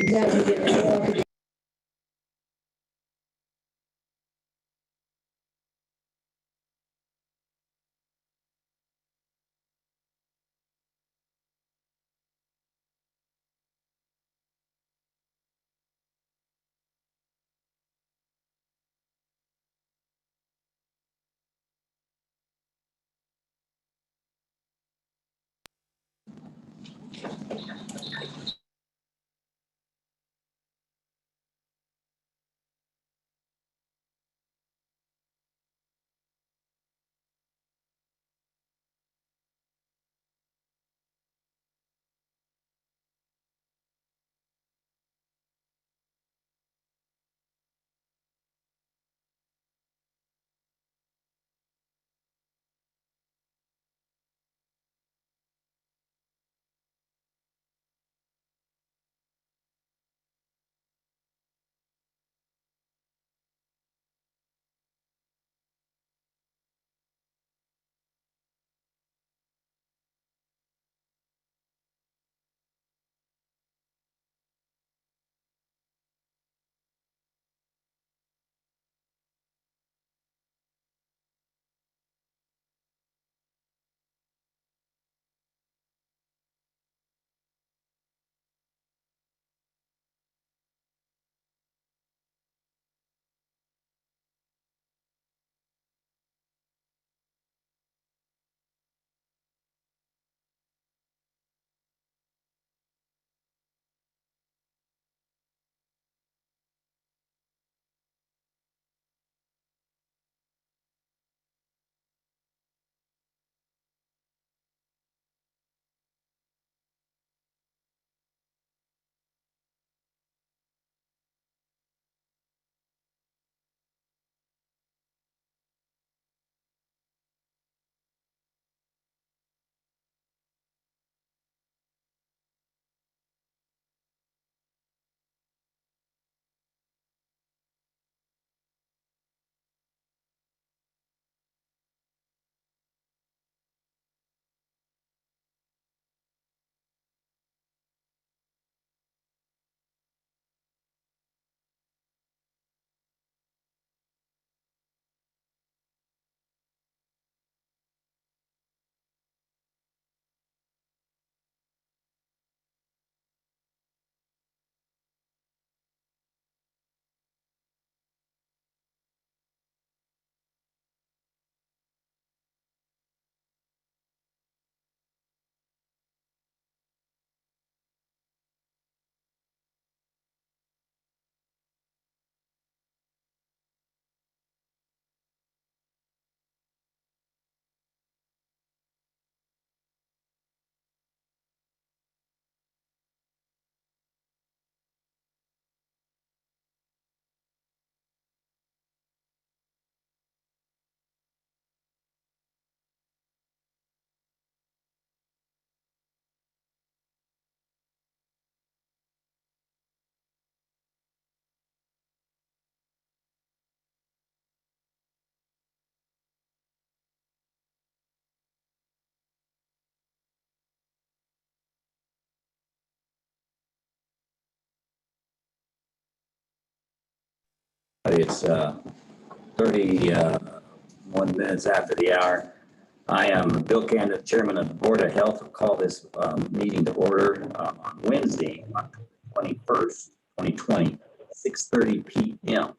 glad you did that. It's 31 minutes after the hour. I am Bill Candace, Chairman of the Board of Health. I'll call this meeting to order on Wednesday, October 21st, 2020, 6:30 p.m.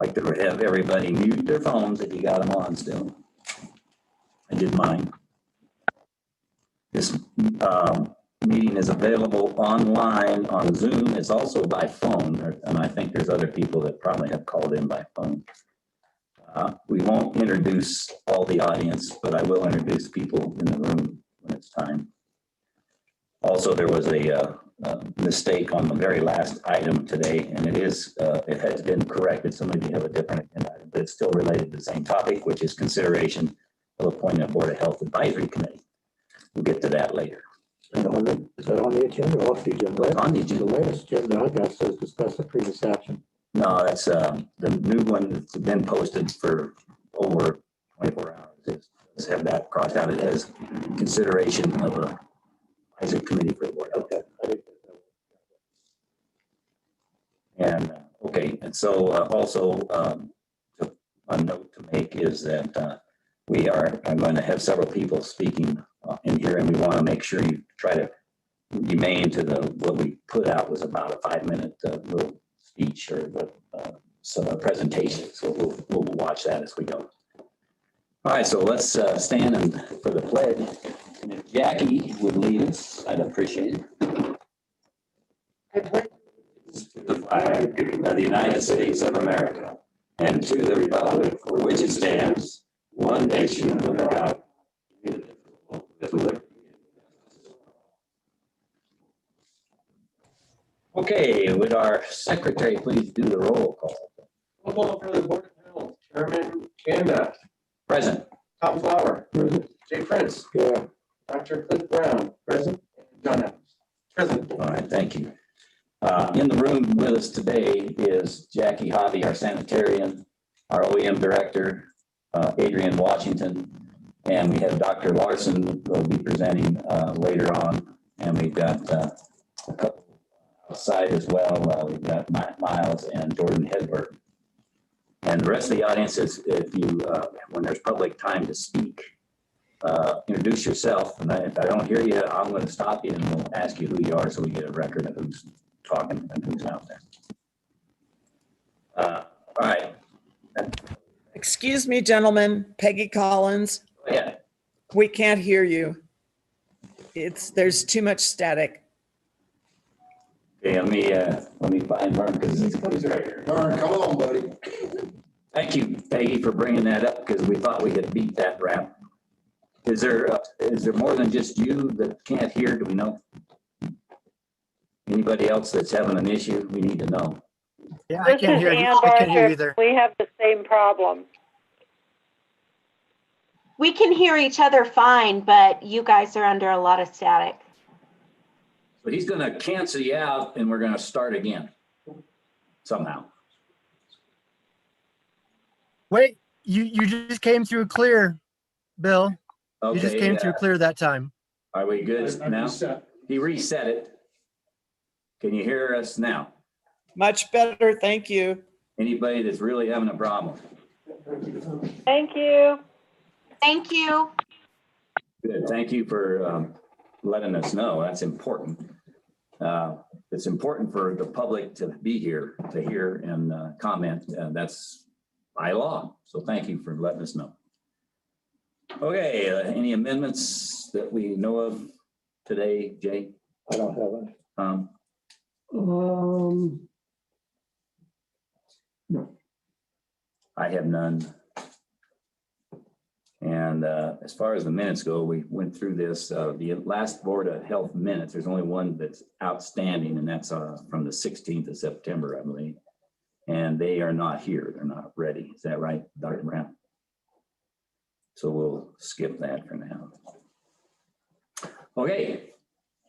I'd like to have everybody mute their phones if you got them on still. I did mine. This meeting is available online on Zoom. It's also by phone, and I think there's other people that probably have called in by phone. We won't introduce all the audience, but I will introduce people in the room when it's time. Also, there was a mistake on the very last item today, and it has been corrected. Some of you have a different item, but it's still related to the same topic, which is consideration of appointing a Board of Health Advisory Committee. We'll get to that later. Is that on the agenda or off the agenda? It's on the agenda. The latest agenda I got says discuss the previous action. No, that's the new one that's been posted for over 24 hours. Let's have that crossed out. It has consideration of a advisory committee for the board. Okay. And, okay, and so also, a note to make is that I'm going to have several people speaking in here, and we want to make sure you try to remain to what we put out was about a 5-minute little speech or some presentation. So we'll watch that as we go. All right, so let's stand for the pledge. And if Jackie would lead us, I'd appreciate it. The flag of the United States of America and to the republic for which it stands, one nation under God. Okay, would our secretary please do the roll call? Roll call for the Board of Health. Chairman Kanda. Present. Tom Flower. Present. Jay Prince. Yeah. Dr. Cliff Brown. Present. And John Evans. Present. All right, thank you. In the room with us today is Jackie Hobby, our sanitarian, our OEM director, Adrian Washington, and we have Dr. Larson who will be presenting later on. And we've got a couple outside as well. We've got Matt Miles and Jordan Hedberg. And the rest of the audience is, if you, when there's public time to speak, introduce yourself. And if I don't hear you, I'm going to stop you and we'll ask you who you are so we get a record of who's talking and who's out there. All right. Excuse me, gentlemen, Peggy Collins, Yeah. we can't hear you. There's too much static. Okay, let me find Vern because he's right here. Vern, come on, buddy. Thank you, Peggy, for bringing that up because we thought we had beat that rap. Is there more than just you that can't hear? Do we know? Anybody else that's having an issue? We need to know. Yeah, I This can't is hear you. Ann I can't hear you Barker. either. We have the same problem. We can hear each other fine, but you guys are under a lot of static. So he's going to cancel you out and we're going to start again somehow. Wait, you just came through clear, Bill. Okay, You just came through clear that time. Are we good now? He reset it. Can you hear us now? Much better, thank you. Anybody that's really having a problem? Thank you. Thank you. Good. Thank you for letting us know. That's important. It's important for the public to be here, to hear and comment. That's by law. So thank you for letting us know. Okay, any amendments that we know of today, Jay? I don't have any. No. I have none. And as far as the minutes go, we went through this. The last Board of Health minutes, there's only one that's outstanding, and that's from the 16th of September, I believe. And they are not here. They're not ready. Is that right, Dr. Brown? So we'll skip that for now. Okay,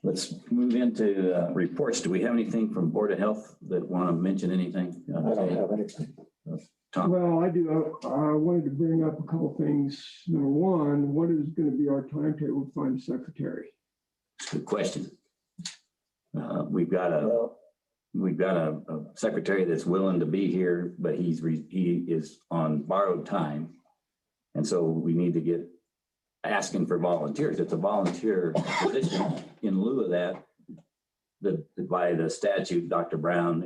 let's move into reports. Do we have anything from Board of Health that want to mention anything? I don't have anything. Tom? Well, I do. I wanted to bring up a couple things. Number one, what is going to be our timetable to find a secretary? Good question. We've got a secretary that's willing to be here, but he is on borrowed time. And so we need to get asking for volunteers. It's a volunteer position. In lieu of that, by the statute, Dr. Brown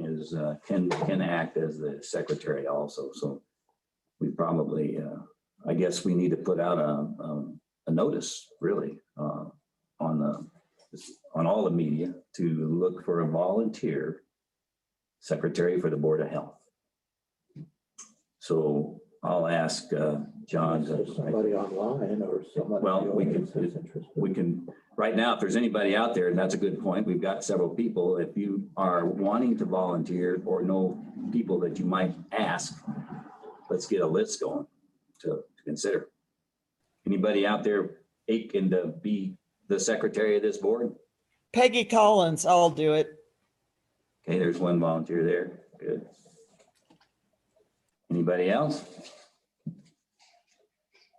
can act as the secretary also. So we probably, I guess we need to put out a notice really on all the media to look for a volunteer secretary for the Board of Health. So I'll ask John. Somebody online or somebody. Well, we can, right now, if there's anybody out there, and that's a good point, we've got several people. If you are wanting to volunteer or know people that you might ask, let's get a list going to consider. Anybody out there aching to be the secretary of this board? Peggy Collins, I'll do it. Okay, there's one volunteer there. Good. Anybody else?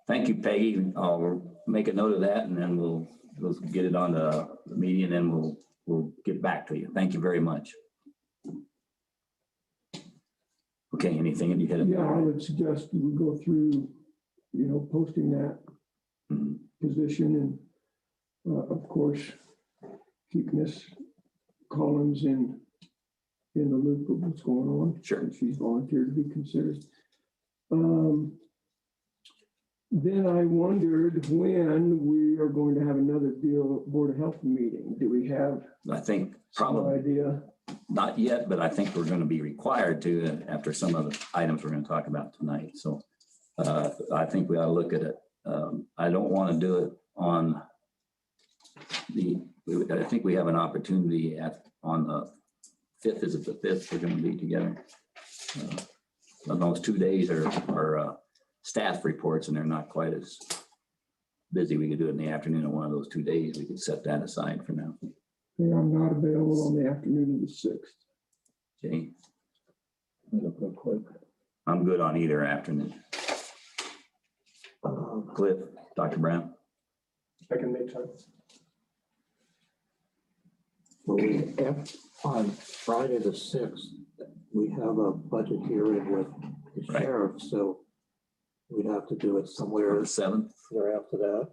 Thank you, Peggy. I'll make a note of that and then we'll get it on the media and then we'll get back to you. Thank you very much. Okay, anything you hit it? Yeah, I would suggest we go through, posting that Mhm. position and, of course, keep Miss Collins in the loop of what's going on. Sure. She's volunteered to be considered. Then I wondered when we are going to have another Board of Health meeting. Do we have I think some probably idea? not yet, but I think we're going to be required to after some of the items we're going to talk about tonight. So I think we ought to look at it. I don't want to do it on I think we have an opportunity on the 5th. Is it the 5th we're going to be together? On those 2 days are staff reports and they're not quite as busy. We could do it in the afternoon on one of those 2 days. We could set that aside for now. Yeah, I'm not available on the afternoon of the 6th. Jay, Look real quick. I'm good on either afternoon. Cliff, Dr. Brown. I can make time. Well, on Friday the 6th, we have a budget hearing with the Right. sheriff, so we'd have to do it On somewhere the 7th. there after that.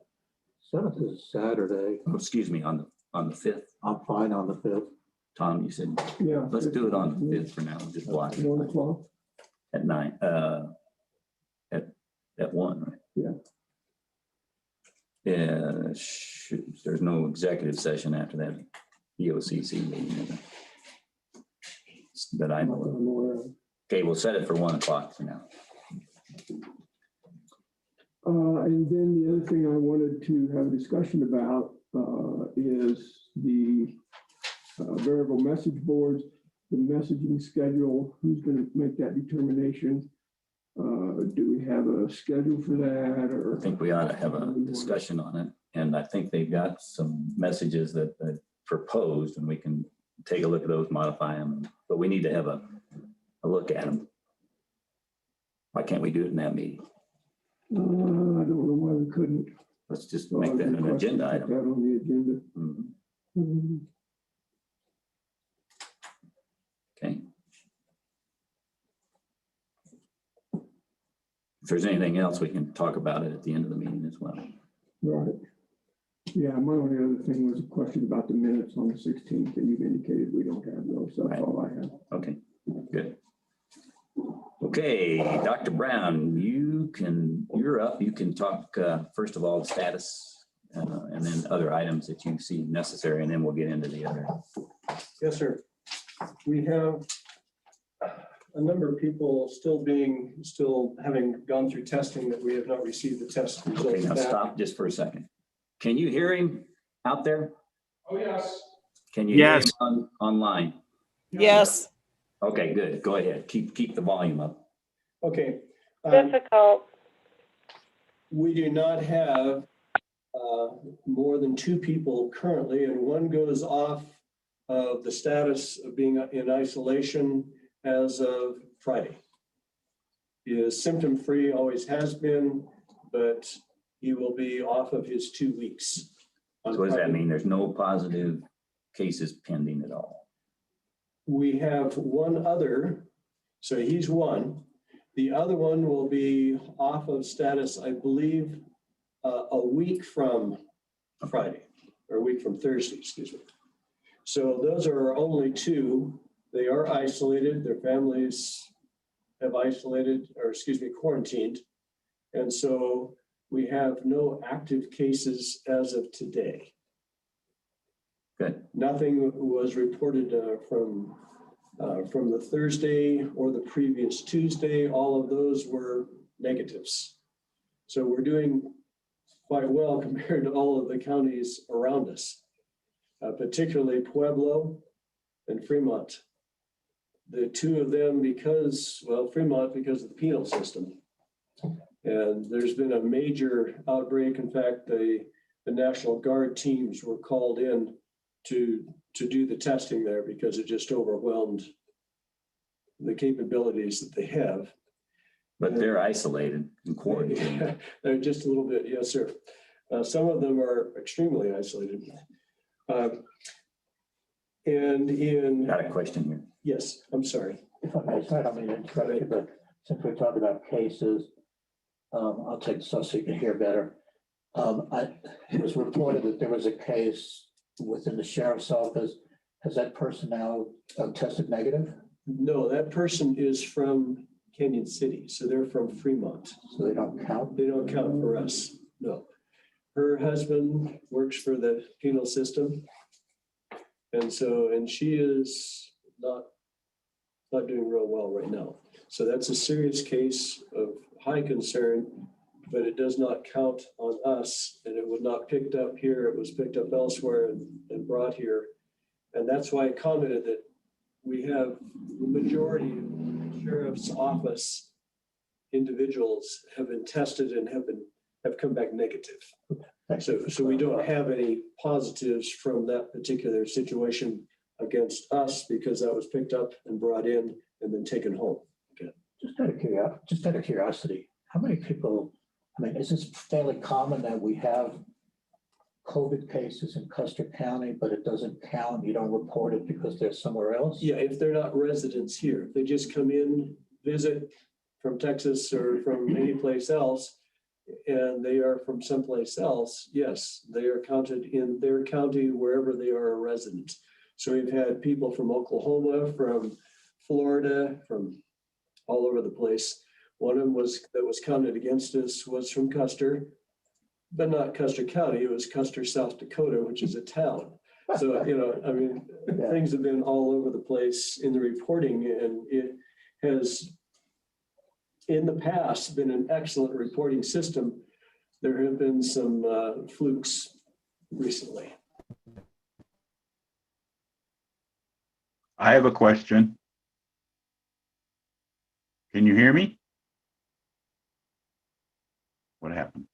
7th is Saturday. Oh, excuse me, on the 5th. I'm fine on the 5th. Tom, you said, Yeah. let's do it on the 5th for now. Just block it 1 o'clock. at 9, at 1, right? Yeah. Yeah, shoot, there's no executive session after that EOCC meeting. is there? That I know of. Okay, we'll set it for 1 o'clock for now. And then the other thing I wanted to have a discussion about is the variable message boards, the messaging schedule, who's going to make that determination? Do we have a schedule for that or? I think we ought to have a discussion on it. And I think they've got some messages that proposed and we can take a look at those, modify them, but we need to have a look at them. Why can't we do it in that meeting? I don't know why we couldn't. Let's just make that an agenda Put item. that on the agenda. Mhm. Mhm. Okay. If there's anything else, we can talk about it at the end of the meeting as well. Right. Yeah, my only other thing was a question about the minutes on the 16th, and you've indicated we don't have those. That's Right. all I have. Okay, good. Okay, Dr. Brown, you're up. You can talk, first of all, the status and then other items that you see necessary, and then we'll get into the other. Yes, sir. We have a number of people still having gone through testing that we have not received the test Okay, results now back. stop just for a second. Can you hear him out there? Oh, yes. Can you hear Yes. him online? Yes. Okay, good. Go ahead. Keep the volume up. Okay. Difficult. We do not have more than 2 people currently, and one goes off of the status of being in isolation as of Friday. He is symptom-free, always has been, but he will be off of his 2 weeks. on So what does that Friday. mean? There's no positive cases pending at all? We have one other, so he's one. The other one will be off of status, I believe, a week from Friday, or a week from Thursday, excuse me. So those are our only 2. They are isolated. Their families have quarantined. And so we have no active cases as of today. Good. Nothing was reported from the Thursday or the previous Tuesday. All of those were negatives. So we're doing quite well compared to all of the counties around us, particularly Pueblo and Fremont. The 2 of them Fremont because of the penal system. And there's been a major outbreak. In fact, the National Guard teams were called in to do the testing there because it just overwhelmed the capabilities that they have. But they're isolated and quarantined. They're just a little bit, yes, sir. Some of them are extremely isolated. And Got a question here. yes, I'm sorry. If I may, sorry, I don't mean to interrupt you, but since we're talking about cases, I'll take this so you can hear better. It was reported that there was a case within the sheriff's office. Has that person now tested negative? No, that person is from Canyon City, so they're from Fremont. So they don't count? They don't count for us, no. Her husband works for the penal system. And she is not doing real well right now. So that's a serious case of high concern, but it does not count on us, and it was not picked up here. It was picked up elsewhere and brought here. And that's why I commented that we have the majority of the sheriff's office individuals have been tested and have come back negative. So we don't have any positives from that particular situation against us because that was picked up and brought in and then taken home. Okay. Just out of curiosity, how many people, I mean, is this fairly common that we have COVID cases in Custer County, but it doesn't count? You don't report it because they're somewhere else? Yeah, if they're not residents here, if they just come in, visit from Texas or from any place else, and they are from someplace else, yes, they are counted in their county wherever they are a resident. So we've had people from Oklahoma, from Florida, from all over the place. One of them that was counted against us was from Custer, but not Custer County. It was Custer, South Dakota, which is a town. So, I mean, things have been all over the place in the reporting, and it has in the past been an excellent reporting system. There have been some flukes recently. I have a question. Can you hear me? What happened?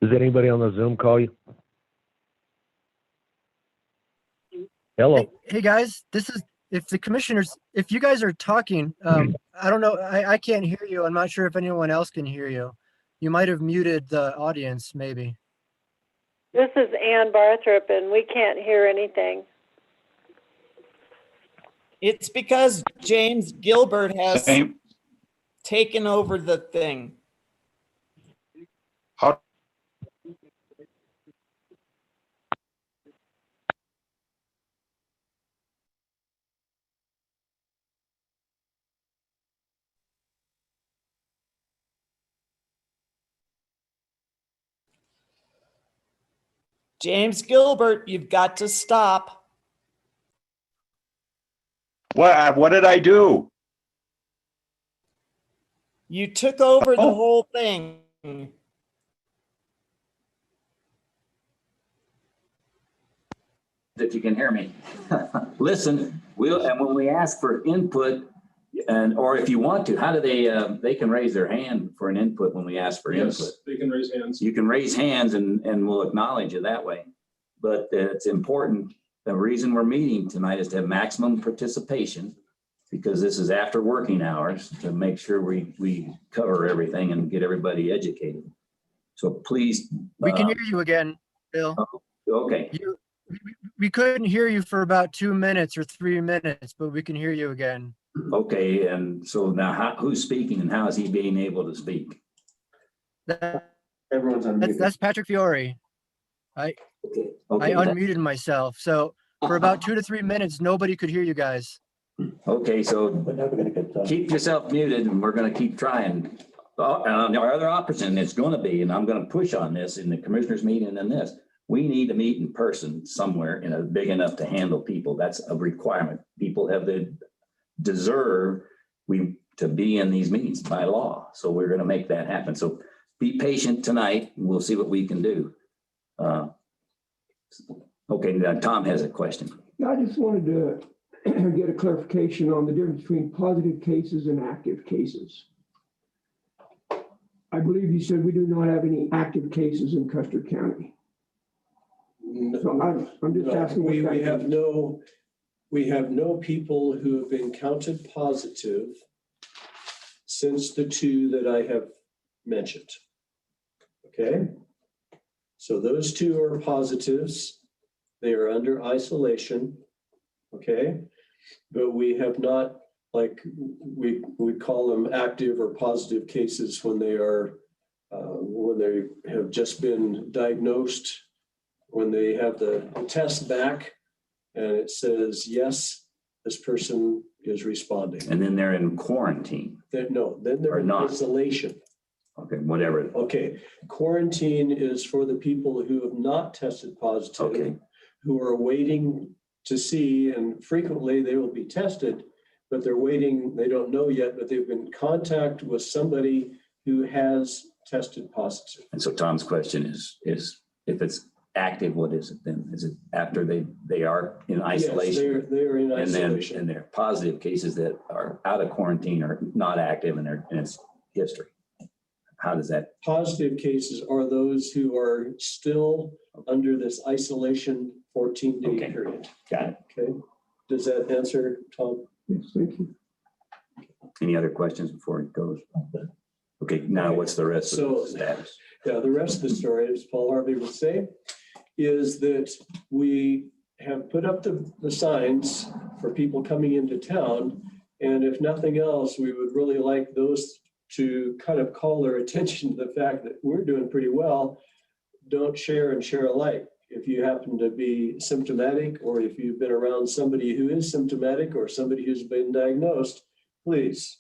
Does anybody on the Zoom call you? Hello. Hey guys, this is, if the commissioners, if you guys are talking, I don't know, I can't hear you. I'm not sure if anyone else can hear you. You might have muted the audience, maybe. This is Ann Barthrop, and we can't hear anything. It's because James Gilbert has Same. taken over the thing. How James Gilbert, you've got to stop. what did I do? You took over the whole thing. If you can hear me. Listen, and when we ask for input, or if you want to, how do they can raise their hand for an input when we ask for input? Yes, they can raise hands. You can raise hands and we'll acknowledge you that way. But it's important. The reason we're meeting tonight is to have maximum participation. because this is after working hours to make sure we cover everything and get everybody educated. So please. We can hear you again, Bill. Okay. We couldn't hear you for about 2 minutes or 3 minutes, but we can hear you again. Okay, and so now who's speaking and how is he being able to speak? Everyone's unmuted. That's Patrick Fiore. I unmuted myself. So for about 2 to 3 minutes, nobody could hear you guys. Okay, so We're never gonna get done. keep yourself muted and we're going to keep trying. Our other option is going to be, and I'm going to push on this in the commissioners meeting and this, we need to meet in person somewhere in a big enough to handle people. That's a requirement. People have the deserve to be in these meetings by law. So we're going to make that happen. So be patient tonight and we'll see what we can do. Okay, now Tom has a question. I just wanted to get a clarification on the difference between positive cases and active cases. I believe you said we do not have any active cases in Custer County. So I'm just asking. We have no people who have been counted positive since the 2 that I have mentioned. Okay. So those 2 are positives. They are under isolation. Okay. But we have not, like we call them active or positive cases when they are, when they have just been diagnosed, when they have the test back and it says, yes, this person is responding. And then they're in quarantine. Then they're in isolation. Okay, whatever. Okay, quarantine is for the people who have not tested positive, who are waiting to see, and frequently they will be tested, but they're waiting, they don't know yet, but they've been in contact with somebody who has tested positive. And so Tom's question is if it's active, what is it then? Is it after they are in isolation? Yes, they're in isolation. And they're positive cases that are out of quarantine or not active and it's history. How does that? Positive cases are those who are still under this isolation 14-day period. Got it. Okay. Does that answer, Tom? Yes, thank you. Any other questions before it goes? Okay, now what's the rest of the status? Yeah, the rest of the story, as Paul Harvey would say, is that we have put up the signs for people coming into town. And if nothing else, we would really like those to kind of call their attention to the fact that we're doing pretty well. Don't share and share alike. If you happen to be symptomatic, or if you've been around somebody who is symptomatic or somebody who's been diagnosed, please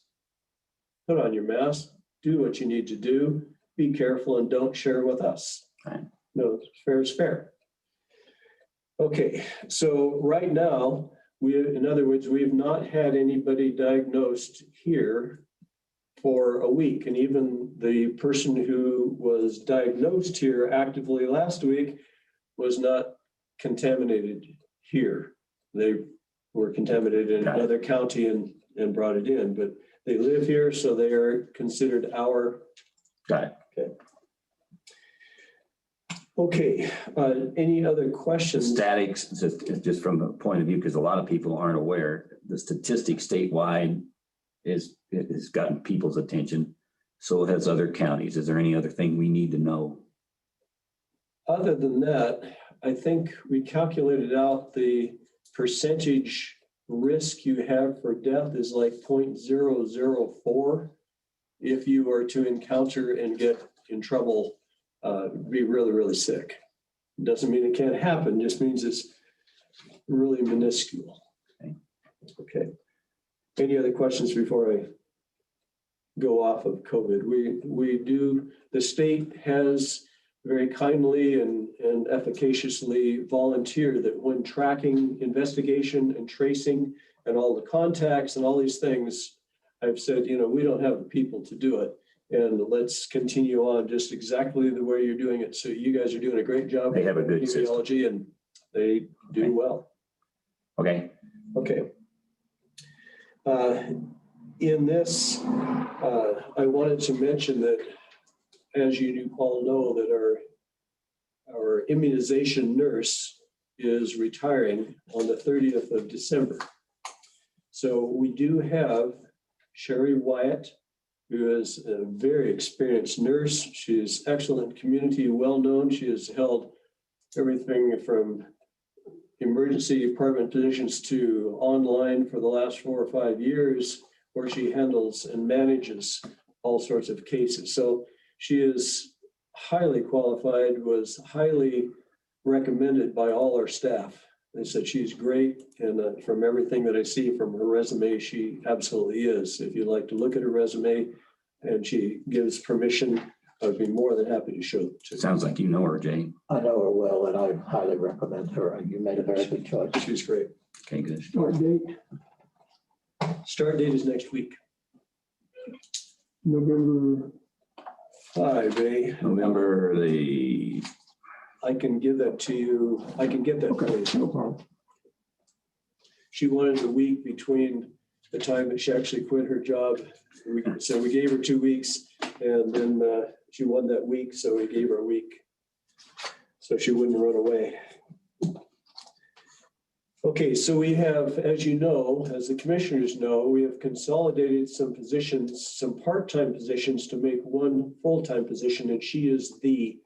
put on your mask, do what you need to do, be careful, and don't share with us. Right. No, fair is fair. Okay, so right now, in other words, we've not had anybody diagnosed here for a week. And even the person who was diagnosed here actively last week was not contaminated here. They were contaminated in another county and brought it in, but they live here, so they are considered our. Got it. Okay. Any other questions? Statics, just from the point of view, because a lot of people aren't aware, the statistics statewide has gotten people's attention. So has other counties. Is there any other thing we need to know? Other than that, I think we calculated out the percentage risk you have for death is like 0.004 if you are to encounter and get in trouble, be really, really sick. It doesn't mean it can't happen, just means it's really minuscule. Okay. Any other questions before I go off of COVID? The state has very kindly and efficaciously volunteered that when tracking investigation and tracing and all the contacts and all these things, I've said, we don't have the people to do it. And let's continue on just exactly the way you're doing it. So you guys are doing a great job. They have a good system. And they do well. Okay. In this, I wanted to mention that, as you all know, that our immunization nurse is retiring on the 30th of December. So we do have Sherry Wyatt, who is a very experienced nurse. She is excellent community, well-known. She has held everything from emergency department positions to online for the last 4 or 5 years, where she handles and manages all sorts of cases. So she is highly qualified, was highly recommended by all our staff. They said she's great, and from everything that I see from her resume, she absolutely is. If you'd like to look at her resume and she gives permission, I'd be more than happy to show it to you. Sounds like you know her, Jay. I know her well, and I highly recommend her. You made a very good choice. She's great. Okay, good. Start date, Start date is next week. November, 5, eh? November the, I can give that to you. I can get that for okay, you. no problem. She wanted the week between the time that she actually quit her job. So we gave her 2 weeks, and then she won that week, so we gave her a week, so she wouldn't run away. Okay, so we have, as you know, as the commissioners know, we have consolidated some positions, some part-time positions to make one full-time position, and she is the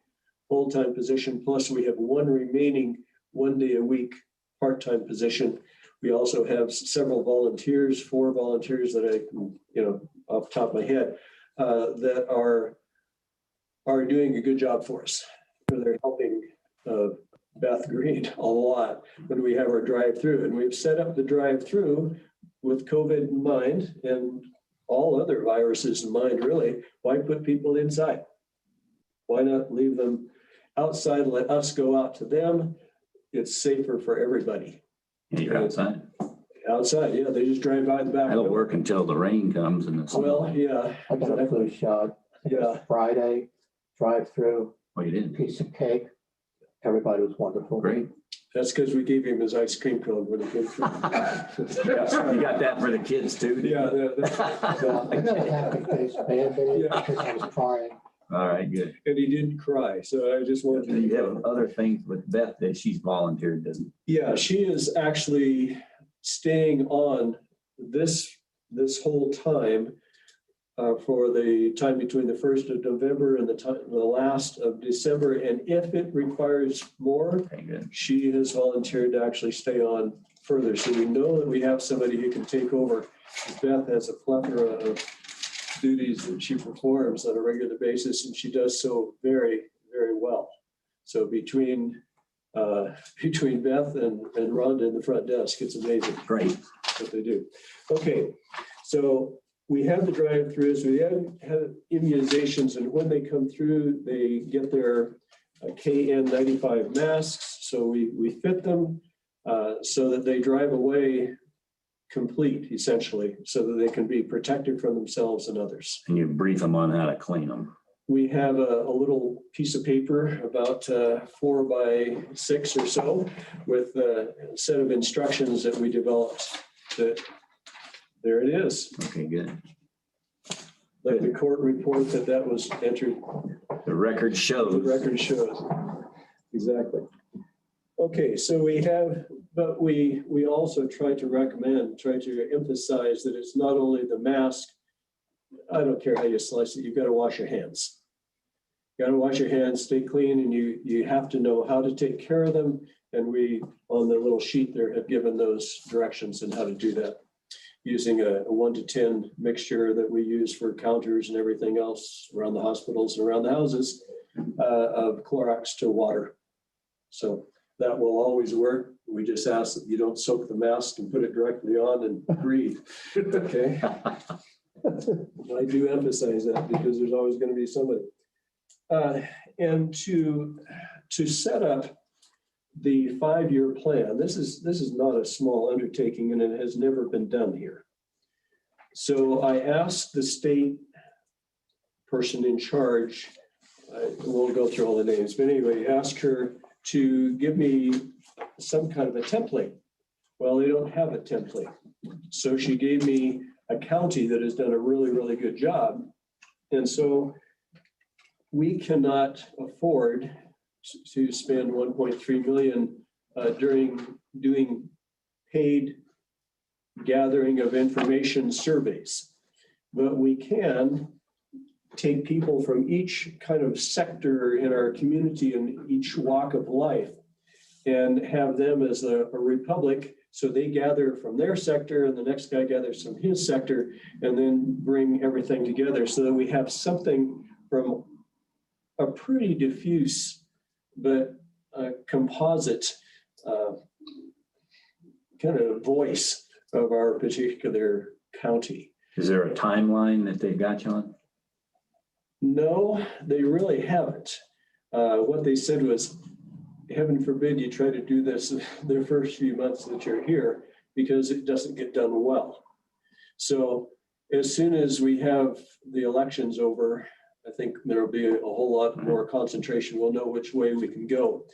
full-time position. Plus, we have one remaining 1 day a week part-time position. We also have several volunteers, 4 volunteers that I, off the top of my head, that are doing a good job for us. They're helping Beth Green a lot when we have our drive-through, and we've set up the drive-through with COVID in mind and all other viruses in mind. Really, why put people inside? Why not leave them outside and let us go out to them? It's safer for everybody. you're outside. Outside, yeah, they just drive by the back. That'll work until the rain comes and it's. Well, yeah, I got a flu shot. I think it was Friday, drive-through, Oh, you didn't? piece of cake. Everybody was wonderful. Great. that's because we gave him his ice cream cone when he came through. You got that for the kids too? Yeah, Yeah, I got a happy face Band-Aid Yeah. because I was crying. All right, good. and he didn't cry, so I just wanted to. You have other things with Beth that she's volunteered, doesn't? Yeah, she is actually staying on this whole time for the time between the 1st of November and the last of December. And if it requires more, Okay, good. she has volunteered to actually stay on further. So we know that we have somebody who can take over. Beth has a plethora of duties that she performs on a regular basis, and she does so very, very well. So between Beth and Rhonda in the front desk, it's amazing. Great. What they do. Okay, so we have the drive-throughs, we have immunizations, and when they come through, they get their KN95 masks. So we fit them so that they drive away complete, essentially, so that they can be protected from themselves and others. And you brief them on how to clean them. We have a little piece of paper about 4 by 6 or so with a set of instructions that we developed. That there it is. Okay, good. Let the court report that was entered. The record shows. The record shows. Exactly. Okay, so we have, but we also try to emphasize that it's not only the mask. I don't care how you slice it, you've got to wash your hands. You got to wash your hands, stay clean, and you have to know how to take care of them. And we, on the little sheet there, have given those directions on how to do that, using a 1 to 10 mixture that we use for counters and everything else around the hospitals and around the houses of Clorox to water. So that will always work. We just ask that you don't soak the mask and put it directly on and breathe. Okay. I do emphasize that because there's always going to be somebody. And to set up the 5-year plan, this is not a small undertaking, and it has never been done here. So I asked the state person in charge, I won't go through all the names, but anyway, ask her to give me some kind of a template. Well, they don't have a template. So she gave me a county that has done a really, really good job. And so we cannot afford to spend 1.3 million during doing paid gathering of information surveys. But we can take people from each kind of sector in our community and each walk of life and have them as a republic. So they gather from their sector and the next guy gathers from his sector and then bring everything together so that we have something from a pretty diffuse but composite kind of voice of our particular county. Is there a timeline that they've got you on? No, they really haven't. What they said was, heaven forbid you try to do this the first few months that you're here because it doesn't get done well. So as soon as we have the elections over, I think there'll be a whole lot more concentration. We'll know which way we can go.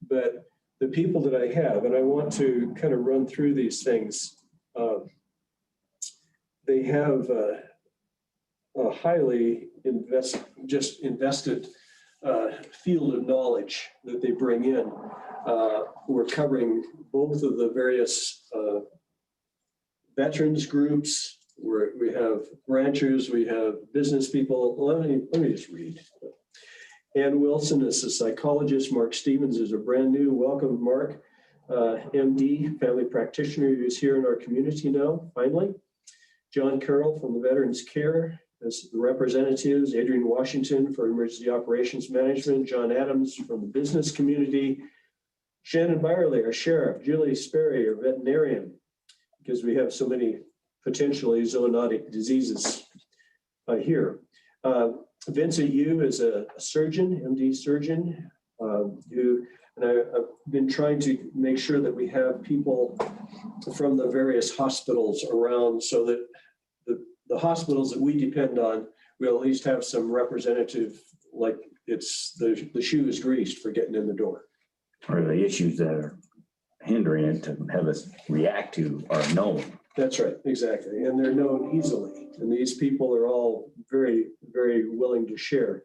But the people that I have, and I want to kind of run through these things, they have a highly invested field of knowledge that they bring in. We're covering both of the various veterans groups. We have ranchers, we have business people. Let me just read. Ann Wilson is a psychologist. Mark Stevens is a brand new. Welcome, Mark. MD, family practitioner, who's here in our community now, finally. John Carroll from the Veterans Care as the representatives, Adrian Washington for Emergency Operations Management, John Adams from the business community, Shannon Byerly, our sheriff, Julie Sperry, our veterinarian, because we have so many potentially zoonotic diseases here. Vincent Yu is a surgeon, MD surgeon, and I've been trying to make sure that we have people from the various hospitals around so that the hospitals that we depend on, we'll at least have some representative, like it's the shoe is greased for getting in the door. Or the issues that are hindering it to have us react to are known. That's right, exactly. And they're known easily. And these people are all very, very willing to share.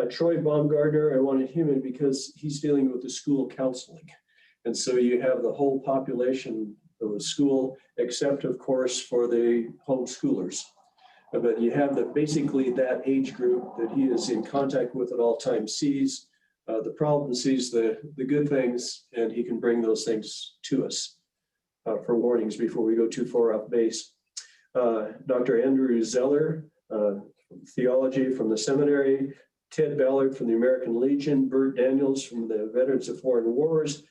Troy Baumgardner, I wanted him in because he's dealing with the school counseling. And so you have the whole population of the school, except of course for the homeschoolers. But you have basically that age group that he is in contact with at all times, sees the problems, sees the good things, and he can bring those things to us for warnings before we go too far off base. Dr. Andrew Zeller, theology from the seminary, Ted Ballard from the American Legion, Bert Daniels from the Veterans of Foreign Wars,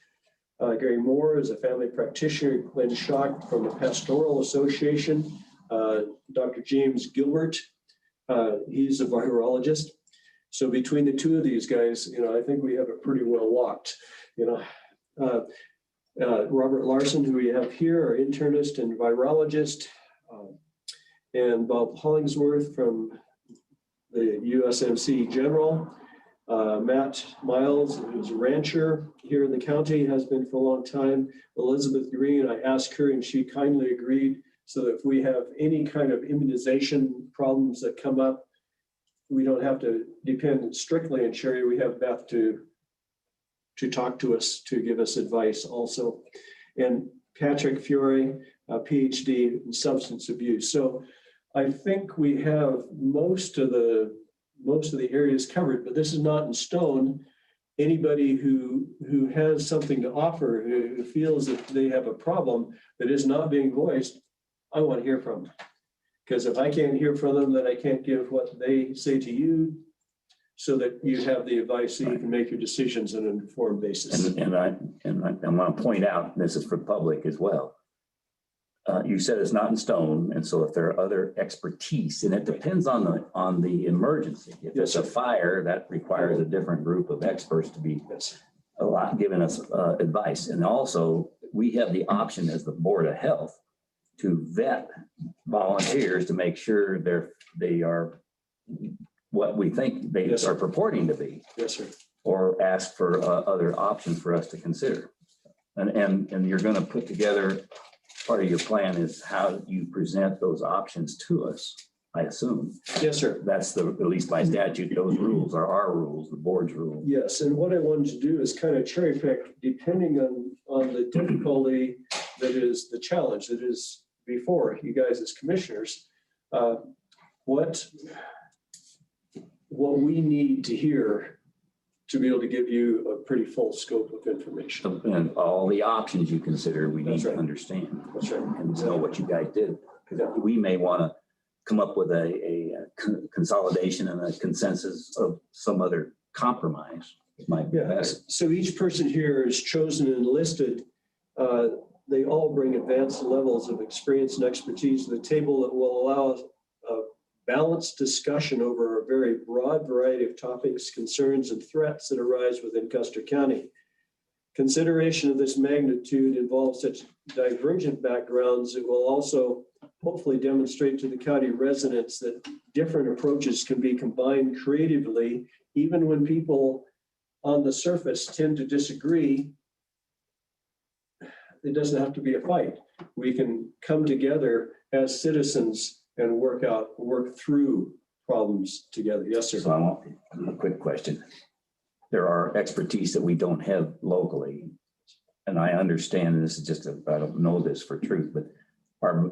Gary Moore is a family practitioner, Glenn Schock from the Pastoral Association, Dr. James Gilbert, he's a virologist. So between the two of these guys, I think we have it pretty well locked. Robert Larson, who we have here, our internist and virologist, and Bob Hollingsworth from the USMC General, Matt Miles, who's a rancher here in the county, has been for a long time. Elizabeth Green, I asked her and she kindly agreed so that if we have any kind of immunization problems that come up, we don't have to depend strictly on Sherry. We have Beth to talk to us, to give us advice also. And Patrick Fiore, a PhD in substance abuse. So I think we have most of the areas covered, but this is not in stone. Anybody who has something to offer, who feels that they have a problem that is not being voiced, I want to hear from them. Because if I can't hear from them, then I can't give what they say to you so that you have the advice so you can make your decisions on an informed basis. And I want to point out, this is for public as well. You said it's not in stone, and so if there are other expertise, and it depends on the emergency. If it's a fire, that requires a different group of experts to be giving us advice. And also, we have the option as the Board of Health to vet volunteers to make sure they are what we think they are purporting to be. Yes, sir. Or ask for other options for us to consider. And you're going to put together, part of your plan is how you present those options to us, I assume. Yes, sir. That's at least by statute, those rules are our rules, the board's rules. Yes, and what I wanted to do is kind of cherry pick depending on the difficulty that is the challenge, that is before you guys as commissioners, what we need to hear to be able to give you a pretty full scope of information. And all the options you consider, we need That's to right. understand. That's right. And know what you guys did. Because we may want to come up with a consolidation and a consensus of some other compromise. Might be best. So each person here is chosen and listed. They all bring advanced levels of experience and expertise to the table that will allow a balanced discussion over a very broad variety of topics, concerns, and threats that arise within Custer County. Consideration of this magnitude involves such divergent backgrounds. It will also hopefully demonstrate to the county residents that different approaches can be combined creatively, even when people on the surface tend to disagree. It doesn't have to be a fight. We can come together as citizens and work through problems together. Yes, sir. So I want a quick question. There are expertise that we don't have locally. And I understand, and this is just I don't know this for truth, but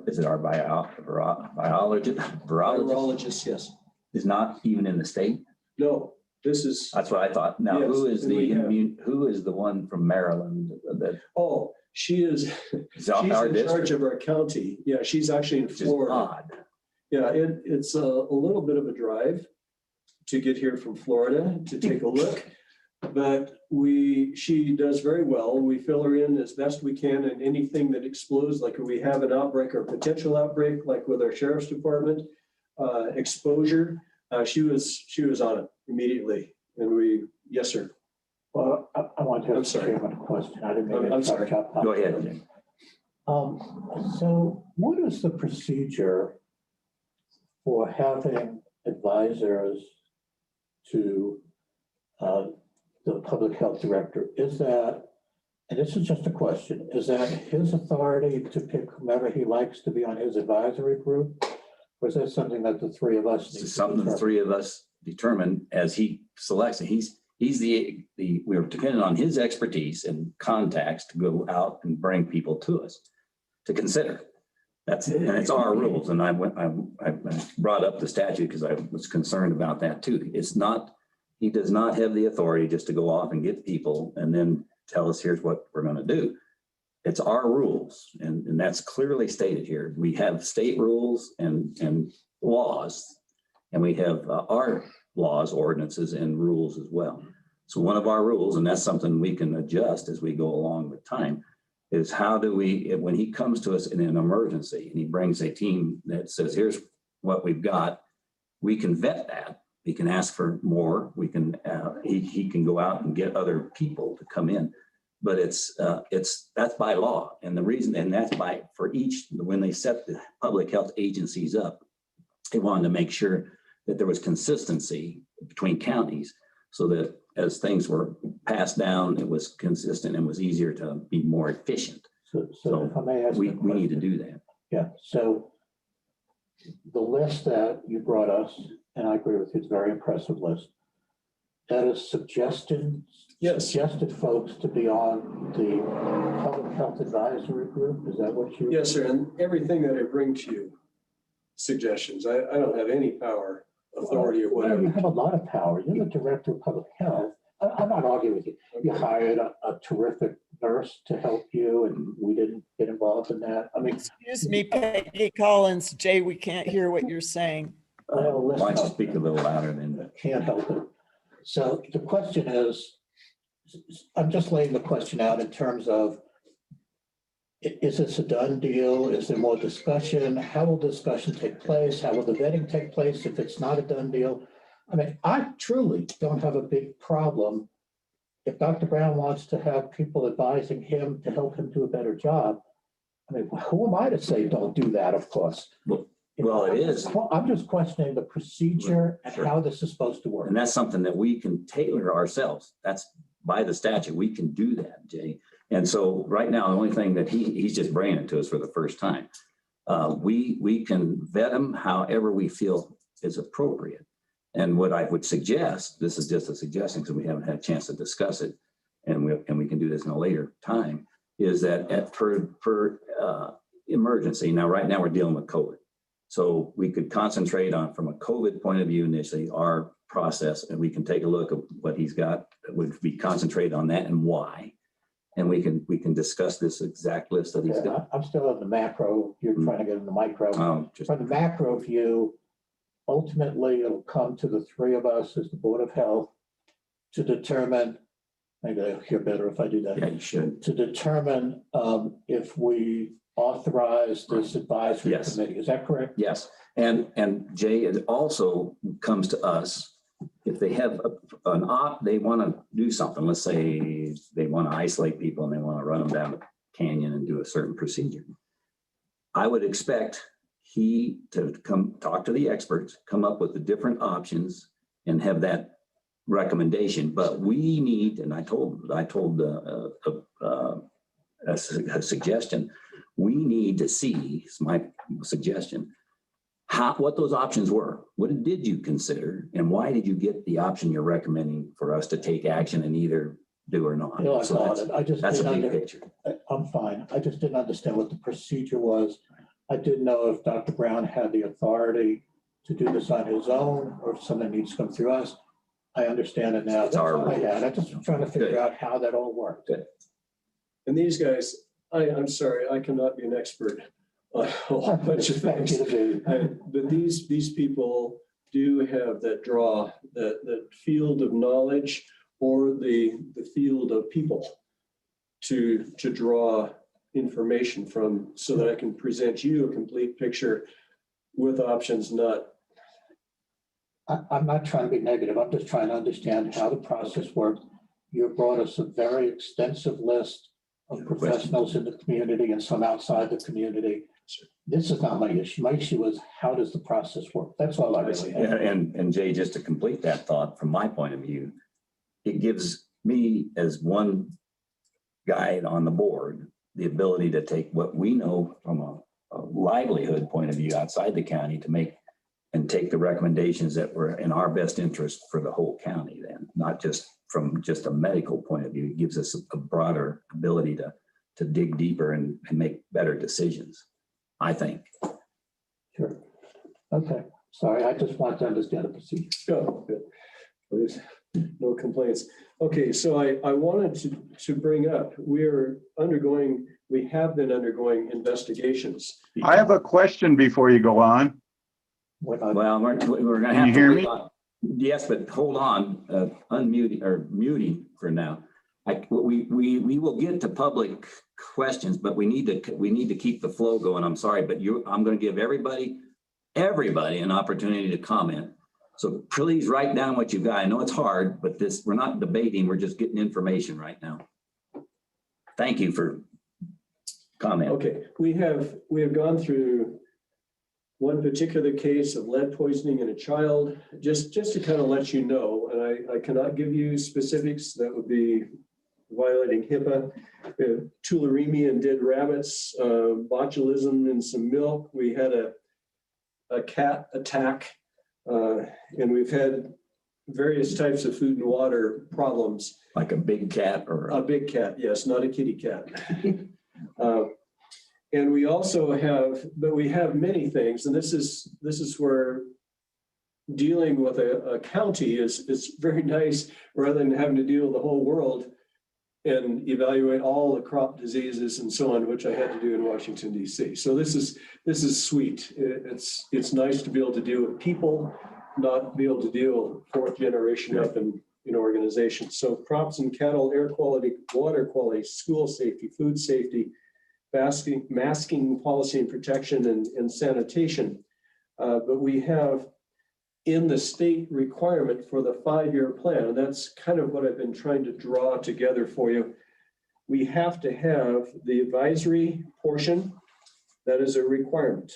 is it our virologist? Virologist, yes. Is not even in the state? No, this is. That's what I thought. Now, Yes, who is and who is the one from Maryland that? Oh, she's in charge of our county. Yeah, she's actually in Florida. Odd. Yeah, it's a little bit of a drive to get here from Florida to take a look. But she does very well. We fill her in as best we can, and anything that explodes, like if we have an outbreak or potential outbreak, like with our sheriff's department, exposure, she was on it immediately. And yes, sir. Well, I want to I'm ask the sorry. chairman a question. I didn't mean I'm to sorry. chop. Go ahead. So what is the procedure for having advisors to the public health director? Is that, and this is just a question, is that his authority to pick whomever he likes to be on his advisory group? Or is that something that the three of us? It's something the three of us determine as he selects it. We're dependent on his expertise and contacts to go out and bring people to us to consider. And it's our rules. And I brought up the statute because I was concerned about that too. He does not have the authority just to go off and get people and then tell us, here's what we're going to do. It's our rules. And that's clearly stated here. We have state rules and laws, and we have our laws, ordinances, and rules as well. So one of our rules, and that's something we can adjust as we go along with time, is how do we, when he comes to us in an emergency and he brings a team that says, here's what we've got, we can vet that. We can ask for more. We can, he can go out and get other people to come in, but that's by law. And the reason, and that's for each, when they set the public health agencies up, they wanted to make sure that there was consistency between counties so that as things were passed down, it was consistent and was easier to be more efficient. So if I may ask, we need to do that. Yeah. So the list that you brought us, and I agree with you, it's a very impressive list. That is suggested folks to be on the public health advisory group. Is that what you? Yes, sir. And everything that I bring to you, suggestions. I don't have any power, authority, or whatever. You have a lot of power. You're the director of public health. I'm not arguing with you. You hired a terrific nurse to help you, and we didn't get involved in that. I mean, Excuse me, Peggy Collins. Jay, we can't hear what you're saying. well, Why don't you listen, speak a little louder than? can't help it. So the question is, I'm just laying the question out in terms of, is this a done deal? Is there more discussion? How will discussion take place? How will the vetting take place if it's not a done deal? I mean, I truly don't have a big problem. If Dr. Brown wants to have people advising him to help him do a better job, I mean, who am I to say don't do that, of course? Well, it is. I'm just questioning the procedure and Sure. how this is supposed to work. And that's something that we can tailor ourselves. That's by the statute. We can do that, Jay. And so right now, the only thing that he's just bringing it to us for the first time. We can vet him however we feel is appropriate. And what I would suggest, this is just a suggestion because we haven't had a chance to discuss it, and we can do this in a later time, is that per emergency. Now, right now, we're dealing with COVID. So we could concentrate on, from a COVID point of view, initially, our process, and we can take a look at what he's got, would be concentrated on that and why. And we can discuss this exact list that he's got. I'm still in the macro, you're trying to get in the micro. Just From the macro view, ultimately, it'll come to the three of us as the Board of Health to determine, maybe I'll hear better if I do that. yeah, you should. To determine if we authorize this advisory Yes. committee. Is that correct? Yes, and Jay, it also comes to us if they have they want to do something. Let's say they want to isolate people and they want to run them down a canyon and do a certain procedure. I would expect he to come talk to the experts, come up with the different options, and have that recommendation. But we need, and I told a suggestion. We need to see, it's my suggestion, what those options were. What did you consider, and why did you get the option you're recommending for us to take action and either do or not? No, I So got it. I just that's a didn't big picture. I'm fine. I just didn't understand what the procedure was. I didn't know if Dr. Brown had the authority to do this on his own or if something needs to come through us. I understand it now. It's That's our all I rules. had. I just was trying to figure Good. out how that all worked. And these guys, I'm sorry, I cannot be an expert on a whole bunch of Expect things. you to be. But these people do have that draw, that field of knowledge or the field of people to draw information from, so that I can present you a complete picture with options, not. I'm not trying to be negative. I'm just trying to understand how the process worked. You brought us a very extensive list of professionals in the community and some outside the community. This is not my issue. My issue is how does the process work? That's all I really have. Yeah, and Jay, just to complete that thought, from my point of view, it gives me as one guy on the board the ability to take what we know from a livelihood point of view outside the county to make and take the recommendations that were in our best interest for the whole county, then, not just from just a medical point of view. It gives us a broader ability to dig deeper and make better decisions, I think. Sure. Okay. Sorry, I just want to understand the procedure. Oh, good. Please, no complaints. Okay, so I wanted to bring up, we have been undergoing investigations. I have a question before you go on. Well, we're going to Can have you to hear wait me? on- Yes, but hold on, unmuting or muting for now. We will get to public questions, but we need to keep the flow going. I'm sorry, but I'm going to give everybody an opportunity to comment. So please write down what you've got. I know it's hard, but we're not debating. We're just getting information right now. Thank you for comment. Okay, we have gone through one particular case of lead poisoning in a child, just to kind of let you know, and I cannot give you specifics. That would be violating HIPAA. Tularemia in dead rabbits, botulism in some milk. We had a cat attack, and we've had various types of food and water problems. Like a big cat or a big cat, yes, not a kitty cat. And we also have many things, and this is where dealing with a county is very nice, rather than having to deal with the whole world and evaluate all the crop diseases and so on, which I had to do in Washington, D.C. So this is sweet. It's nice to be able to deal with people, not be able to deal fourth generation up in organizations. So crops and cattle, air quality, water quality, school safety, food safety, masking policy and protection, and sanitation. But we have in the state requirement for the 5-year plan, and that's kind of what I've been trying to draw together for you. We have to have the advisory portion. That is a requirement.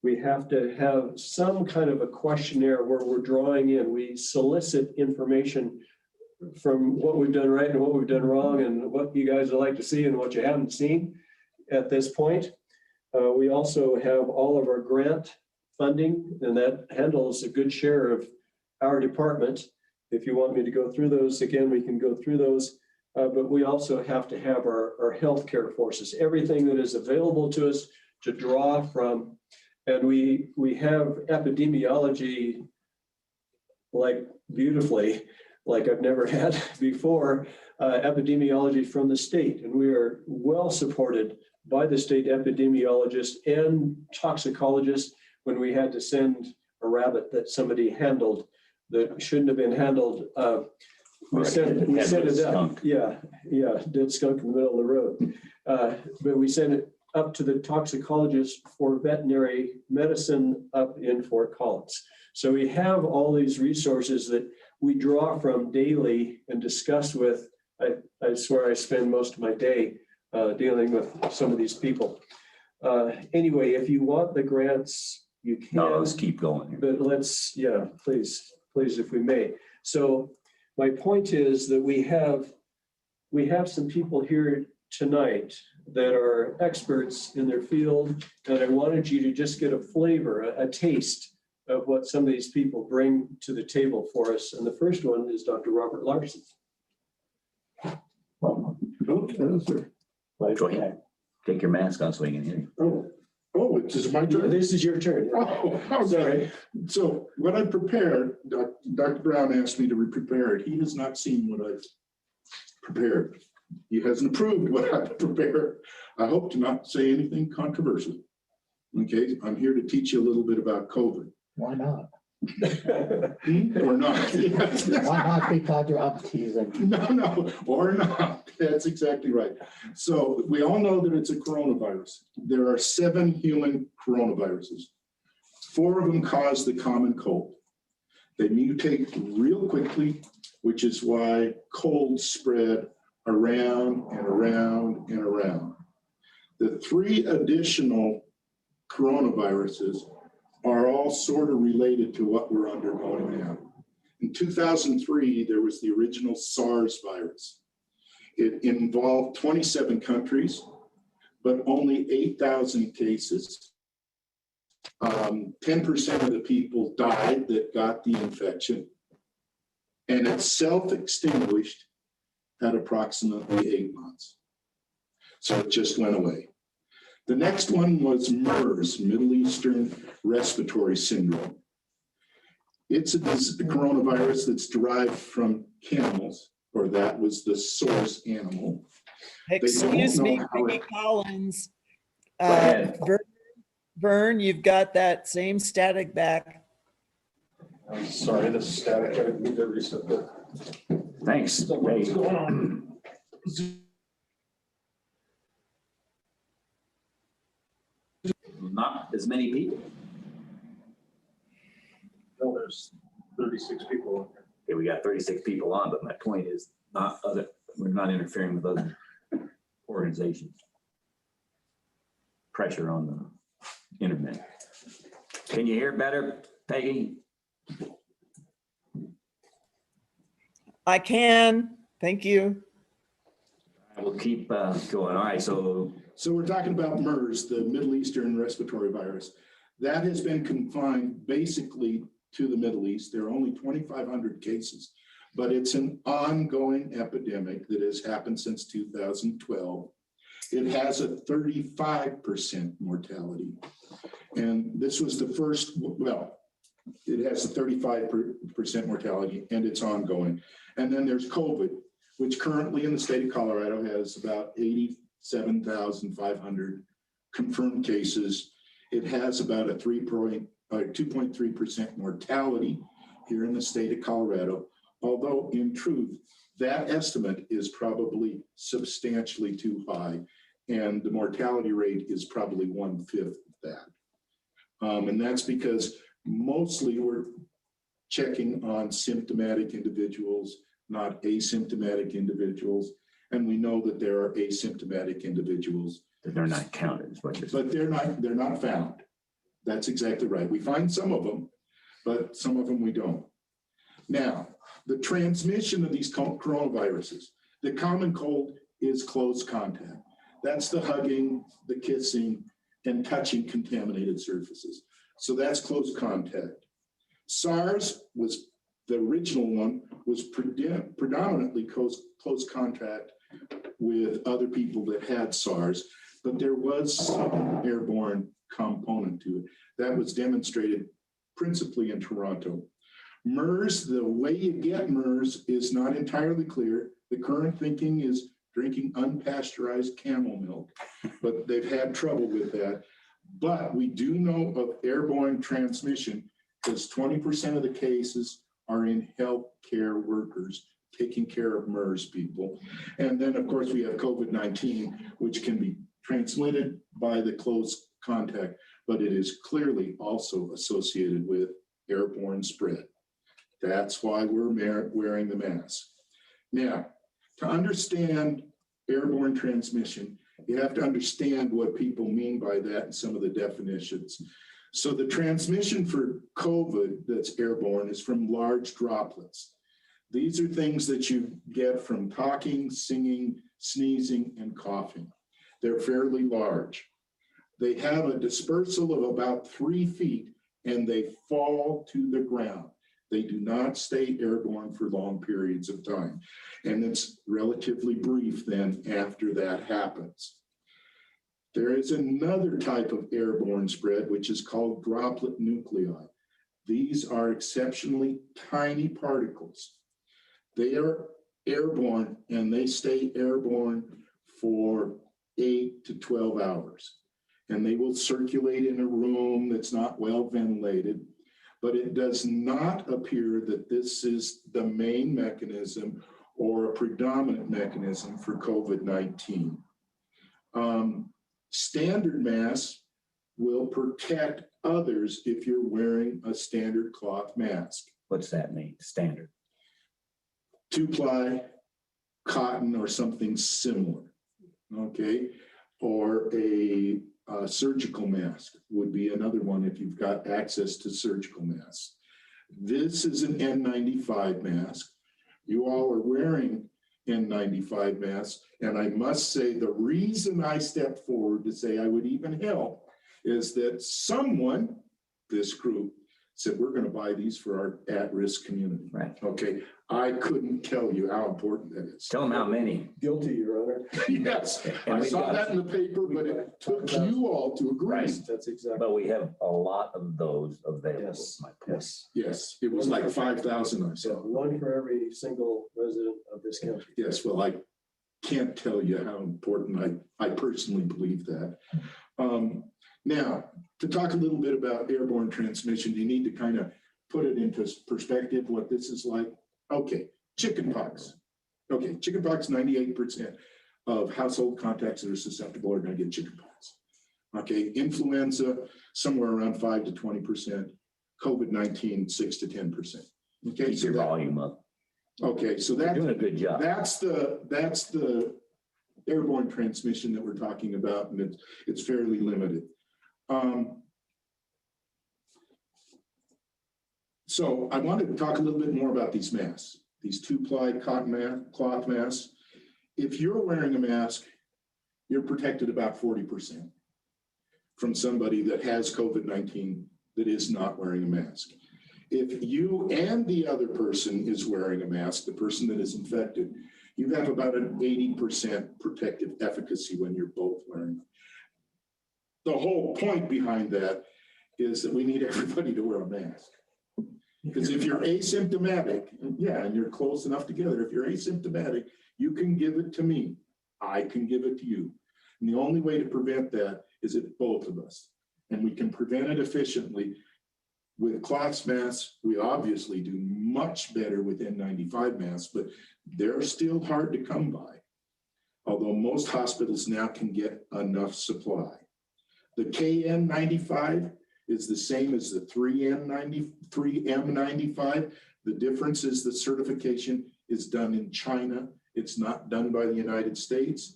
We have to have some kind of a questionnaire where we're drawing in, we solicit information from what we've done right and what we've done wrong and what you guys would like to see and what you haven't seen at this point. We also have all of our grant funding, and that handles a good share of our department. If you want me to go through those again, we can go through those. But we also have to have our healthcare forces, everything that is available to us to draw from. And we have epidemiology like beautifully, like I've never had before, epidemiology from the state. And we are well supported by the state epidemiologists and toxicologists when we had to send a rabbit that somebody handled that shouldn't have been handled. We sent it up. Yeah, dead skunk in the middle of the road. But we sent it up to the toxicologist for veterinary medicine up in Fort Collins. So we have all these resources that we draw from daily and discuss with. I swear I spend most of my day dealing with some of these people. Anyway, if you want the grants, you can. No, let's keep going here. But let's, yeah, please, if we may. So my point is that we have some people here tonight that are experts in their field, and I wanted you to just get a flavor, a taste of what some of these people bring to the table for us. And the first one is Dr. Robert Larson. Sir. Go ahead. Take your mask off so we can hear you. Oh, it's my turn. This is your turn. Oh, sorry. So what I prepared, Dr. Brown asked me to prepare it. He has not seen what I've prepared. He hasn't approved what I've prepared. I hope to not say anything controversial. Okay, I'm here to teach you a little bit about COVID. Why not? Or not. Yes. Why not? Because you're up teasing. No, or not. That's exactly right. So we all know that it's a coronavirus. There are 7 human coronaviruses. 4 of them cause the common cold. They mutate real quickly, which is why colds spread around and around and around. The 3 additional coronaviruses are all sort of related to what we're undergoing now. In 2003, there was the original SARS virus. It involved 27 countries, but only 8,000 cases. 10% of the people died that got the infection, and it self-extinguished at approximately 8 months. So it just went away. The next one was MERS, Middle Eastern Respiratory Syndrome. It's a coronavirus that's derived from camels, or that was the source animal. Excuse me, Vicky Collins. Go ahead. Vern, you've got that same static back. I'm sorry, the static, I need to reset that. Thanks. What's going on? Not as many people. No, there's 36 people on here. Okay, we got 36 people on, but my point is we're not interfering with other organizations. Pressure on the internet. Can you hear better, Peggy? I can, thank you. I will keep going. All right, so we're talking about MERS, the Middle Eastern Respiratory Virus. That has been confined basically to the Middle East. There are only 2,500 cases, but it's an ongoing epidemic that has happened since 2012. It has a 35% mortality. And this was the first, well, it has a 35% mortality and it's ongoing. And then there's COVID, which currently in the state of Colorado has about 87,500 confirmed cases. It has about a 2.3% mortality here in the state of Colorado, although in truth, that estimate is probably substantially too high, and the mortality rate is probably 1/5 of that. And that's because mostly we're checking on symptomatic individuals, not asymptomatic individuals. And we know that there are asymptomatic individuals. They're not counted, is what you're saying. But they're not found. That's exactly right. We find some of them, but some of them we don't. Now, the transmission of these coronaviruses, the common cold is close contact. That's the hugging, the kissing, and touching contaminated surfaces. So that's close contact. SARS was the original one, was predominantly close contact with other people that had SARS. but there was some airborne component to it. That was demonstrated principally in Toronto. MERS, the way you get MERS is not entirely clear. The current thinking is drinking unpasteurized camel milk, but they've had trouble with that. But we do know of airborne transmission because 20% of the cases are in healthcare workers taking care of MERS people. And then, of course, we have COVID-19, which can be transmitted by the close contact, but it is clearly also associated with airborne spread. That's why we're wearing the mask. Now, to understand airborne transmission, you have to understand what people mean by that and some of the definitions. So the transmission for COVID that's airborne is from large droplets. These are things that you get from talking, singing, sneezing, and coughing. They're fairly large. They have a dispersal of about 3 feet and they fall to the ground. They do not stay airborne for long periods of time. And it's relatively brief then after that happens. There is another type of airborne spread, which is called droplet nuclei. These are exceptionally tiny particles. They are airborne and they stay airborne for 8 to 12 hours. And they will circulate in a room that's not well ventilated. But it does not appear that this is the main mechanism or a predominant mechanism for COVID-19. Standard masks will protect others if you're wearing a standard cloth mask. What's that mean, standard? 2-ply, cotton, or something similar, okay? Or a surgical mask would be another one if you've got access to surgical masks. This is an N95 mask. You all are wearing N95 masks. And I must say the reason I stepped forward to say I would even help is that someone, this group, said, we're going to buy these for our at-risk community. Right. Okay. I couldn't tell you how important that is. Tell them how many. Guilty, Your Honor. Yes, And I we've saw got- that in the paper, but it took you all to agree. Right. That's exactly. But we have a lot of those available. Yes, My point. yes. Yes, it was like 5,000 I So saw. one for every single resident of this county. Yes, well, I can't tell you how important I personally believe that. Now, to talk a little bit about airborne transmission, you need to kind of put it into perspective what this is like. Okay, chickenpox. Okay, chickenpox, 98% of household contacts that are susceptible are going to get chickenpox. Okay, influenza, somewhere around 5 to 20%. COVID-19, 6 to 10%. Okay, Keep your volume up. Okay, so You're that, doing a good job. that's the airborne transmission that we're talking about, and it's fairly limited. So I wanted to talk a little bit more about these masks, these 2-ply cotton cloth masks. If you're wearing a mask, you're protected about 40% from somebody that has COVID-19 that is not wearing a mask. If you and the other person is wearing a mask, the person that is infected, you have about an 80% protective efficacy when you're both wearing them. The whole point behind that is that we need everybody to wear a mask. Because if you're asymptomatic, yeah, and you're close enough together, if you're asymptomatic, you can give it to me. I can give it to you. And the only way to prevent that is if both of us. And we can prevent it efficiently. With cloth masks, we obviously do much better with N95 masks, but they're still hard to come by. Although most hospitals now can get enough supply. The KN95 is the same as the 3M95. The difference is the certification is done in China. It's not done by the United States.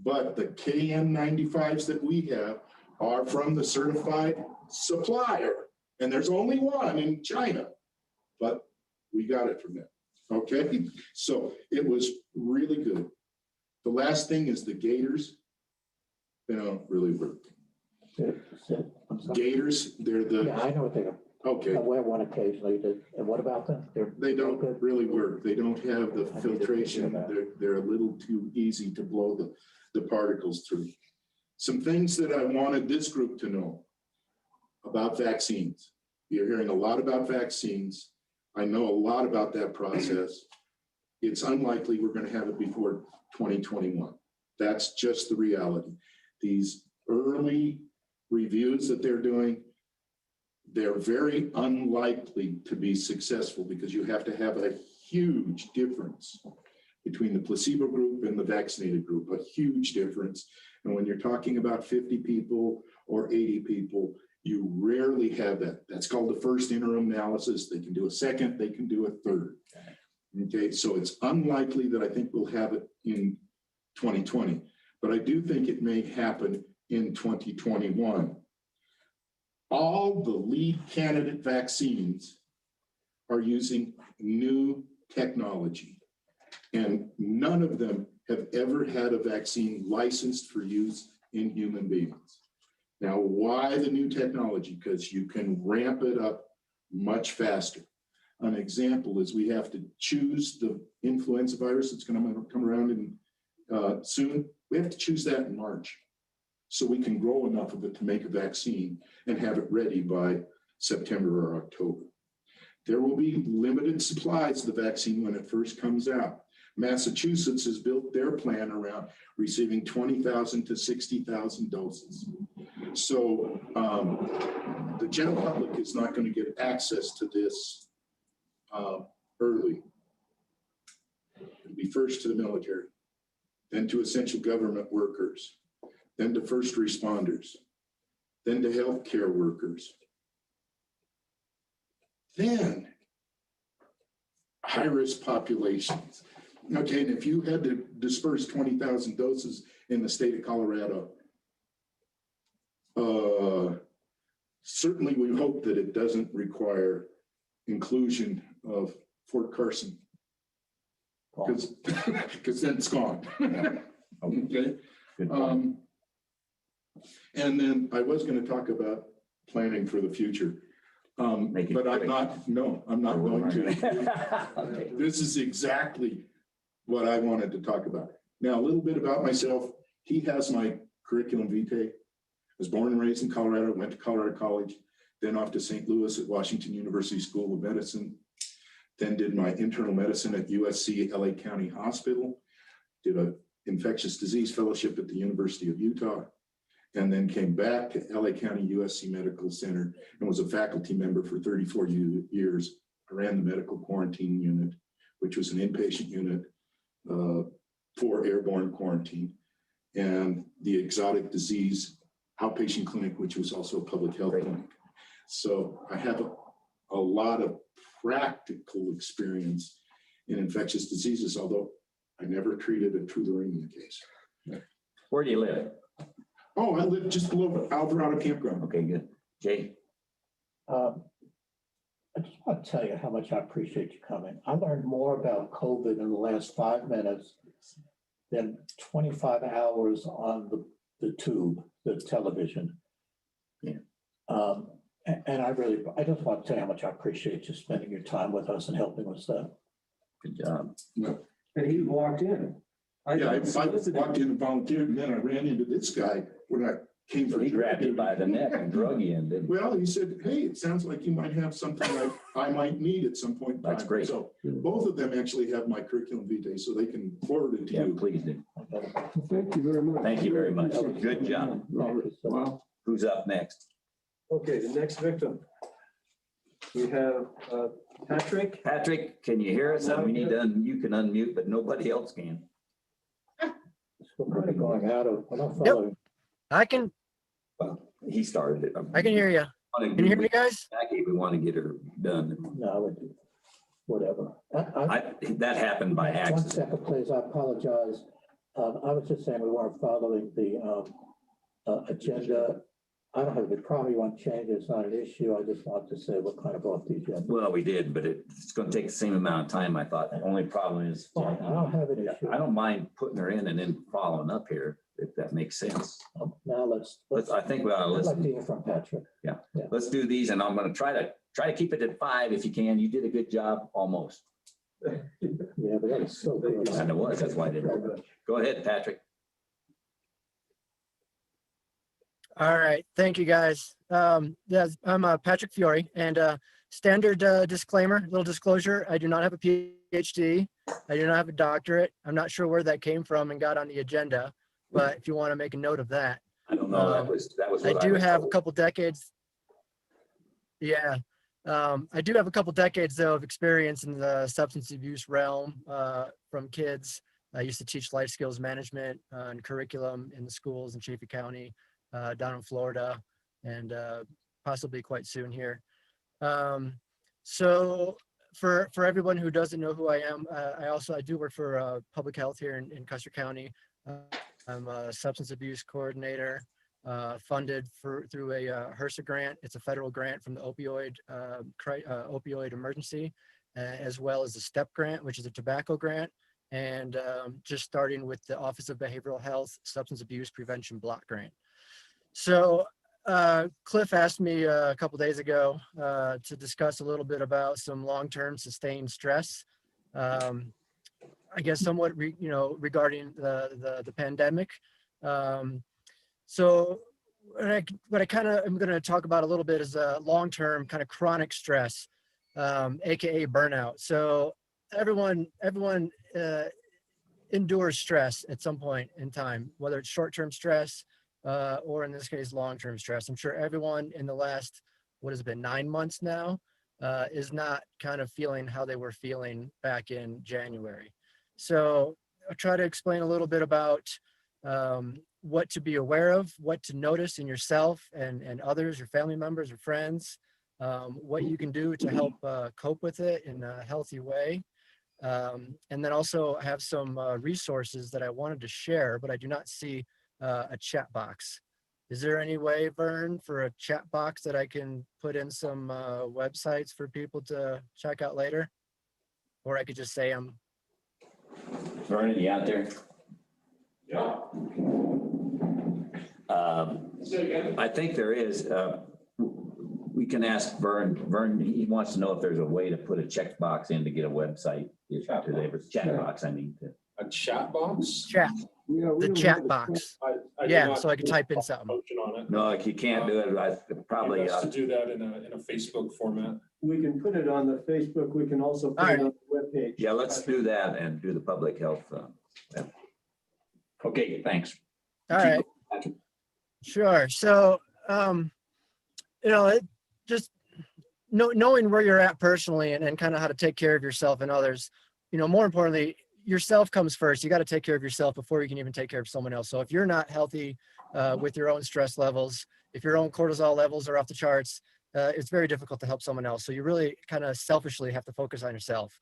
But the KN95s that we have are from the certified supplier. And there's only one in China, but we got it from them. Okay, so it was really good. The last thing is the gaiters. They don't really work. Gaiters, they're the. Yeah, I know what they are. Okay. I wear one occasionally. And what about them? They don't really work. They don't have the I need to filtration. figure that. They're a little too easy to blow the particles through. Some things that I wanted this group to know about vaccines. You're hearing a lot about vaccines. I know a lot about that process. It's unlikely we're going to have it before 2021. That's just the reality. These early reviews that they're doing, they're very unlikely to be successful because you have to have a huge difference between the placebo group and the vaccinated group, a huge difference. And when you're talking about 50 people or 80 people, you rarely have that. That's called the first interim analysis. They can do a second, they can do a third. Okay, so it's unlikely that I think we'll have it in 2020, but I do think it may happen in 2021. All the lead candidate vaccines are using new technology, and none of them have ever had a vaccine licensed for use in human beings. Now, why the new technology? Because you can ramp it up much faster. An example is we have to choose the influenza virus that's going to come around in soon. We have to choose that in March so we can grow enough of it to make a vaccine and have it ready by September or October. There will be limited supplies of the vaccine when it first comes out. Massachusetts has built their plan around receiving 20,000 to 60,000 doses. So the general public is not going to get access to this early. It'll be first to the military, then to essential government workers, then to first responders, then to healthcare workers, then high-risk populations. Okay, and if you had to disperse 20,000 doses in the state of Colorado, certainly we hope that it doesn't require inclusion of Fort Carson, because then it's gone. Okay. And then I was going to talk about planning for the future. But I'm not going to. This is exactly what I wanted to talk about. Now, a little bit about myself. He has my curriculum vitae. I was born and raised in Colorado, went to Colorado College, then off to St. Louis at Washington University School of Medicine, then did my internal medicine at USC LA County Hospital, did an infectious disease fellowship at the University of Utah, and then came back to LA County USC Medical Center and was a faculty member for 34 years. I ran the medical quarantine unit, which was an inpatient unit for airborne quarantine, and the exotic disease outpatient clinic, which was also a public health clinic. So I have a lot of practical experience in infectious diseases, although I never treated a tularemia case. Where do you live? Oh, I live just below Alvarado Campground. Okay, good. Jay? I just want to tell you how much I appreciate you coming. I learned more about COVID in the last 5 minutes than 25 hours on the tube, the television. Yeah. And I just want to tell you how much I appreciate you spending your time with us and helping us out. Good job. Yeah. And he walked in. I walked in and volunteered, and then I ran into this guy when I came So for he grabbed you by the neck and drug you in, didn't he? Well, he said, hey, it sounds like you might have something like I might need at some point in time. That's great. So both of them actually have my curriculum vitae, so they can forward it to Yeah, you. please do. Thank you very much. Thank you very much. Good job. Robert, wow. Who's up next? Okay, the next victim. We have Patrick. Patrick, can you hear us? We need to, you can unmute, but nobody else can. We're kind of going out of, we're not following. I can Well, he started it. I can hear you. Can you hear me, guys? Jackie, we want to get her done. No, whatever. That happened by One accident. second, please. I apologize. I was just saying we weren't following the agenda. I don't have a problem. You want to change it. It's not an issue. I just want to say what kind of off the agenda. Well, we did, but it's going to take the same amount of time, I thought. The only problem is, Fine, I don't have an issue. I don't mind putting her in and then following up here, if that makes sense. Now I think we ought to I'd like listen. to hear from Patrick. Yeah, let's do these, and I'm going to try to keep it at 5 if you can. You did a good job, almost. Yeah, but that was so good. And it was, that's why I didn't. Go ahead, Patrick. All right, thank you guys. Yes, I'm Patrick Fiore, and standard disclaimer, little disclosure, I do not have a PhD. I do not have a doctorate. I'm not sure where that came from and got on the agenda, but if you want to make a note of that. I don't know, that was I what I do was have a told. couple decades. Yeah, I do have a couple decades though of experience in the substance abuse realm from kids. I used to teach life skills management and curriculum in the schools in Chaffey County, down in Florida, and possibly quite soon here. So for everyone who doesn't know who I am, I do work for public health here in Custer County. I'm a substance abuse coordinator, funded through a HRSA grant. It's a federal grant from the opioid emergency, as well as the STEP grant, which is a tobacco grant, and just starting with the Office of Behavioral Health Substance Abuse Prevention Block Grant. So Cliff asked me a couple days ago to discuss a little bit about some long-term sustained stress. I guess somewhat, regarding the pandemic. So what I kind of am going to talk about a little bit is long-term kind of chronic stress, AKA burnout. So everyone endures stress at some point in time, whether it's short-term stress or in this case, long-term stress. I'm sure everyone in the last, what has it been, 9 months now, is not kind of feeling how they were feeling back in January. So I'll try to explain a little bit about what to be aware of, what to notice in yourself and others, your family members or friends, what you can do to help cope with it in a healthy way. And then also have some resources that I wanted to share, but I do not see a chat box. Is there any way, Vern, for a chat box that I can put in some websites for people to check out later? Or I could just say them. Vernon, you out there? Yeah. I think there is. We can ask Vern. Vern, he wants to know if there's a way to put a checkbox in to get a website. Chat box, I mean. A chat box? Chat. Yeah, we The don't chat have a- box. I do Yeah, not so I could have type in a something. function on it. No, like you can't do it. I probably. Best to do that in a Facebook format. We can put it on the Facebook. We can also put it on the webpage. Yeah, let's do that and do the public health. Okay, thanks. All right. Sure. So, just knowing where you're at personally and kind of how to take care of yourself and others, more importantly, yourself comes first. You got to take care of yourself before you can even take care of someone else. So if you're not healthy with your own stress levels, if your own cortisol levels are off the charts, it's very difficult to help someone else. So you really kind of selfishly have to focus on yourself.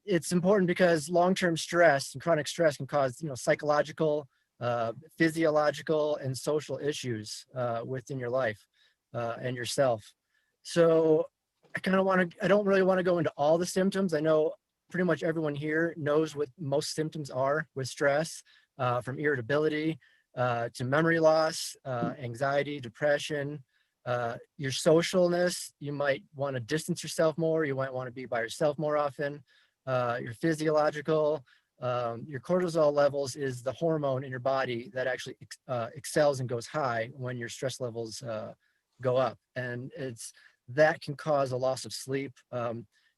It's important because long-term stress and chronic stress can cause, psychological, physiological, and social issues within your life and yourself. So I don't really want to go into all the symptoms. I know pretty much everyone here knows what most symptoms are with stress, from irritability to memory loss, anxiety, depression, your socialness. You might want to distance yourself more. You might want to be by yourself more often. Your physiological, your cortisol levels is the hormone in your body that actually excels and goes high when your stress levels go up. And that can cause a loss of sleep.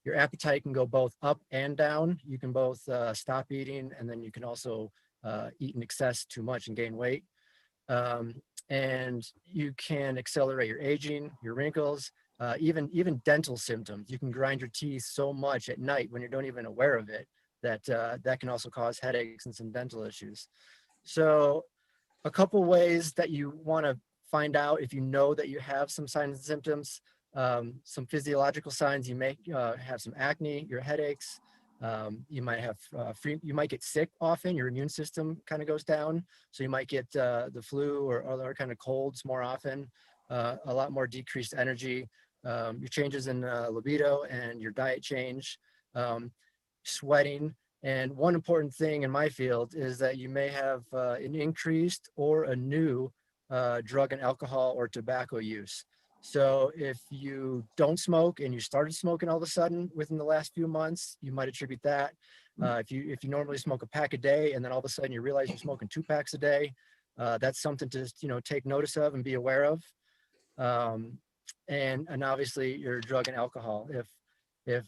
Your appetite can go both up and down. You can both stop eating, and then you can also eat in excess too much and gain weight. And you can accelerate your aging, your wrinkles, even dental symptoms. You can grind your teeth so much at night when you don't even aware of it that that can also cause headaches and some dental issues. So a couple ways that you want to find out if you know that you have some signs and symptoms, some physiological signs. You may have some acne, your headaches. You might have you might get sick often. Your immune system kind of goes down, so you might get the flu or other kind of colds more often. A lot more decreased energy. Your changes in libido and your diet change, sweating. And one important thing in my field is that you may have an increased or a new drug and alcohol or tobacco use. So if you don't smoke and you started smoking all of a sudden within the last few months, you might attribute that. If you normally smoke a pack a day and then all of a sudden you realize you're smoking 2 packs a day, That's something to, take notice of and be aware of. And obviously your drug and alcohol. If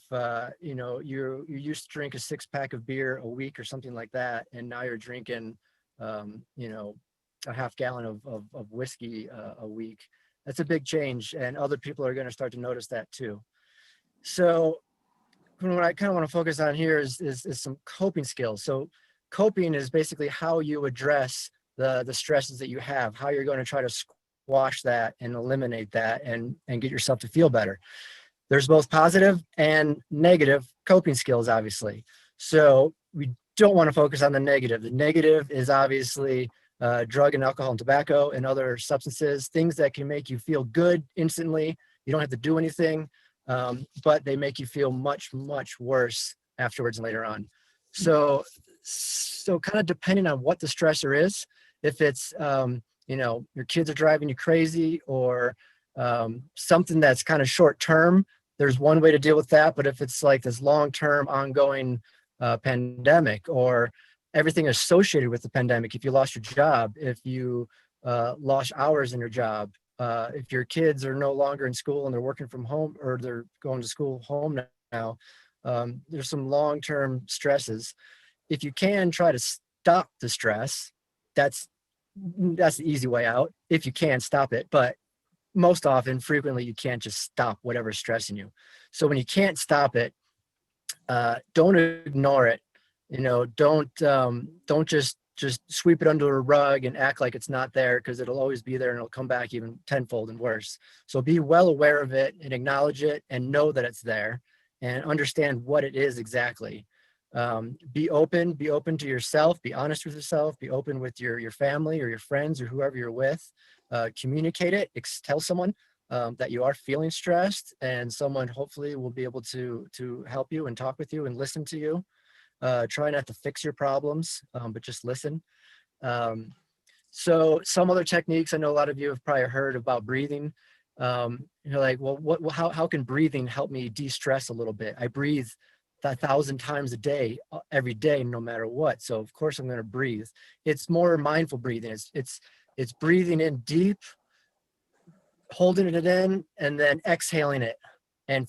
you used to drink a 6-pack of beer a week or something like that, and now you're drinking, a half gallon of whiskey a week, that's a big change, and other people are going to start to notice that too. So what I kind of want to focus on here is some coping skills. So coping is basically how you address the stresses that you have, how you're going to try to squash that and eliminate that and get yourself to feel better. There's both positive and negative coping skills, obviously. So we don't want to focus on the negative. The negative is obviously drug and alcohol and tobacco and other substances, things that can make you feel good instantly. You don't have to do anything, but they make you feel much, much worse afterwards and later on. So kind of depending on what the stressor is, if it's, your kids are driving you crazy, or something that's kind of short term, there's one way to deal with that. But if it's like this long-term ongoing pandemic, or everything associated with the pandemic, if you lost your job, if you lost hours in your job, if your kids are no longer in school and they're working from home, or they're going to school home now, there's some long-term stresses. If you can try to stop the stress, that's the easy way out. If you can stop it, but most often, frequently, you can't just stop whatever's stressing you. So when you can't stop it, don't ignore it. Don't just sweep it under a rug and act like it's not there, because it'll always be there and it'll come back even tenfold and worse. So be well aware of it and acknowledge it and know that it's there and understand what it is exactly. Be open to yourself, be honest with yourself, be open with your family or your friends or whoever you're with. Communicate it, tell someone that you are feeling stressed, and someone hopefully will be able to help you and talk with you and listen to you. Try not to fix your problems, but just listen. So some other techniques, I know a lot of you have probably heard about breathing. Like, well, how can breathing help me de-stress a little bit? I breathe 1,000 times a day, every day, no matter what. So of course I'm going to breathe. It's more mindful breathing. It's breathing in deep, holding it in, and then exhaling it, and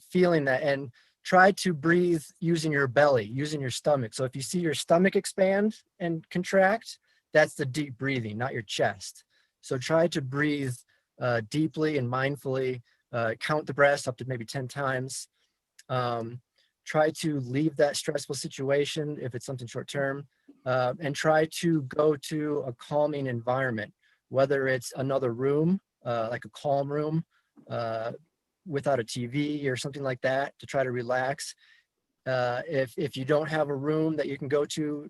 feeling that. And try to breathe using your belly, using your stomach. So if you see your stomach expand and contract, that's the deep breathing, not your chest. So try to breathe deeply and mindfully. Count the breaths up to maybe 10 times. Try to leave that stressful situation if it's something short term, and try to go to a calming environment, whether it's another room, like a calm room, without a TV or something like that, to try to relax. If you don't have a room that you can go to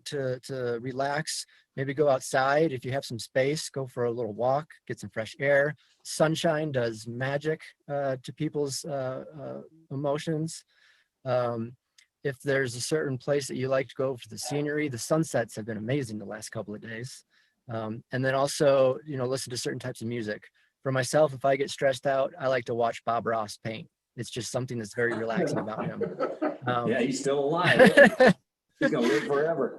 relax, maybe go outside. If you have some space, go for a little walk, get some fresh air. Sunshine does magic to people's emotions. If there's a certain place that you like to go for the scenery, the sunsets have been amazing the last couple of days. And then also, listen to certain types of music. For myself, if I get stressed out, I like to watch Bob Ross paint. It's just something that's very relaxing about him. Yeah, he's still alive. He's gonna live forever.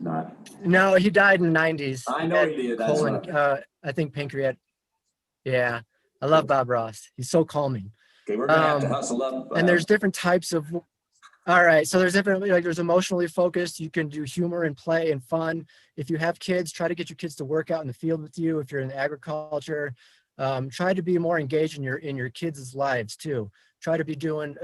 Not. No, he died in the 90s. I know he did. That's colon, I think pancreatic. Yeah, I love Bob Ross. He's so calming. Okay, we're gonna have to hustle up. And there's different types of. All right, so there's different, like there's emotionally focused. You can do humor and play and fun. If you have kids, try to get your kids to work out in the field with you. If you're in agriculture, try to be more engaged in your kids' lives too. Try to be doing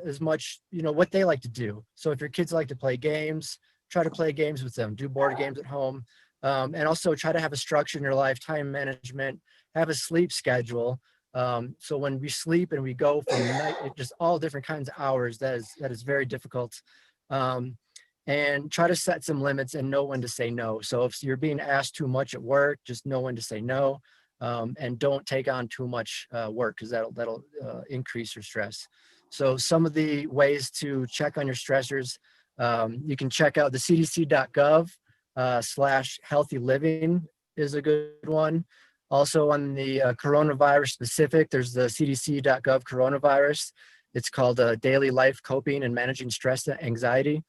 as much, what they like to do. So if your kids like to play games, try to play games with them. Do board games at home, and also try to have a structure in your life, time management. Have a sleep schedule. So when we sleep and we go from night, just all different kinds of hours, that is very difficult. And try to set some limits and know when to say no. So if you're being asked too much at work, just know when to say no, and don't take on too much work, because that'll increase your stress. So some of the ways to check on your stressors, you can check out the cdc.gov/healthy living is a good one. Also on the coronavirus specific, there's the cdc.gov coronavirus. It's called Daily Life Coping and Managing Stress and Anxiety.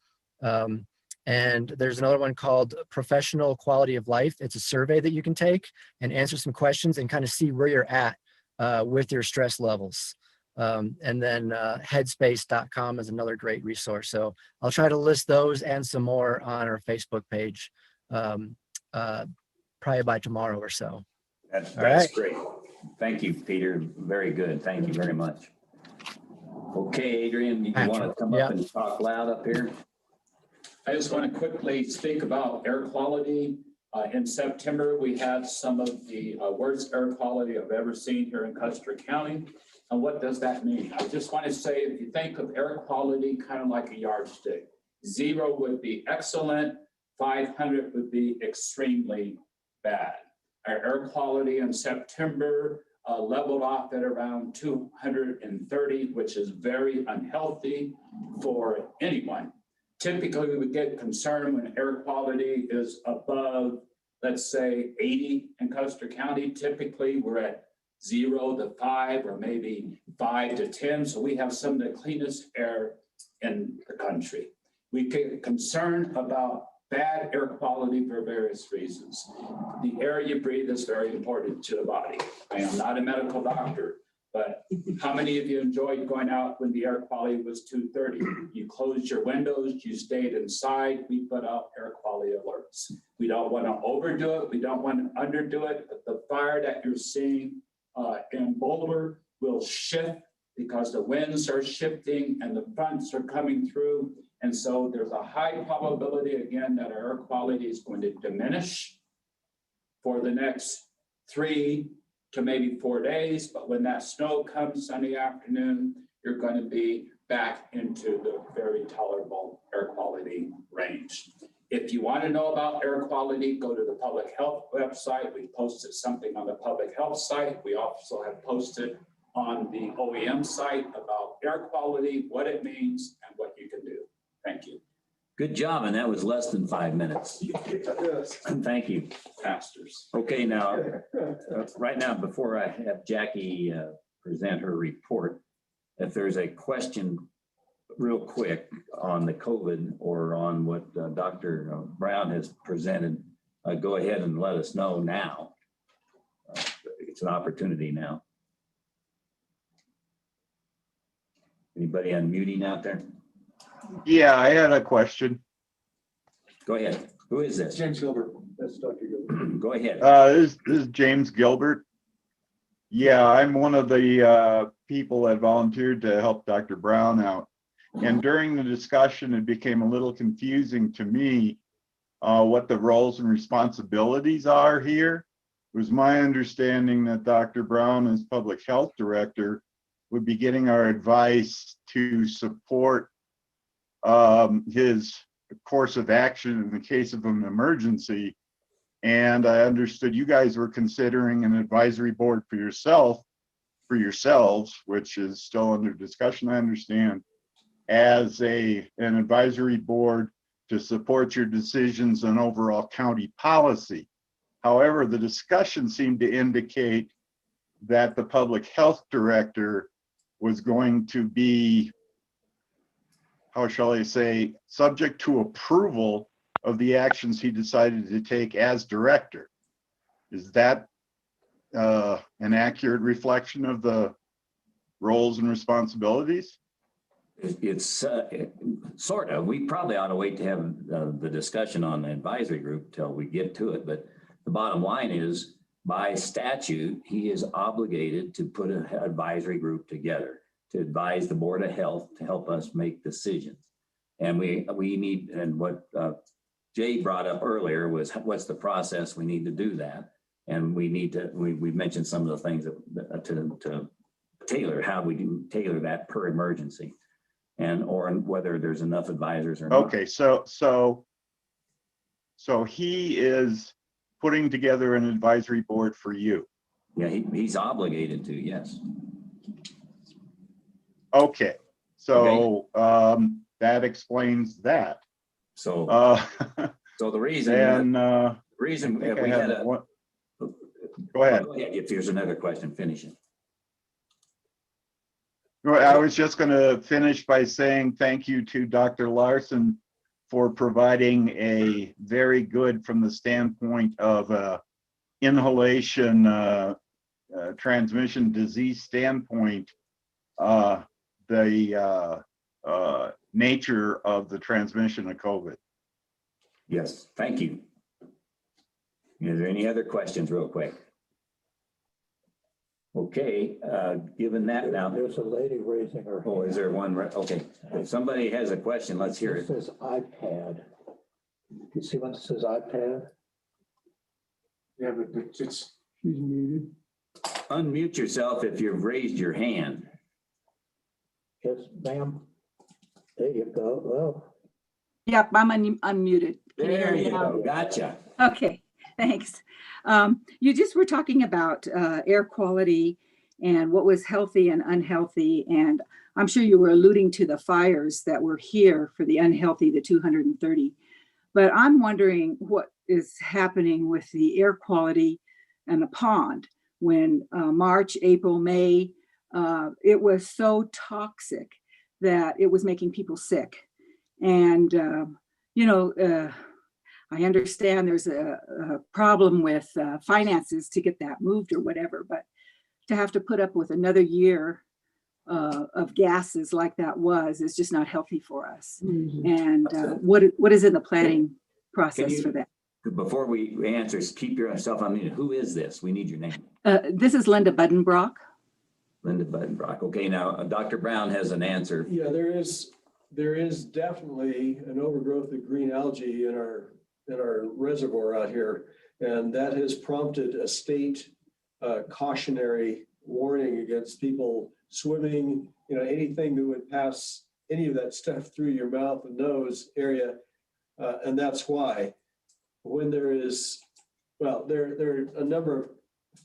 And there's another one called Professional Quality of Life. It's a survey that you can take and answer some questions and kind of see where you're at with your stress levels. And then headspace.com is another great resource. So I'll try to list those and some more on our Facebook page probably by tomorrow or so. That's great. Thank you, Peter. Very good. Thank you very much. Okay, Adrian, you want to come up and talk loud up here? I just want to quickly speak about air quality. In September, we had some of the worst air quality I've ever seen here in Custer County. And what does that mean? I just want to say, if you think of air quality kind of like a yardstick, 0 would be excellent, 500 would be extremely bad. Our air quality in September leveled off at around 230, which is very unhealthy for anyone. Typically, we would get concerned when air quality is above, let's say, 80 in Custer County. Typically, we're at 0 to 5 or maybe 5 to 10. So we have some of the cleanest air in the country. We get concerned about bad air quality for various reasons. The air you breathe is very important to the body. I am not a medical doctor, but how many of you enjoyed going out when the air quality was 230? You closed your windows, you stayed inside, we put out air quality alerts. We don't want to overdo it, we don't want to underdo it, but the fire that you're seeing in Boulder will shift because the winds are shifting and the fronts are coming through. And so there's a high probability, again, that our air quality is going to diminish for the next 3 to maybe 4 days. But when that snow comes Sunday afternoon, you're going to be back into the very tolerable air quality range. If you want to know about air quality, go to the public health website. We posted something on the public health site. We also have posted on the OEM site about air quality, what it means, and what you can do. Thank you. Good job, and that was less than 5 minutes. Thank you, pastors. Okay, now, right now, before I have Jackie present her report, if there's a question real quick on the COVID or on what Dr. Brown has presented, go ahead and let us know now. It's an opportunity now. Anybody unmuting out there? Yeah, I had a question. Go ahead. Who is this? James Gilbert. That's Dr. Gilbert. Go ahead. This is James Gilbert. Yeah, I'm one of the people that volunteered to help Dr. Brown out. And during the discussion, it became a little confusing to me what the roles and responsibilities are here. It was my understanding that Dr. Brown, as public health director, would be getting our advice to support his course of action in the case of an emergency. And I understood you guys were considering an advisory board for yourselves, which is still under discussion, I understand, as an advisory board to support your decisions on overall county policy. However, the discussion seemed to indicate that the public health director was going to be, how shall I say, subject to approval of the actions he decided to take as director. Is that an accurate reflection of the roles and responsibilities? It's sort of. We probably ought to wait to have the discussion on the advisory group till we get to it. But the bottom line is, by statute, he is obligated to put an advisory group together to advise the Board of Health to help us make decisions. And we need, and what Jay brought up earlier was what's the process we need to do that. And we need to, we mentioned some of the things that to tailor, how we do tailor that per emergency, and or whether there's enough advisors or not. Okay, so he is putting together an advisory board for you. Yeah, he's obligated to, yes. Okay, so that explains that. So, so the reason, and reason we had a, go ahead. If there's another question, finish it. I was just going to finish by saying thank you to Dr. Larson for providing a very good, from the standpoint of inhalation transmission disease standpoint, the nature of the transmission of COVID. Yes, thank you. Is there any other questions real quick? Okay, given that now. There's a lady raising her hand. Oh, is there one? Okay, if somebody has a question, let's hear It it. says iPad. You see when it says iPad? Yeah, but it's. She's muted. Unmute yourself if you've raised your hand. Yes, ma'am. There you go. Well, Yep, I'm unmuted. Can you hear There me you now? go, gotcha. Okay, thanks. You just were talking about air quality and what was healthy and unhealthy. And I'm sure you were alluding to the fires that were here for the unhealthy, the 230. But I'm wondering what is happening with the air quality and the pond when March, April, May, it was so toxic that it was making people sick. And, I understand there's a problem with finances to get that moved or whatever, but to have to put up with another year of gases like that is just not healthy for us. And what is in the planning process for that? Before we answer, keep yourself unmuted. Who is this? We need your name. This is Linda Buddenbrock. Linda Buddenbrock. Okay, now Dr. Brown has an answer. Yeah, there is definitely an overgrowth of green algae in our reservoir out here. And that has prompted a state cautionary warning against people swimming, anything that would pass any of that stuff through your mouth and nose area. And that's why when there are a number of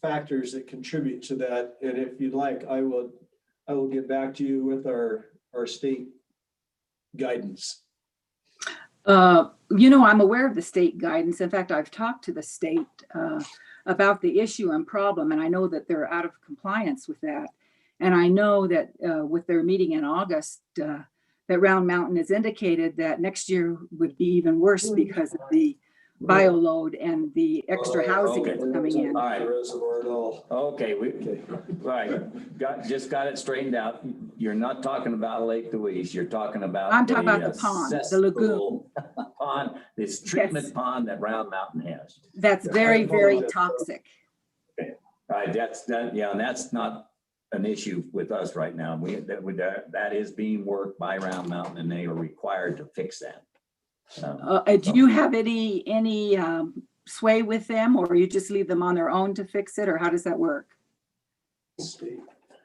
factors that contribute to that. And if you'd like, I will get back to you with our state guidance. I'm aware of the state guidance. In fact, I've talked to the state about the issue and problem, and I know that they're out of compliance with that. And I know that with their meeting in August, that Round Mountain has indicated that next year would be even worse because of the bioload and the extra housing that's coming in. All right. Okay, right. Got it straightened out. You're not talking about Lake Louise. You're talking about. I'm talking about the pond, the lagoon. Pond, this treatment pond that Round Mountain has. That's very, very toxic. Okay. All right, and that's not an issue with us right now. That is being worked by Round Mountain, and they are required to fix that. Do you have any sway with them, or you just leave them on their own to fix it, or how does that work?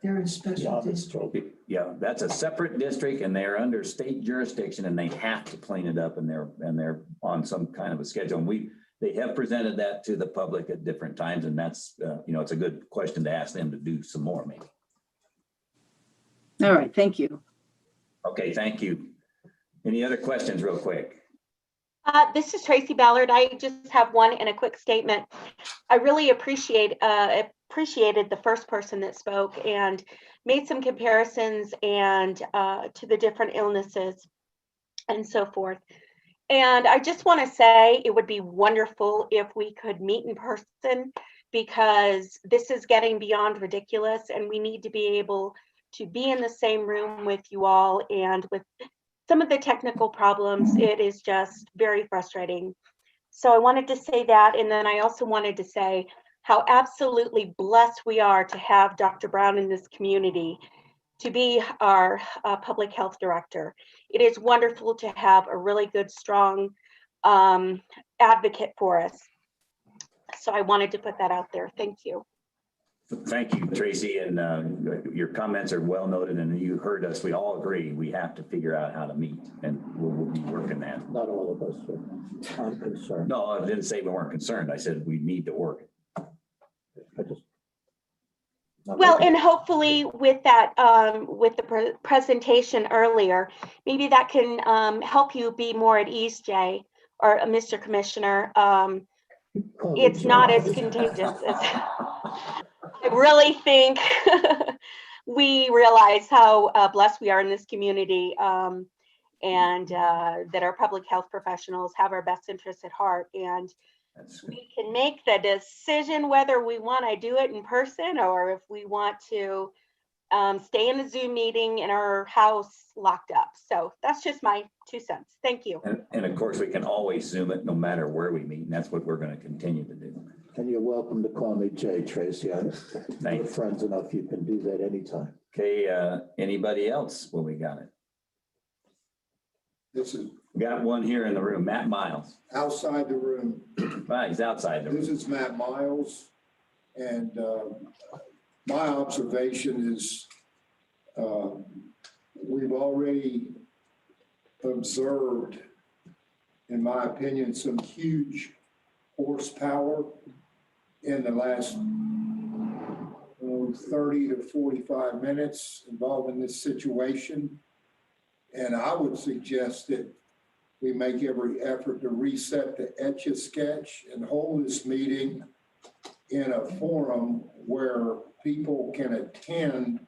They're in special district. Yeah, that's a separate district, and they're under state jurisdiction, and they have to clean it up, and they're on some kind of a schedule. And they have presented that to the public at different times, and that's it's a good question to ask them to do some more, maybe. All right, thank you. Okay, thank you. Any other questions, real quick? This is Tracy Ballard. I just have one and a quick statement. I really appreciated the first person that spoke and made some comparisons and to the different illnesses and so forth. And I just want to say it would be wonderful if we could meet in person, because this is getting beyond ridiculous, and we need to be able to be in the same room with you all. And with some of the technical problems, it is just very frustrating. So I wanted to say that. And then I also wanted to say how absolutely blessed we are to have Dr. Brown in this community to be our public health director. It is wonderful to have a really good, strong advocate for us. So I wanted to put that out there. Thank you. Thank you, Tracy, and your comments are well noted, and you heard us. We all agree we have to figure out how to meet, and we'll be working that. Not all of us are. I'm concerned. No, I didn't say we weren't concerned. I said we need to work. Well, and hopefully with that, with the presentation earlier, maybe that can help you be more at ease, Jay, or Mr. Commissioner. It's not as contagious as I really think we realize how blessed we are in this community. and that our public health professionals have our best interests at heart. And we can make the decision whether we want to do it in person or if we want to stay in a Zoom meeting in our house locked up. So that's just my 2 cents. Thank you. And of course, we can always Zoom it no matter where we meet, and that's what we're going to continue to do. And you're welcome to call me Jay, Tracy. We're Thanks. friends enough, you can do that anytime. Okay, anybody else? Well, we got it. This is Got one here in the room, Matt Miles. outside the room. Right, he's outside the room. This is Matt Miles. And my observation is we've already observed, in my opinion, some huge horsepower in the last 30 to 45 minutes involved in this situation. And I would suggest that we make every effort to reset the Etch-a-Sketch and hold this meeting in a forum where people can attend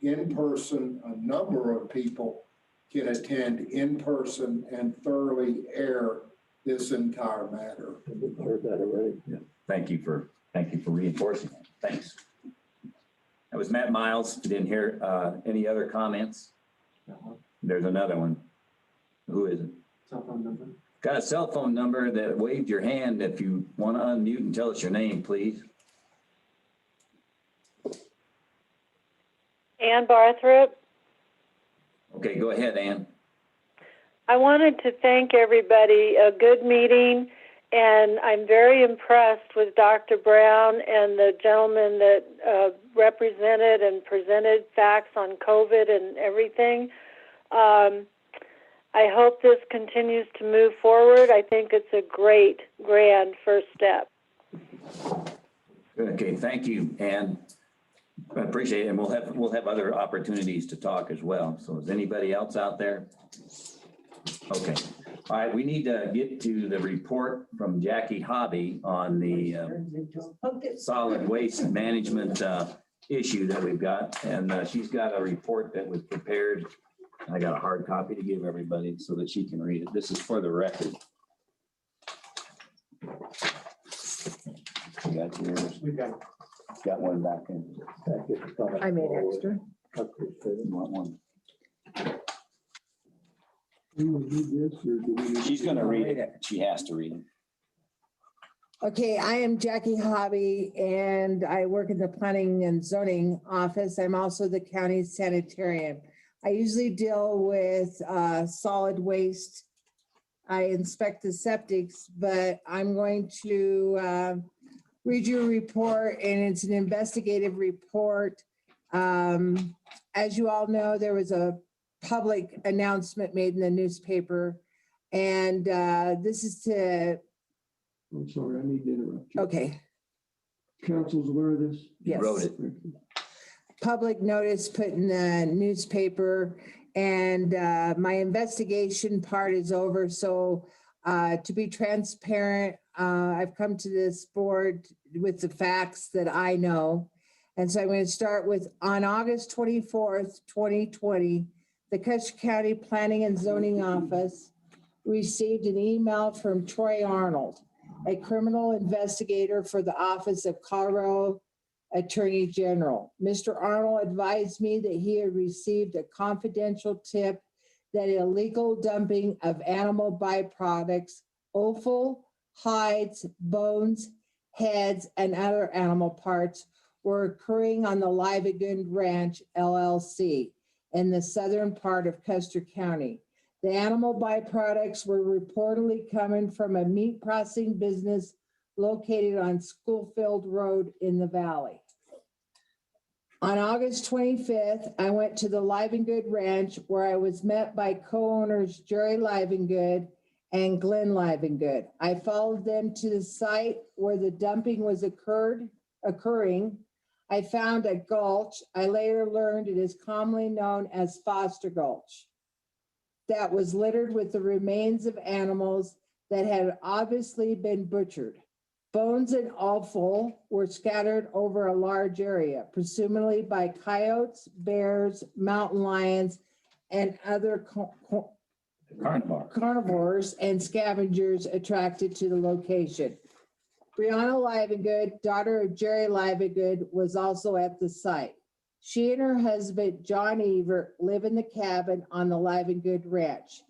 in person, a number of people can attend in person and thoroughly air this entire matter. We've heard that already. Yeah. Thank you for reinforcing that. Thanks. That was Matt Miles. Didn't hear any other comments. There's another one. Who is it? Cell phone number. Got a cell phone number that waved your hand. If you want to unmute and tell us your name, please. Ann Barthrop. Okay, go ahead, Ann. I wanted to thank everybody. A good meeting, and I'm very impressed with Dr. Brown and the gentleman that represented and presented facts on COVID and everything. I hope this continues to move forward. I think it's a great, grand first step. Okay, thank you, Ann. I appreciate it, and we'll have other opportunities to talk as well. So is anybody else out there? Okay, all right, we need to get to the report from Jackie Hobby on the solid waste management issue that we've got. And she's got a report that was prepared. I got a hard copy to give everybody so that she can read it. This is for the record. You got yours? We've got Got one back in. I made extra. Want one? We will do this, or do we? She's gonna read it. She has to read it. Okay, I am Jackie Hobby and I work in the planning and zoning office. I'm also the county sanitarian. I usually deal with solid waste. I inspect the septics, but I'm going to read you a report, and it's an investigative report. As you all know, there was a public announcement made in the newspaper, and this is to. I'm sorry, I need to interrupt you. Okay. Council's aware of this? Yes. Wrote it. Public notice put in the newspaper, and my investigation part is over. So to be transparent, I've come to this board with the facts that I know. And so I'm going to start with, on August 24th, 2020, the Custer County Planning and Zoning Office received an email from Troy Arnold, a criminal investigator for the Office of Colorado Attorney General. Mr. Arnold advised me that he had received a confidential tip that illegal dumping of animal byproducts, offal, hides, bones, heads, and other animal parts were occurring on the Livigan Ranch LLC in the southern part of Custer County. The animal byproducts were reportedly coming from a meat processing business located on Schoolfield Road in the valley. On August 25th, I went to the Livingsgood Ranch, where I was met by co-owners Jerry Livingsgood and Glenn Livingsgood. I followed them to the site where the dumping was occurring. I found a gulch. I later learned it is commonly known as Foster Gulch, that was littered with the remains of animals that had obviously been butchered. Bones and offal were scattered over a large area, presumably by coyotes, bears, mountain lions, and other carnivores and scavengers attracted to the location. Brianna Livengood, daughter of Jerry Livengood, was also at the site. She and her husband, John Evert, live in the cabin on the Livengood Ranch.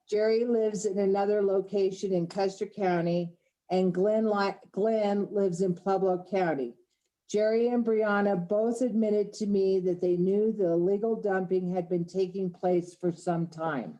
Jerry lives in another location in Custer County, and Glenn lives in Pueblo County. Jerry and Brianna both admitted to me that they knew the illegal dumping had been taking place for some time.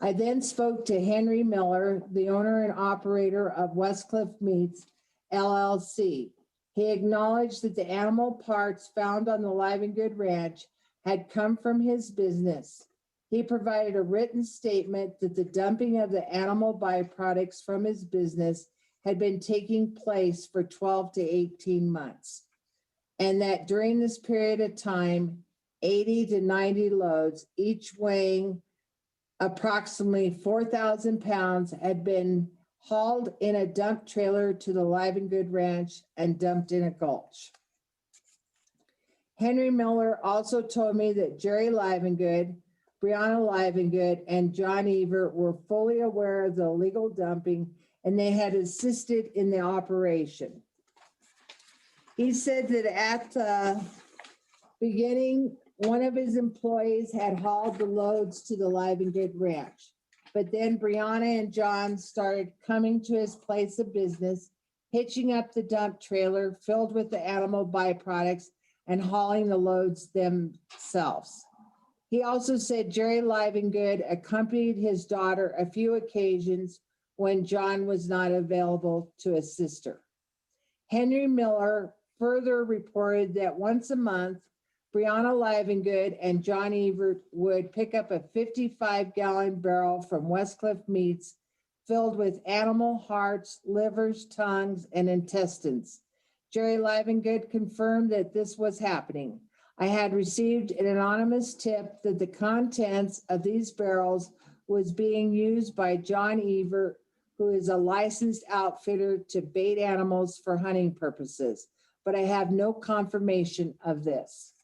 I then spoke to Henry Miller, the owner and operator of Westcliff Meats, LLC. He acknowledged that the animal parts found on the Livengood Ranch had come from his business. He provided a written statement that the dumping of the animal byproducts from his business had been taking place for 12 to 18 months, and that during this period of time, 80 to 90 loads, each weighing approximately 4,000 pounds, had been hauled in a dump trailer to the Livengood Ranch and dumped in a gulch. Henry Miller also told me that Jerry Livengood, Brianna Livengood, and John Evert were fully aware of the illegal dumping, and they had assisted in the operation. He said that at the beginning, one of his employees had hauled the loads to the Livengood Ranch, but then Brianna and John started coming to his place of business, hitching up the dump trailer filled with the animal byproducts and hauling the loads themselves. He also said Jerry Livengood accompanied his daughter a few occasions when John was not available to assist her. Henry Miller further reported that once a month, Brianna Livengood and John Evert would pick up a 55-gallon barrel from Westcliff Meats filled with animal hearts, livers, tongues, and intestines. Jerry Livengood confirmed that this was happening. I had received an anonymous tip that the contents of these barrels was being used by John Evert, who is a licensed outfitter to bait animals for hunting purposes, but I have no confirmation of this.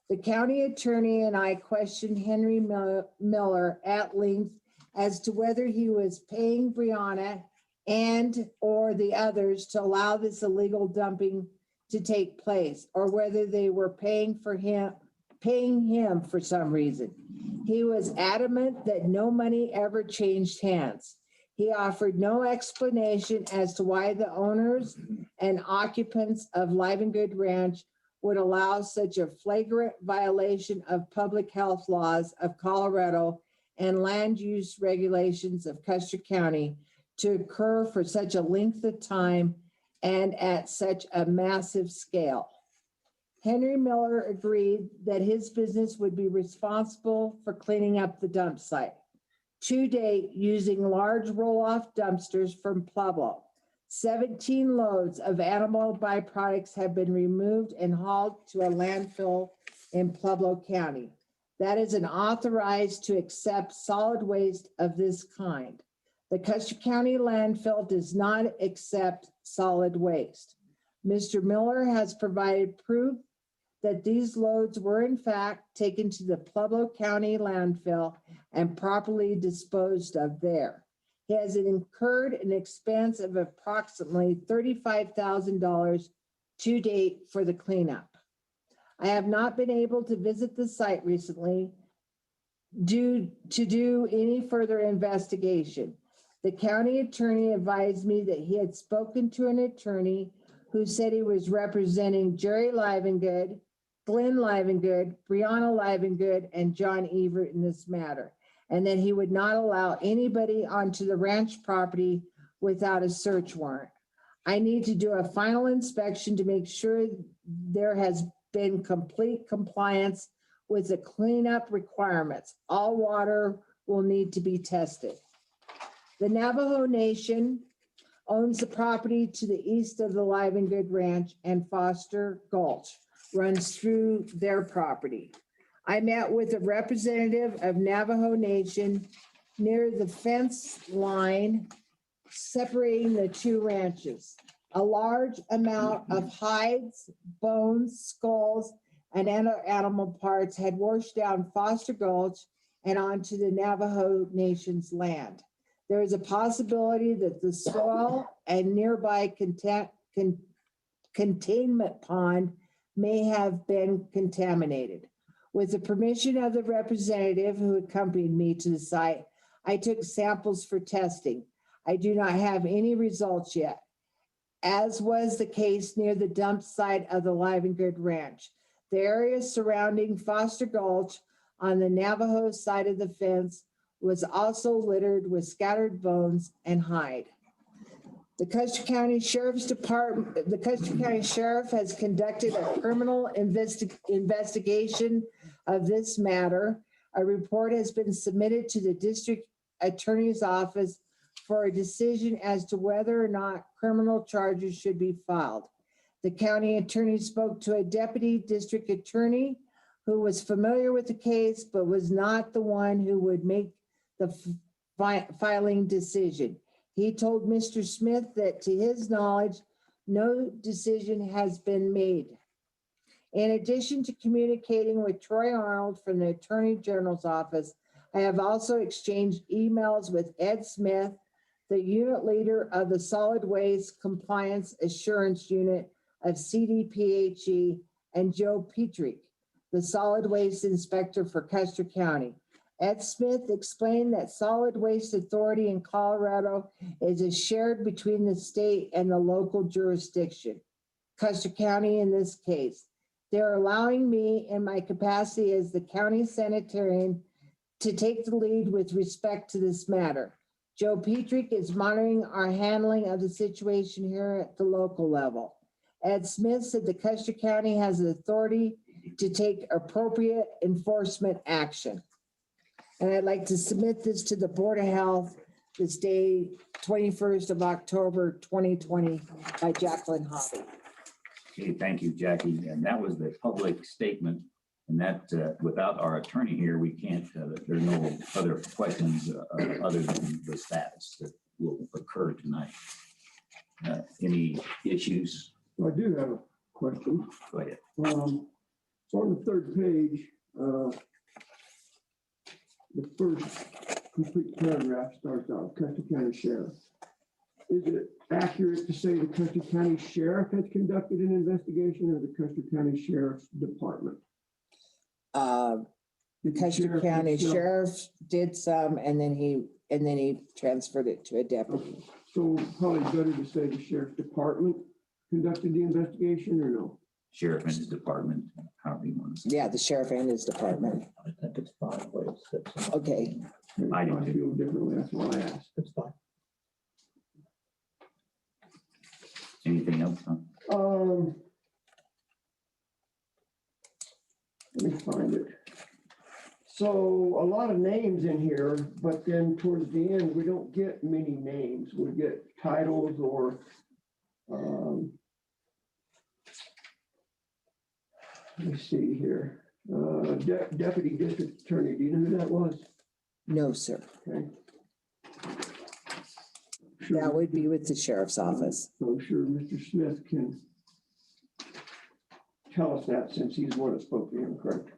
The county attorney and I questioned Henry Miller at length as to whether he was paying Brianna and or the others to allow this illegal dumping to take place, or whether they were paying him for some reason. He was adamant that no money ever changed hands. He offered no explanation as to why the owners and occupants of Livengood Ranch would allow such a flagrant violation of public health laws of Colorado and land use regulations of Custer County to occur for such a length of time and at such a massive scale. Henry Miller agreed that his business would be responsible for cleaning up the dump site. To date, using large roll-off dumpsters from Pueblo, 17 loads of animal byproducts have been removed and hauled to a landfill in Pueblo County. That is an authorized to accept solid waste of this kind. The Custer County landfill does not accept solid waste. Mr. Miller has provided proof that these loads were in fact taken to the Pueblo County landfill and properly disposed of there. He has incurred an expense of approximately $35,000 to date for the cleanup. I have not been able to visit the site recently due to do any further investigation. The county attorney advised me that he had spoken to an attorney who said he was representing Jerry Livengood, Glenn Livengood, Brianna Livengood, and John Evert in this matter, and that he would not allow anybody onto the ranch property without a search warrant. I need to do a final inspection to make sure there has been complete compliance with the cleanup requirements. All water will need to be tested. The Navajo Nation owns the property to the east of the Livengood Ranch, and Foster Gulch runs through their property. I met with a representative of Navajo Nation near the fence line separating the two ranches. A large amount of hides, bones, skulls, and other animal parts had washed down Foster Gulch and onto the Navajo Nation's land. There is a possibility that the soil and nearby containment pond may have been contaminated. With the permission of the representative who accompanied me to the site, I took samples for testing. I do not have any results yet, as was the case near the dump site of the Live and Good Ranch. The area surrounding Foster Gulch on the Navajo side of the fence was also littered with scattered bones and hide. The Custer County Sheriff's Department, the Custer County Sheriff has conducted a criminal investigation of this matter. A report has been submitted to the district attorney's office for a decision as to whether or not criminal charges should be filed. The county attorney spoke to a deputy district attorney who was familiar with the case, but was not the one who would make the filing decision. He told Mr. Smith that to his knowledge, no decision has been made. In addition to communicating with Troy Arnold from the Attorney General's office, I have also exchanged emails with Ed Smith, the unit leader of the Solid Waste Compliance Assurance Unit of CDPHE, and Joe Petrick, the Solid Waste Inspector for Custer County. Ed Smith explained that Solid Waste Authority in Colorado is shared between the state and the local jurisdiction, Custer County in this case. They're allowing me in my capacity as the county sanitarian to take the lead with respect to this matter. Joe Petrick is monitoring our handling of the situation here at the local level. Ed Smith said the Custer County has the authority to take appropriate enforcement action. And I'd like to submit this to the Board of Health this day, 21st of October, 2020, by Jacqueline Hobby. Okay, thank you, Jackie. And that was the public statement. And that without our attorney here, we can't, there's no other questions other than the status that will occur tonight. Any issues? I do have a question. Go ahead. So on the third page, the first complete paragraph starts out, Custer County Sheriff. Is it accurate to say the Custer County Sheriff has conducted an investigation, or the Custer County Sheriff's Department? The Custer County Sheriff did some, and then he transferred it to a deputy. Okay. So probably better to say the Sheriff's Department conducted the investigation, or no? Sheriff and his department, however you want to say. Yeah, the sheriff and his department. I think it's fine the way it sits. Okay. I do I feel differently, that's why I asked. It's fine. Anything else? Huh? Let me find it. So a lot of names in here, but then towards the end, we don't get many names. We get titles or let me see here. Deputy District Attorney, do you know who that was? No, sir. Okay. That would be with the sheriff's office. I'm sure Mr. Smith can tell us that, since he's the one that spoke to him, correct?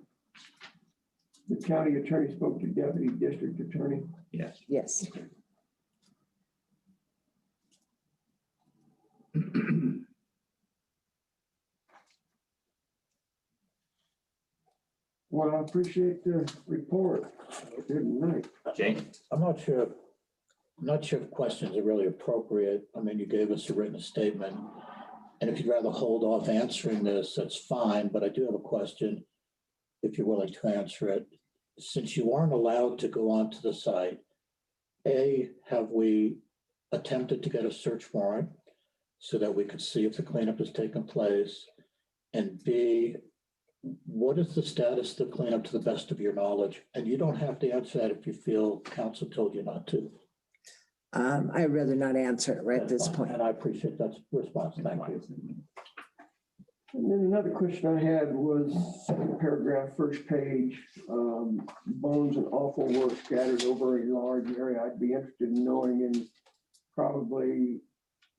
The county attorney spoke to Deputy District Attorney? Yes. Yes. Well, I appreciate the report. Good night. Jay? I'm not sure if questions are really appropriate. I mean, you gave us a written statement. And if you'd rather hold off answering this, that's fine. But I do have a question, if you're willing to answer it. Since you aren't allowed to go onto the site, A, have we attempted to get a search warrant so that we could see if the cleanup has taken place? And B, what is the status of the cleanup to the best of your knowledge? And you don't have to answer that if you feel council told you not to. I'd rather not answer it right at this point. And I appreciate that response. Thank you. And then another question I had was second paragraph, first page, bones and offal were scattered over a large area. I'd be interested in knowing, in probably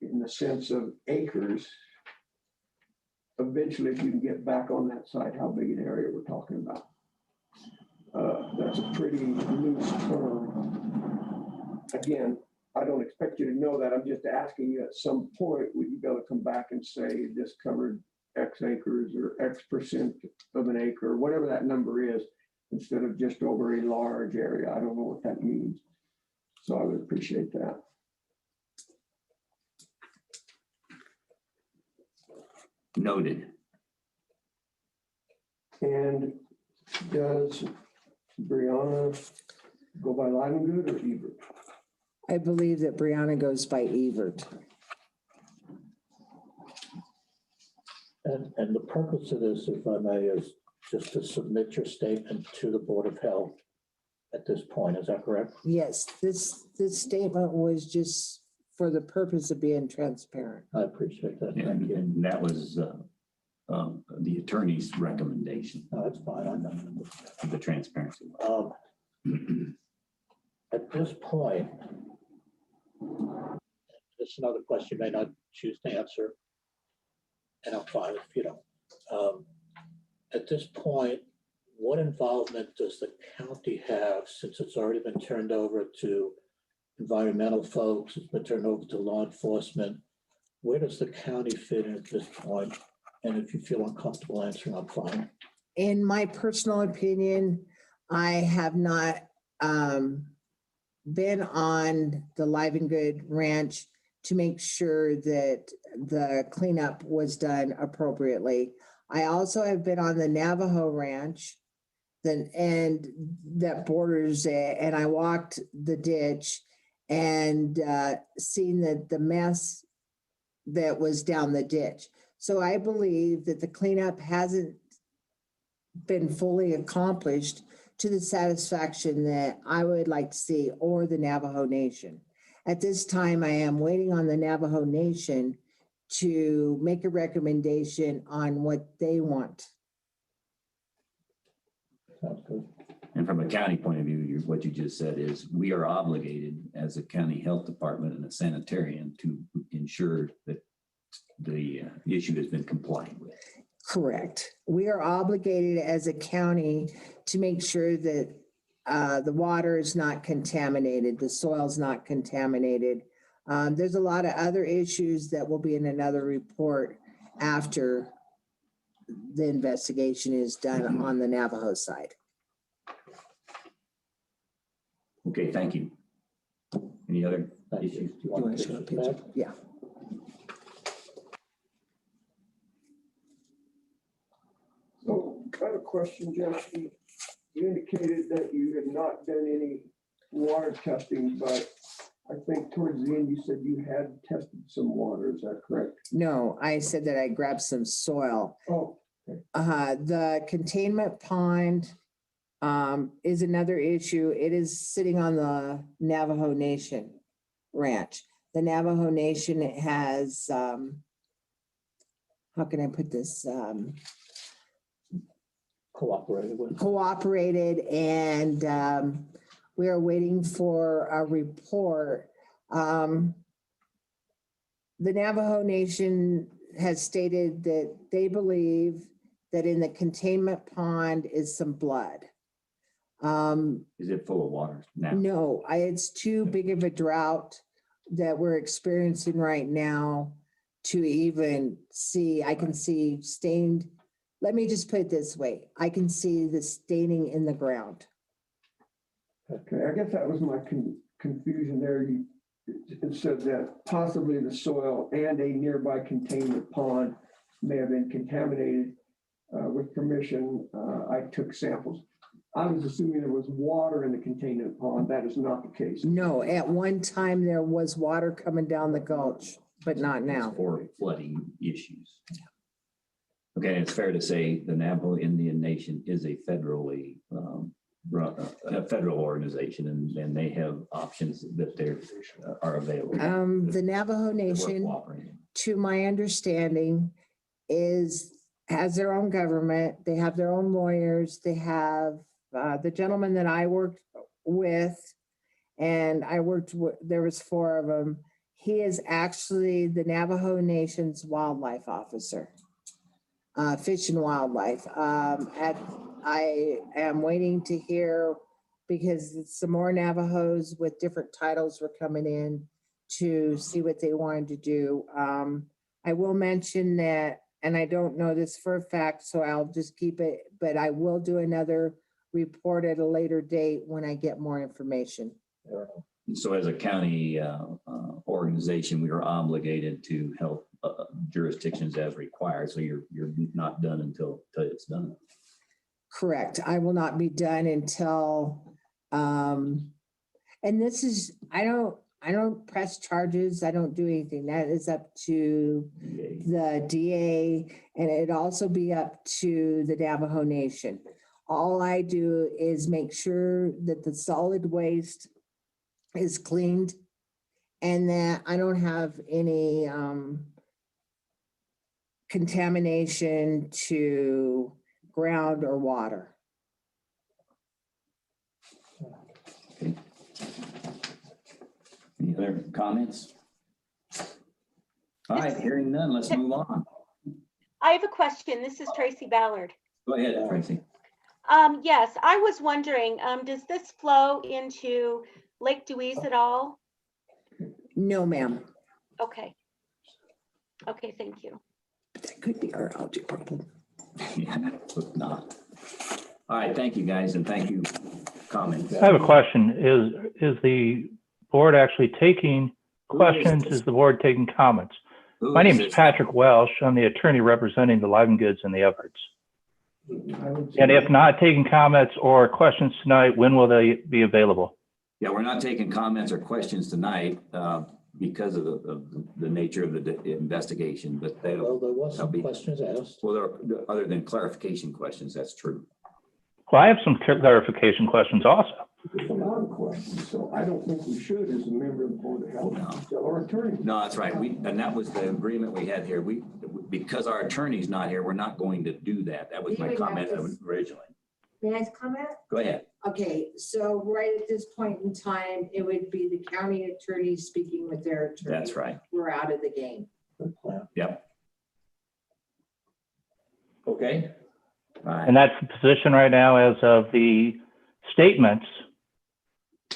in the sense of acres, eventually if you can get back on that site, how big an area we're talking about. That's a pretty loose term. Again, I don't expect you to know that. I'm just asking you at some point, would you be able to come back and say this covered X acres or X percent of an acre, whatever that number is, instead of just over a large area? I don't know what that means. So I would appreciate that. Noted. And does Brianna go by Livengood or Ebert? I believe that Brianna goes by Evert. And the purpose of this, if I may, is just to submit your statement to the Board of Health at this point. Is that correct? Yes, this statement was just for the purpose of being transparent. I appreciate that. Yeah, Thank you. and that was the attorney's recommendation. No, that's fine. I know. The transparency. At this point, this is another question you may not choose to answer, and I'm fine if you don't. At this point, what involvement does the county have, since it's already been turned over to environmental folks, it's been turned over to law enforcement? Where does the county fit in at this point? And if you feel uncomfortable answering, I'm fine. In my personal opinion, I have not been on the Livengood Ranch to make sure that the cleanup was done appropriately. I also have been on the Navajo Ranch and that borders it, and I walked the ditch and seen that the mess that was down the ditch. So I believe that the cleanup hasn't been fully accomplished to the satisfaction that I would like to see, or the Navajo Nation. At this time, I am waiting on the Navajo Nation to make a recommendation on what they want. Sounds good. And from a county point of view, what you just said is we are obligated as a county health department and a sanitarian to ensure that the issue has been complied with. Correct. We are obligated as a county to make sure that the water is not contaminated, the soil is not contaminated. There's a lot of other issues that will be in another report after the investigation is done on the Navajo side. Okay, thank you. Any other issues? Do you want to show a picture? Yeah. So I have a question, Jeff. You indicated that you had not done any water testing, but I think towards the end you said you had tested some water. Is that correct? No, I said that I grabbed some soil. Oh, okay. The containment pond is another issue. It is sitting on the Navajo Nation ranch. The Navajo Nation has, how can I put this? Cooperated, and we are waiting for a report. The Navajo Nation has stated that they believe that in the containment pond is some blood. Is it full of water now? No, it's too big of a drought that we're experiencing right now to even see. I can see stained. Let me just put it this way. I can see the staining in the ground. Okay, I guess that was my confusion there. It said that possibly the soil and a nearby containment pond may have been contaminated. With permission, I took samples. I was assuming there was water in the containment pond. That is not the case. No, at one time there was water coming down the gulch, but not now. For flooding issues. Okay, it's fair to say the Navajo Indian Nation is a federally a federal organization, and they have options that are available. The Navajo Nation, to my understanding, has their own government. They have their own lawyers. They have the gentleman that I worked with, and there was 4 of them. He is actually the Navajo Nation's wildlife officer. Fish and wildlife. I am waiting to hear because some more Navajos with different titles were coming in to see what they wanted to do. I will mention that, and I don't know this for a fact, so I'll just keep it, but I will do another report at a later date when I get more information. So as a county organization, we are obligated to help jurisdictions as required. So you're not done until it's done. Correct. I will not be done until, and this is, I don't press charges. I don't do anything. That is up to the DA, and it'd also be up to the Navajo Nation. All I do is make sure that the solid waste is cleaned and that I don't have any contamination to ground or water. Okay. Any other comments? All right, hearing none, let's move on. I have a question. This is Tracy Ballard. Go ahead, Tracy. Yes, I was wondering, does this flow into Lake Dewey's at all? No, ma'am. Okay. Okay, thank you. That could be our algae problem. Yeah, but not. All right, thank you guys, and thank you. Comments. I have a question. Is the board actually taking questions? Is the board taking comments? My name is Patrick Welsh. I'm the attorney representing the Live and Goods and the Everts. And if not taking comments or questions tonight, when will they be available? Yeah, we're not taking comments or questions tonight because of the nature of the investigation, but Well, there was some questions asked. Well, other than clarification questions, that's true. Well, I have some clarification questions also. It's a lot of questions, so I don't think we should, as a member of the Board of Health, tell our attorney. No, that's right. And that was the agreement we had here. Because our attorney's not here, we're not going to do that. That was my comment originally. May I comment? Go ahead. Okay, so right at this point in time, it would be the county attorney speaking with their attorney. That's right. We're out of the game. Yep. Okay. All right. And that's the position right now as of the statements,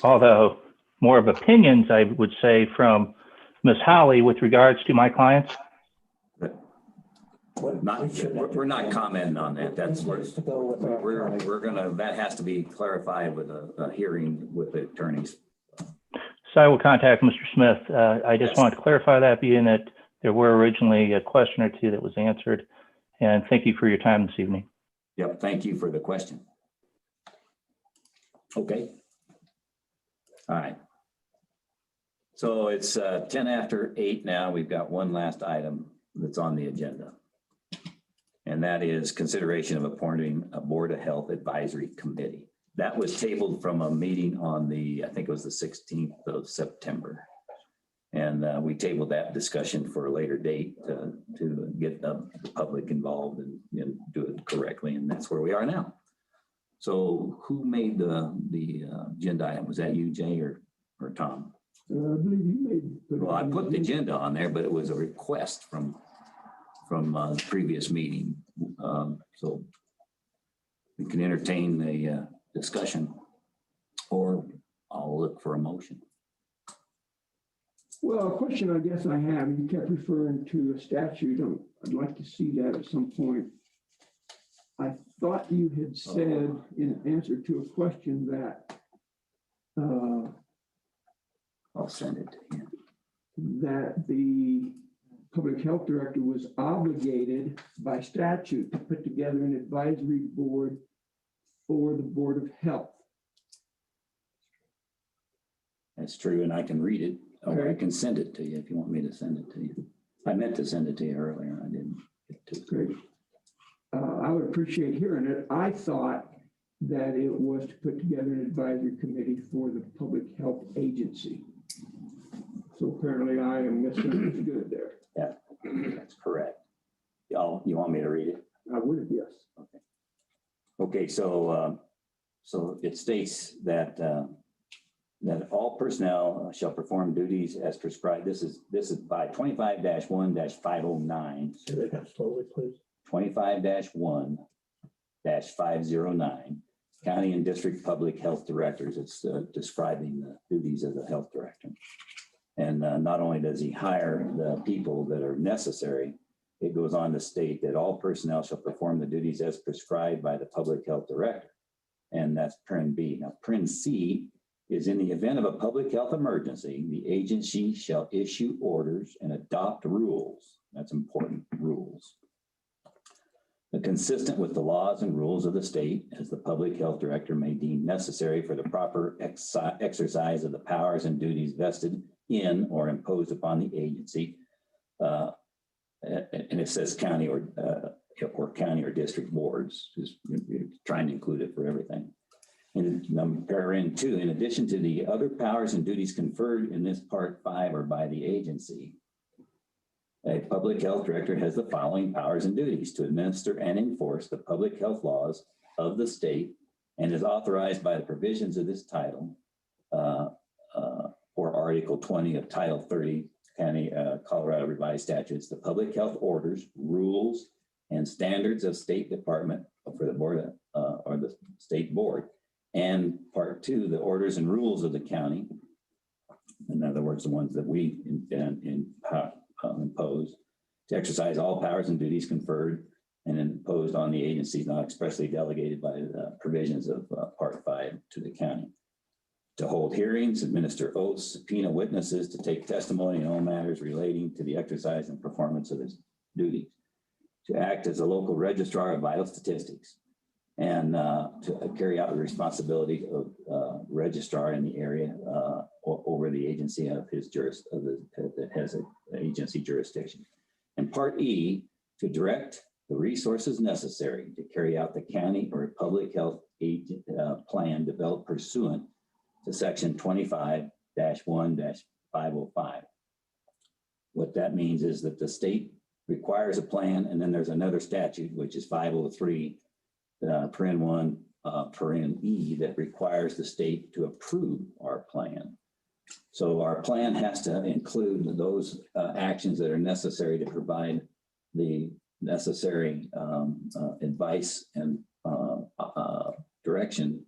although more of opinions, I would say, from Ms. Holly with regards to my clients. We're not commenting on that. That's where we're gonna, that has to be clarified with a hearing with the attorneys. So I will contact Mr. Smith. I just wanted to clarify that, being that there were originally a question or two that was answered. And thank you for your time this evening. Yep, thank you for the question. Okay. All right. So it's 10 after 8 now. We've got one last item that's on the agenda. And that is consideration of appointing a Board of Health Advisory Committee. That was tabled from a meeting on the, I think it was the 16th of September. And we tabled that discussion for a later date to get the public involved and do it correctly. And that's where we are now. So who made the agenda item? Was that you, Jay, or Tom? I believe you made. Well, I put the agenda on there, but it was a request from the previous meeting. So we can entertain the discussion, or I'll look for a motion. Well, a question I guess I have, you kept referring to a statute. I'd like to see that at some point. I thought you had said in answer to a question that I'll send it to you. That the public health director was obligated by statute to put together an advisory board for the Board of Health. That's true, and I can read it, or I can send it to you if you want me to send it to you. I meant to send it to you earlier. I didn't get to it. Great. I would appreciate hearing it. I thought that it was to put together an advisory committee for the public health agency. So apparently I am misunderstood there. Yeah, that's correct. You want me to read it? I would, yes. Okay. Okay, so it states that that all personnel shall perform duties as prescribed. This is by 25-1-509. Say that again slowly, please. 25-1-509. 2023-509, county and district public health directors. It's describing the duties of the health director. And not only does he hire the people that are necessary, it goes on to state that all personnel shall perform the duties as prescribed by the public health director. And that's Prin B. Now, Prin C is in the event of a public health emergency, the agency shall issue orders and adopt rules. That's important, rules. Consistent with the laws and rules of the state, as the public health director may deem necessary for the proper exercise of the powers and duties vested in or imposed upon the agency. And it says county or county or district boards, just trying to include it for everything. And therein too, in addition to the other powers and duties conferred in this part 5 or by the agency, a public health director has the following powers and duties: to administer and enforce the public health laws of the state, and is authorized by the provisions of this title or Article 20 of Title 30 County Colorado Revised Statutes, the public health orders, rules, and standards of State Department for the board or the state board, and part 2, the orders and rules of the county. In other words, the ones that we impose to exercise all powers and duties conferred and imposed on the agencies not expressly delegated by the provisions of Part 5 to the county. To hold hearings, administer oaths, subpoena witnesses, to take testimony in all matters relating to the exercise and performance of his duties. To act as a local registrar of vital statistics, and to carry out the responsibility of registrar in the area over the agency of his that has an agency jurisdiction. And Part E, to direct the resources necessary to carry out the county or public health plan developed pursuant to Section 25-1-505. What that means is that the state requires a plan, and then there's another statute, which is 503. Paren 1, Paren E, that requires the state to approve our plan. So our plan has to include those actions that are necessary to provide the necessary advice and direction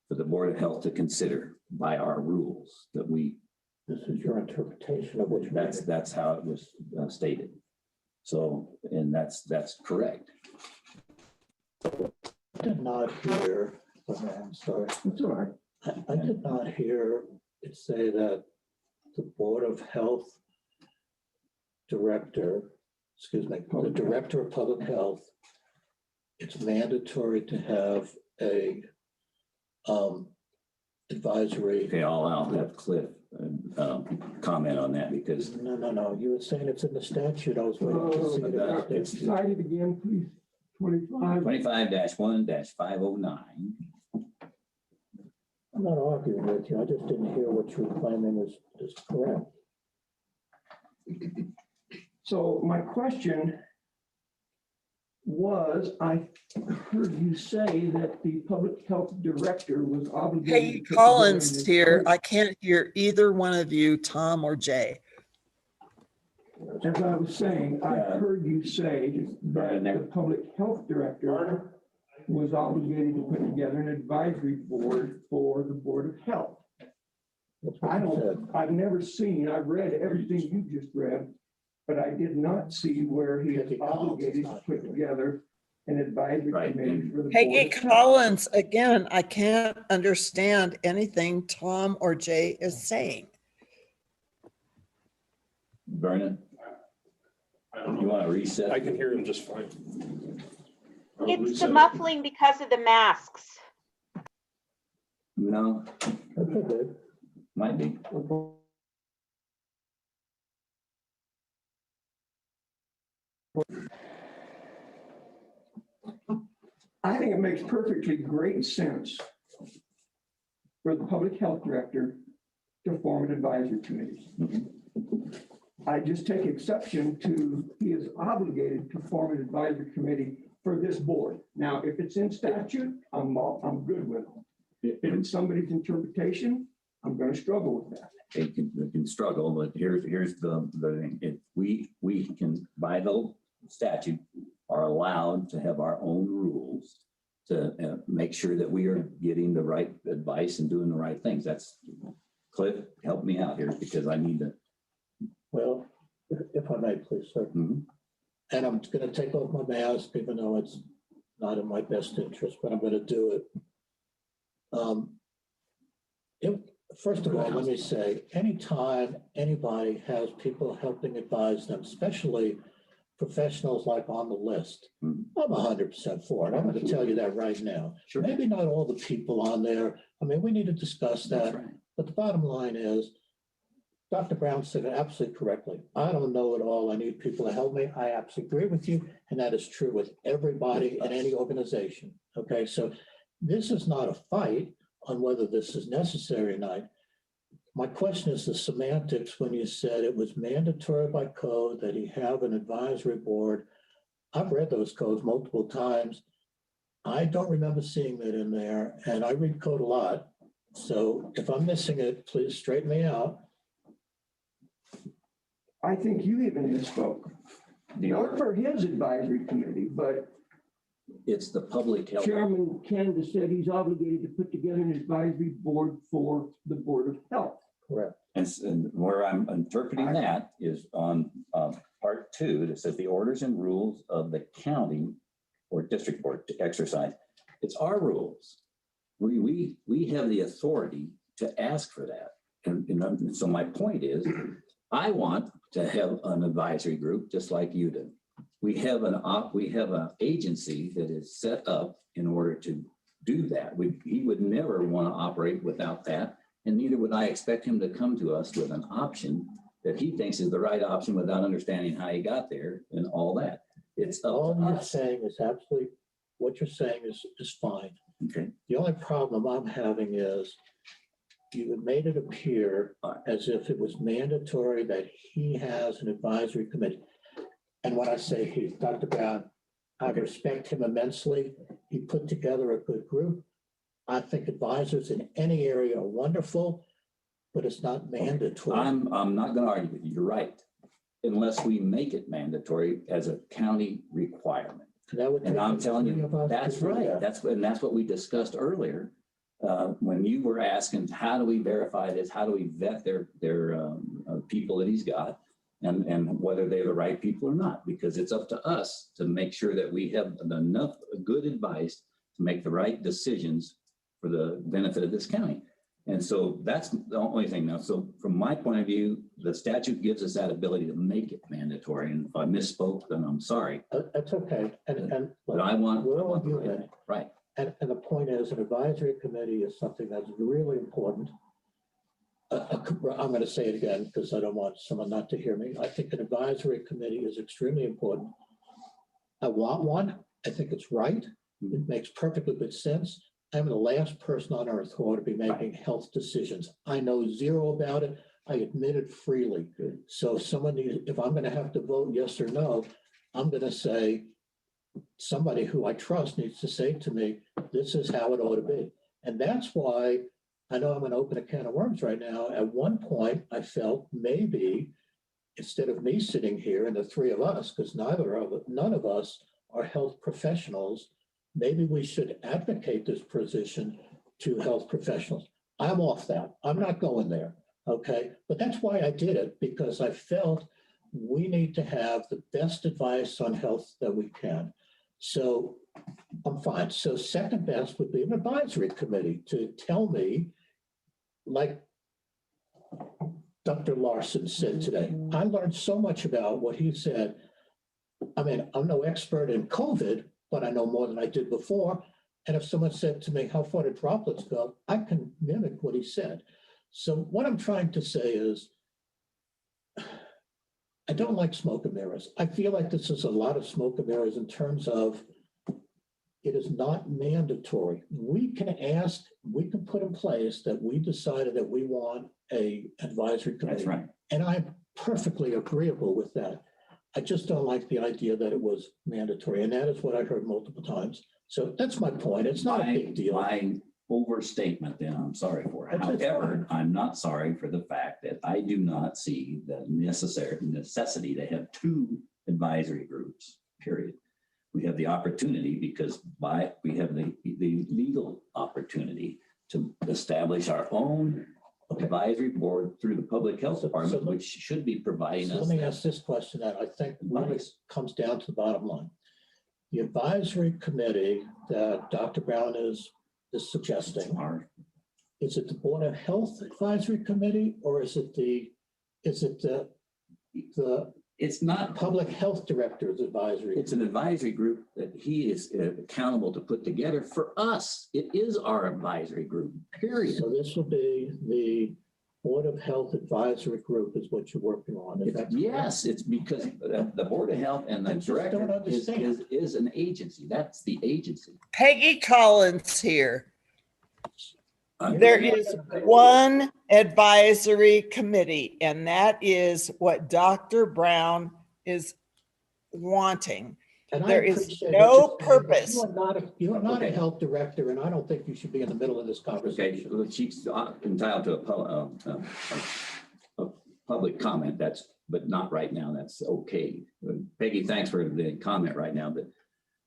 for the Board of Health to consider by our rules that we. This is your interpretation of which. That's how it was stated. So, and that's correct. I did not hear, I'm sorry. That's all right. I did not hear it say that the Board of Health director, the director of public health, it's mandatory to have a advisory. Okay, I'll have Cliff comment on that because. No. You were saying it's in the statute. I was waiting to see it. It's cited again, please. 25-1-509. I'm not arguing with you. I just didn't hear what you were claiming is correct. So my question was, I heard you say that the public health director was obligated. Hey, Collins here. I can't hear either one of you, Tom or Jay. As I was saying, I heard you say that the public health director was obligated to put together an advisory board for the Board of Health. I've never seen, I've read everything you just read, but I did not see where he is obligated to put together an advisory committee for the Board Hey, of Health. Collins, again, I can't understand anything Tom or Jay is saying. Vernon, you want to reset? I can hear him just fine. It's the muffling because of the masks. No, might be. I think it makes perfectly great sense for the public health director to form an advisory committee. I just take exception to he is obligated to form an advisory committee for this board. Now, if it's in statute, I'm good with it. If it's somebody's interpretation, I'm going to struggle with that. It can struggle, but here's the thing. If we can, by the statute, are allowed to have our own rules to make sure that we are getting the right advice and doing the right things. That's, Cliff, help me out here because I need to. Well, if I may, please, sir. Mhm. And I'm going to take off my mask, even though it's not in my best interest, but I'm going to do it. First of all, let me say, anytime anybody has people helping advise them, especially professionals like on the list, I'm 100% for it. I'm going to tell you that right now. Sure. Maybe not all the people on there. I mean, we need to discuss that. Right. But the bottom line is, Dr. Brown said it absolutely correctly. I don't know it all. I need people to help me. I absolutely agree with you. And that is true with everybody in any organization. Okay, so this is not a fight on whether this is necessary or not. My question is the semantics when you said it was mandatory by code that he have an advisory board. I've read those codes multiple times. I don't remember seeing that in there, and I read code a lot. So if I'm missing it, please straighten me out. I think you even misspoke. Not for his advisory committee, but It's the public health. Chairman Candace said he's obligated to put together an advisory board for the Board of Health. Correct. And where I'm interpreting that is on part 2 that says the orders and rules of the county or district board to exercise. It's our rules. We have the authority to ask for that. And so my point is, I want to have an advisory group just like you do. We have an agency that is set up in order to do that. He would never want to operate without that. And neither would I expect him to come to us with an option that he thinks is the right option without understanding how he got there and all that. It's up All to you're us. saying is absolutely, what you're saying is fine. Okay. The only problem I'm having is you have made it appear as if it was mandatory that he has an advisory committee. And when I say he, Dr. Brown, I respect him immensely. He put together a good group. I think advisors in any area are wonderful, but it's not mandatory. I'm not going to argue with you. You're right. Unless we make it mandatory as a county requirement. And I'm telling you, that's right. That's what we discussed earlier. When you were asking, how do we verify this? How do we vet their people that he's got and whether they're the right people or not? Because it's up to us to make sure that we have enough good advice to make the right decisions for the benefit of this county. And so that's the only thing now. So from my point of view, the statute gives us that ability to make it mandatory. And if I misspoke, then I'm sorry. That's okay. And but I want the right thing. Right. And the point is, an advisory committee is something that's really important. I'm going to say it again because I don't want someone not to hear me. I think an advisory committee is extremely important. I want one. I think it's right. It makes perfectly good sense. I'm the last person on earth who ought to be making health decisions. I know zero about it. I admit it freely. So if I'm going to have to vote yes or no, I'm going to say, somebody who I trust needs to say to me, this is how it ought to be. And that's why I know I'm going to open a can of worms right now. At one point, I felt maybe instead of me sitting here and the three of us, because none of us are health professionals, maybe we should advocate this position to health professionals. I'm off that. I'm not going there. Okay. But that's why I did it, because I felt we need to have the best advice on health that we can. So I'm fine. So second best would be an advisory committee to tell me, like Dr. Larson said today. I learned so much about what he said. I mean, I'm no expert in COVID, but I know more than I did before. And if someone said to me, how far do droplets go? I can mimic what he said. So what I'm trying to say is, I don't like smoke and mirrors. I feel like this is a lot of smoke and mirrors in terms of it is not mandatory. We can ask, we can put in place that we decided that we want a advisory committee. That's right. And I'm perfectly agreeable with that. I just don't like the idea that it was mandatory. And that is what I heard multiple times. So that's my point. It's not a big deal. My overstatement, then I'm sorry for it. However, I'm not sorry for the fact that I do not see the necessity to have two advisory groups, period. We have the opportunity because we have the legal opportunity to establish our own advisory board through the public health department, which should be providing So us. let me ask this question that I think really comes down to the bottom line. The advisory committee that Dr. Brown is suggesting, is it the Board of Health Advisory Committee or is it the it's not Public Health Director's Advisory? It's an advisory group that he is accountable to put together for us. It is our advisory group, period. So this will be the Board of Health Advisory Group is what you're working on. Is that Yes, it's because the Board of Health and the director is an agency. That's the agency. Peggy Collins here. There is one advisory committee, and that is what Dr. Brown is wanting. And I There is appreciate no it. purpose. You are not a health director, and I don't think you should be in the middle of this conversation. Okay, well, she's entitled to a public comment. But not right now. That's okay. Peggy, thanks for the comment right now, but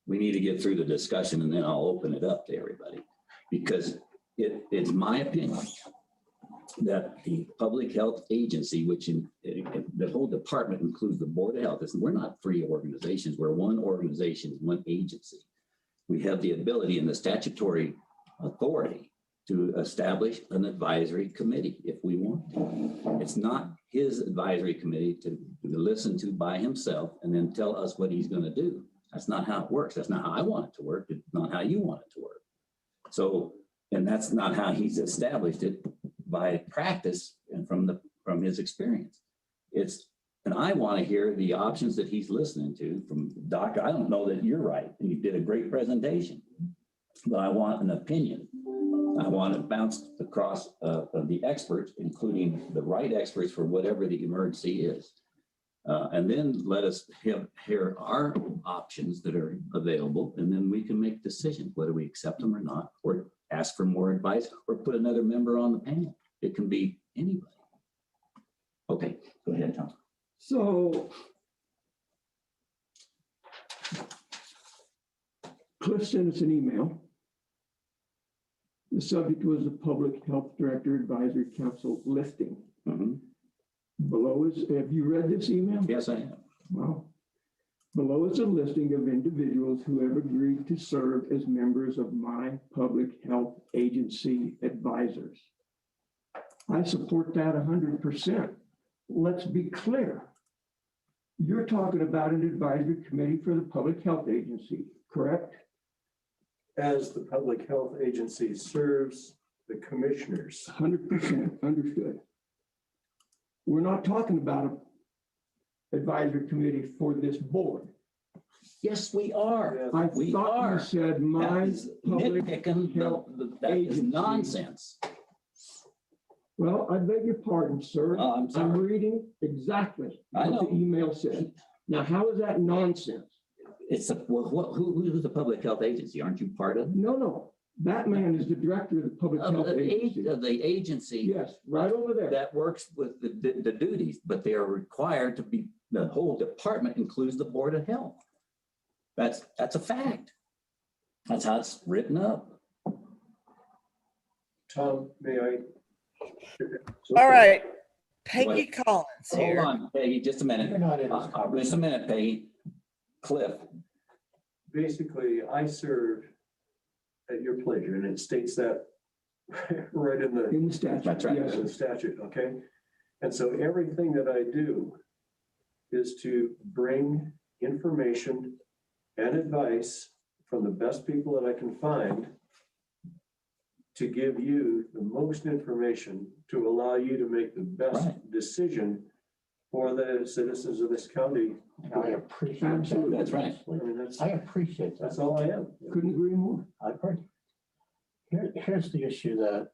we need to get through the discussion and then I'll open it up to everybody. Because it's my opinion that the public health agency, which the whole department includes the Board of Health. We're not three organizations. We're one organization, one agency. We have the ability and the statutory authority to establish an advisory committee if we want to. It's not his advisory committee to listen to by himself and then tell us what he's going to do. That's not how it works. That's not how I want it to work. It's not how you want it to work. So, and that's not how he's established it by practice and from his experience. And I want to hear the options that he's listening to from Doctor. I don't know that you're right. And you did a great presentation, but I want an opinion. I want it bounced across of the experts, including the right experts for whatever the emergency is. And then let us hear our options that are available, and then we can make decisions, whether we accept them or not, or ask for more advice, or put another member on the panel. It can be anybody. Okay, go ahead, Tom. So Cliff sent us an email. The subject was the Public Health Director Advisory Council listing. Below is, have you read this email? Yes, I have. Well, below is a listing of individuals who have agreed to serve as members of my public health agency advisors. I support that 100%. Let's be clear. You're talking about an advisory committee for the public health agency, correct? As the public health agency serves the commissioners. 100% understood. We're not talking about an advisory committee for this board. Yes, we are. I thought you said my public health that is agency. nonsense. Well, I beg your pardon, sir. Oh, I'm sorry. I'm reading exactly I what know. the email said. Now, how is that nonsense? It's who's the public health agency? Aren't you part of? No. That man is the director of the public health agency. Of the agency. Yes, right over there. That works with the duties, but they are required to be, the whole department includes the Board of Health. That's a fact. That's how it's written up. Tom, may I? All right. Peggy Collins here. Hold on, Peggy, just a minute. You're not in this conversation. Just a minute, Peggy. Cliff. Basically, I serve at your pleasure, and it states that right in the statute. That's right. Yes. in the statute, okay? And so everything that I do is to bring information and advice from the best people that I can find to give you the most information to allow you to make the best decision for the citizens of this county. I appreciate Absolutely. that. That's right. I mean, that's I appreciate that. that's all I am. Couldn't agree more. I've heard. Here's the issue that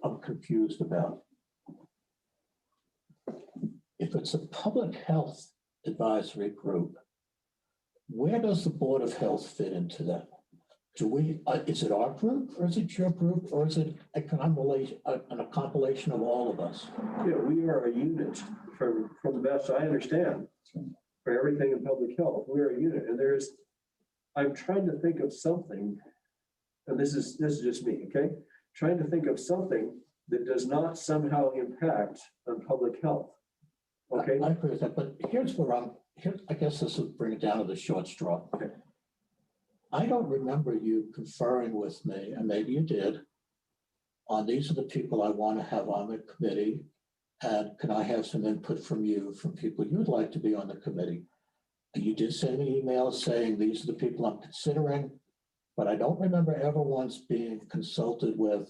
I'm confused about. If it's a public health advisory group, where does the Board of Health fit into that? Do we, is it our group or is it your group or is it a compilation of all of us? Yeah, we are a unit from the best I understand. For everything in public health, we are a unit, and there's I'm trying to think of something, and this is just me, okay? Trying to think of something that does not somehow impact on public health. Okay? I agree with that, but here's where I guess this will bring it down to the short straw. Okay. I don't remember you conferring with me, and maybe you did, on these are the people I want to have on the committee, and can I have some input from you, from people you'd like to be on the committee? And you did send me emails saying these are the people I'm considering, but I don't remember ever once being consulted with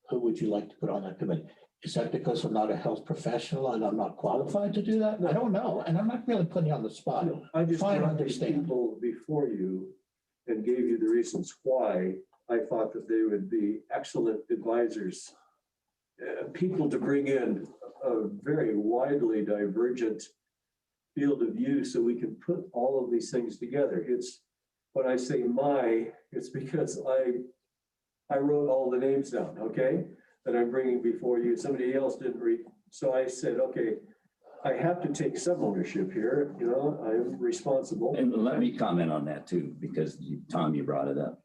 who would you like to put on that committee? Is that because I'm not a health professional and I'm not qualified to do that? I don't know, and I'm not really putting you on the spot. No, I just Trying to brought these understand. people before you and gave you the reasons why I thought that they would be excellent advisors. People to bring in a very widely divergent field of view so we can put all of these things together. It's when I say it's because I wrote all the names down, okay, that I'm bringing before you. Somebody else didn't read. So I said, okay, I have to take some ownership here. You know, I'm responsible. And let me comment on that too, because Tom, you brought it up.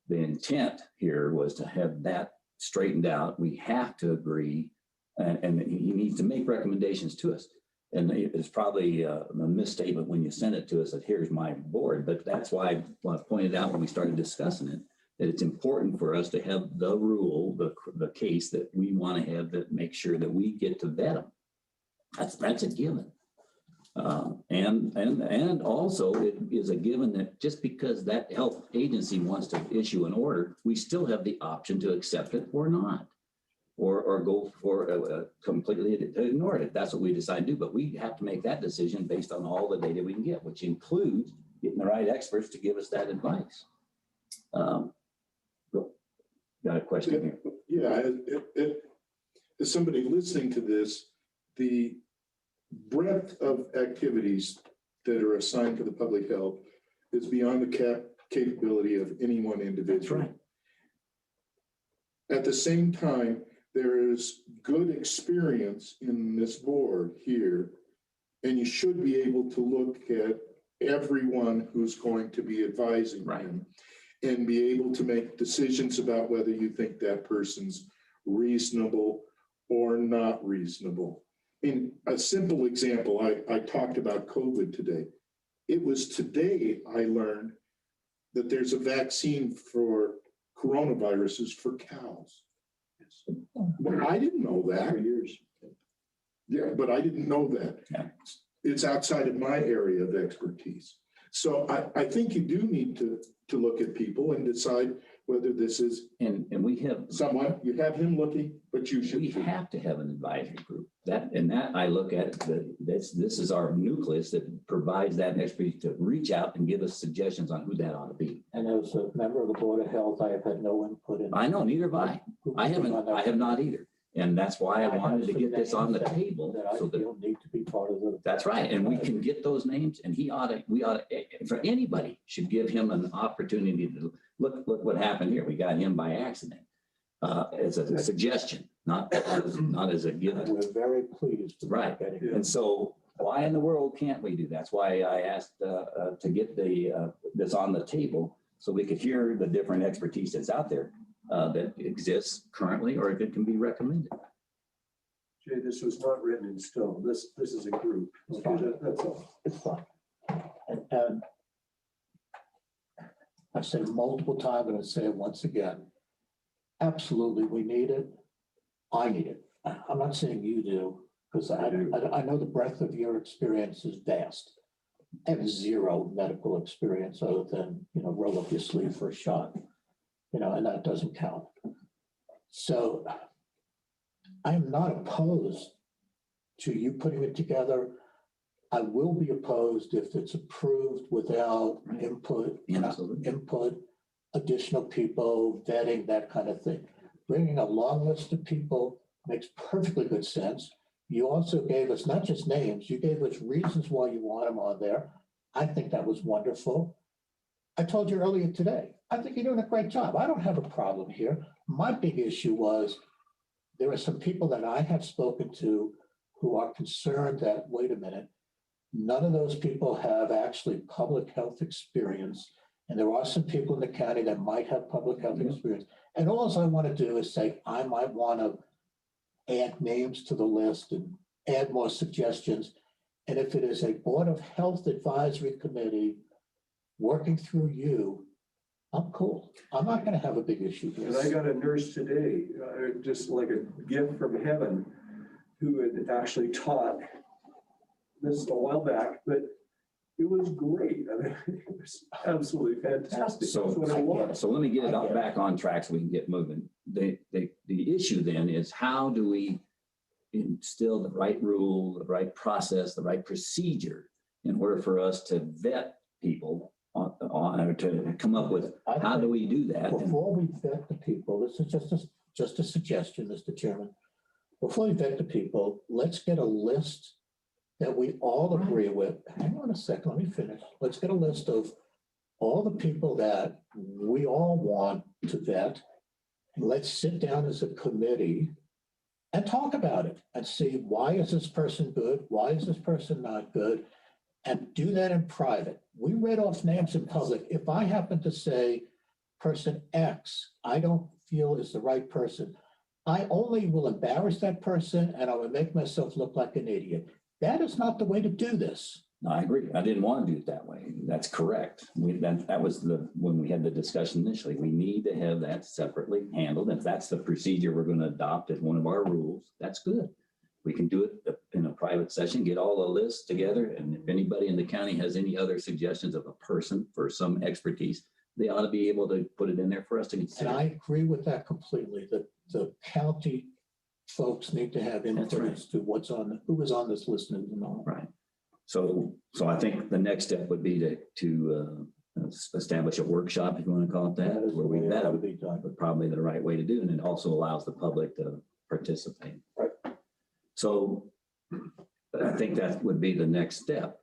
The intent here was to have that straightened out. We have to agree, and he needs to make recommendations to us. And it's probably a misstatement when you send it to us that here's my board, but that's why I pointed out when we started discussing it, that it's important for us to have the rule, the case that we want to have that make sure that we get to vet them. That's a given. And also it is a given that just because that health agency wants to issue an order, we still have the option to accept it or not, or go for completely ignore it if that's what we decide to do. But we have to make that decision based on all the data we can get, which includes getting the right experts to give us that advice. Got a question here? Yeah, as somebody listening to this, the breadth of activities that are assigned to the public health is beyond the capability of any one individual. Right. At the same time, there is good experience in this board here, and you should be able to look at everyone who's going to be advising them and be able to make decisions about whether you think that person's reasonable or not reasonable. In a simple example, I talked about COVID today. It was today I learned that there's a vaccine for coronaviruses for cows. Well, I didn't know that. For years. Yeah, but I didn't know that. Yeah. It's outside of my area of expertise. So I think you do need to look at people and decide whether this is and we have someone, you have him looking, but you should. We have to have an advisory group. That I look at it, this is our nucleus that provides that expertise to reach out and give us suggestions on who that ought to be. And as a member of the Board of Health, I have had no input in. I know, neither have I. I have not either. And that's why I wanted to get this on the table. That I feel need to be part of the. That's right. And we can get those names, and we ought to, for anybody should give him an opportunity to look what happened here. We got him by accident. As a suggestion, not as a given. We're very pleased. Right. And so why in the world can't we do that? That's why I asked to get this on the table so we could hear the different expertise that's out there that exists currently, or if it can be recommended. Jay, this was not written in stone. This is a group. Okay, that's all. It's fine. And I've said it multiple times, and I'll say it once again. Absolutely, we need it. I need it. I'm not saying you do, because I know the breadth of your experience is vast. I have zero medical experience other than, roll up your sleeve for a shot, and that doesn't count. So I am not opposed to you putting it together. I will be opposed if it's approved without input, additional people, vetting, that kind of thing. Bringing a long list of people makes perfectly good sense. You also gave us not just names, you gave us reasons why you want them on there. I think that was wonderful. I told you earlier today, I think you're doing a great job. I don't have a problem here. My big issue was there are some people that I have spoken to who are concerned that, wait a minute, none of those people have actually public health experience And there are some people in the county that might have public health experience. And all I want to do is say, I might want to add names to the list and add more suggestions. And if it is a Board of Health Advisory Committee working through you, I'm cool. I'm not going to have a big issue here. And I got a nurse today, just like a gift from heaven, who had actually taught this a while back, but it was great. I mean, it was absolutely fantastic. So, That's what I want. so let me get it all back on track so we can get moving. The issue then is, how do we instill the right rule, the right process, the right procedure in order for us to vet people on or to come up with, how do we do that? Before we vet the people, this is just a suggestion, Mr. Chairman. Before we vet the people, let's get a list that we all agree with. Hang on a second, let me finish. Let's get a list of all the people that we all want to vet. And let's sit down as a committee and talk about it and see, why is this person good? Why is this person not good? And do that in private. We read off names in public. If I happen to say person X, I don't feel is the right person, I only will embarrass that person and I will make myself look like an idiot. That is not the way to do this. No, I agree. I didn't want to do it that way. That's correct. That was when we had the discussion initially. We need to have that separately handled. If that's the procedure we're going to adopt as one of our rules, that's good. We can do it in a private session, get all the lists together. And if anybody in the county has any other suggestions of a person for some expertise, they ought to be able to put it in there for us to consider. And I agree with that completely, that the county folks need to have input as to who is on this list and not. Right. So I think the next step would be to establish a workshop, if you want to call it that, where we vet them, but probably the right way to do it. And it also allows the public to participate. Right. So I think that would be the next step.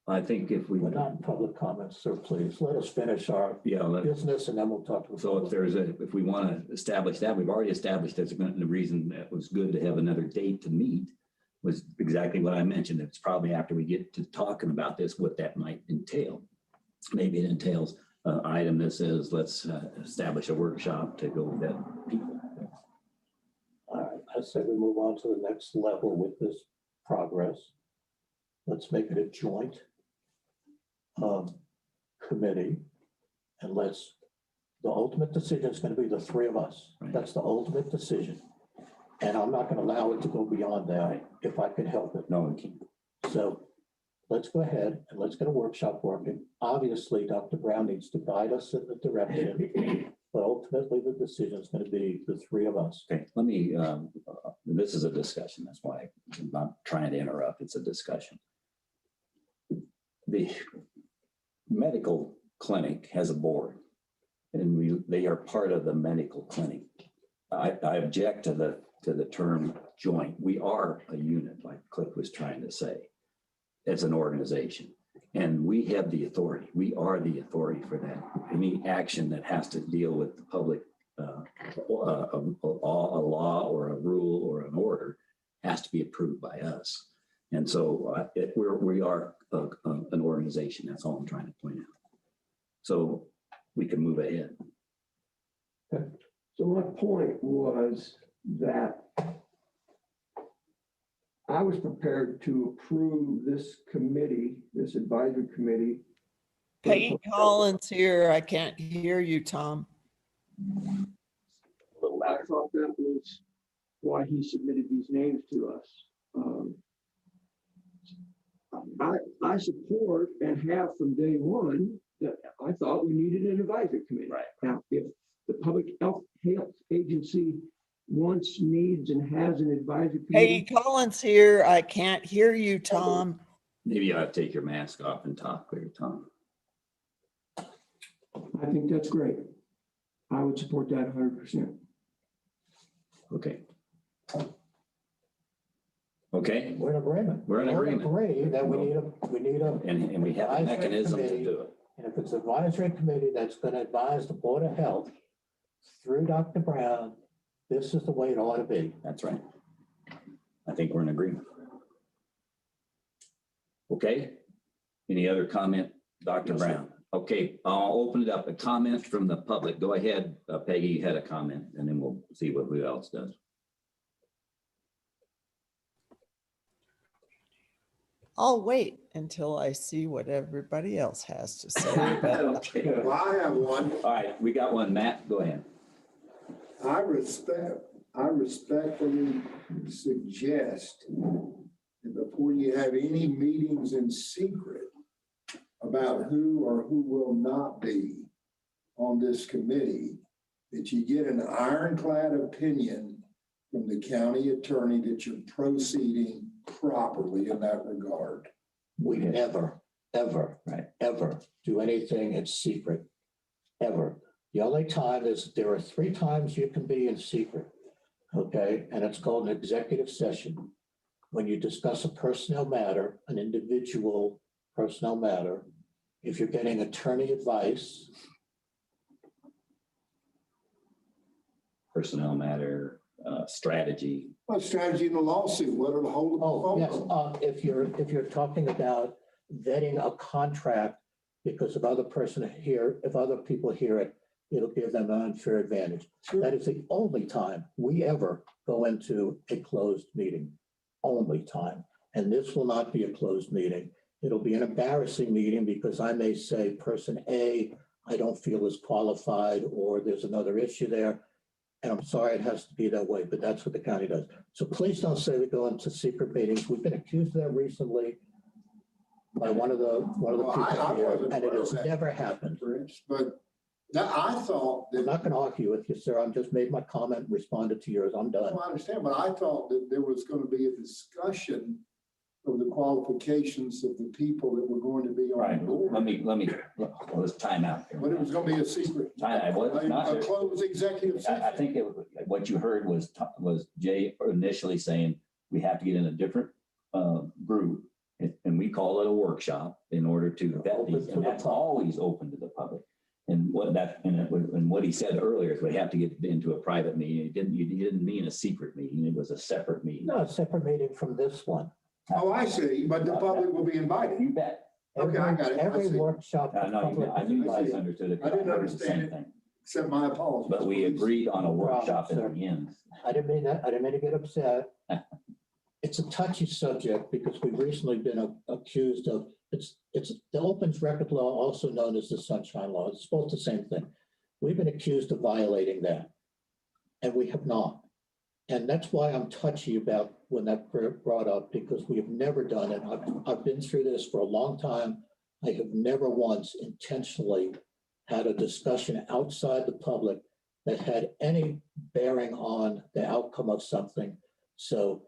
I think if we. We're not in public comments, sir, please. Let us finish our business and then we'll talk. So if we want to establish that, we've already established the reason that was good to have another date to meet was exactly what I mentioned. It's probably after we get to talking about this, what that might entail. Maybe it entails an item that says, let's establish a workshop to go vet people. All right, I say we move on to the next level with this progress. Let's make it a joint committee, and the ultimate decision is going to be the three of us. Right. That's the ultimate decision. And I'm not going to allow it to go beyond that if I can help it. No, we can't. So let's go ahead and let's get a workshop working. Obviously, Dr. Brown needs to guide us in the direction, but ultimately the decision is going to be the three of us. Okay, let me, this is a discussion. That's why I'm not trying to interrupt. It's a discussion. The medical clinic has a board and they are part of the medical clinic. I object to the term joint. We are a unit, like Cliff was trying to say, as an organization. And we have the authority. We are the authority for that. Any action that has to deal with the public, a law or a rule or an order has to be approved by us. And so we are an organization. That's all I'm trying to point out. So we can move ahead. Okay. So my point was that I was prepared to approve this committee, this advisory committee. Peggy Collins here. I can't hear you, Tom. I thought that was why he submitted these names to us. I support and have from day one that I thought we needed an advisory committee. Right. Now, if the public health agency wants, needs, and has an advisory committee. Peggy Collins here. I can't hear you, Tom. Maybe you ought to take your mask off and talk clear, Tom. I think that's great. I would support that 100%. Okay. Okay. We're in agreement. We're in agreement. Agree that we need a and we have a mechanism to do it. And if it's an advisory committee that's going to advise the Board of Health through Dr. Brown, this is the way it ought to be. That's right. I think we're in agreement. Okay. Any other comment, Dr. Brown? Okay, I'll open it up. A comment from the public. Go ahead, Peggy, you had a comment, and then we'll see who else does. I'll wait until I see what everybody else has to say about that. Okay. Well, I have one. All right, we got one. Matt, go ahead. I respectfully suggest that before you have any meetings in secret about who or who will not be on this committee, that you get an ironclad opinion from the county attorney that you're proceeding properly in that regard. We never, ever, ever do anything in secret, ever. The only time is there are 3 times you can be in secret, okay? And it's called an executive session. When you discuss a personnel matter, an individual personnel matter, if you're getting attorney advice. Personnel matter, strategy. What strategy in the lawsuit? What are the whole? Oh, yes, if you're talking about vetting a contract because if other people hear it, it'll give them an unfair advantage. Sure. That is the only time we ever go into a closed meeting, only time. And this will not be a closed meeting. It'll be an embarrassing meeting because I may say person A, I don't feel is qualified, or there's another issue there. And I'm sorry it has to be that way, but that's what the county does. So please don't say we go into secret meetings. We've been accused of that recently by one of the people here, and it has never happened. But I thought that. I'm not going to argue with you, sir. I'm just made my comment, responded to yours. I'm done. Well, I understand, but I thought that there was going to be a discussion of the qualifications of the people that were going to be on the board. Let's time out here. But it was going to be a secret. Time, not a closed executive session. I think what you heard was Jay initially saying we have to get in a different group, and we call it a workshop in order to vet these, and that's always open to the public. And what he said earlier is we have to get into a private meeting. He didn't mean a secret meeting. It was a separate meeting. No, a separate meeting from this one. Oh, I see, but the public will be invited. You bet. Okay, I got it. Every workshop. I knew you guys understood it. I didn't understand it. Accept my apologies. But we agreed on a workshop at the end. I didn't mean that. I didn't mean to get upset. It's a touchy subject because we've recently been accused of, it's the Opens Record Law, also known as the Sunshine Law. It's both the same thing. We've been accused of violating that, and we have not. And that's why I'm touchy about when that brought up, because we have never done it. I've been through this for a long time. I have never once intentionally had a discussion outside the public that had any bearing on the outcome of something. So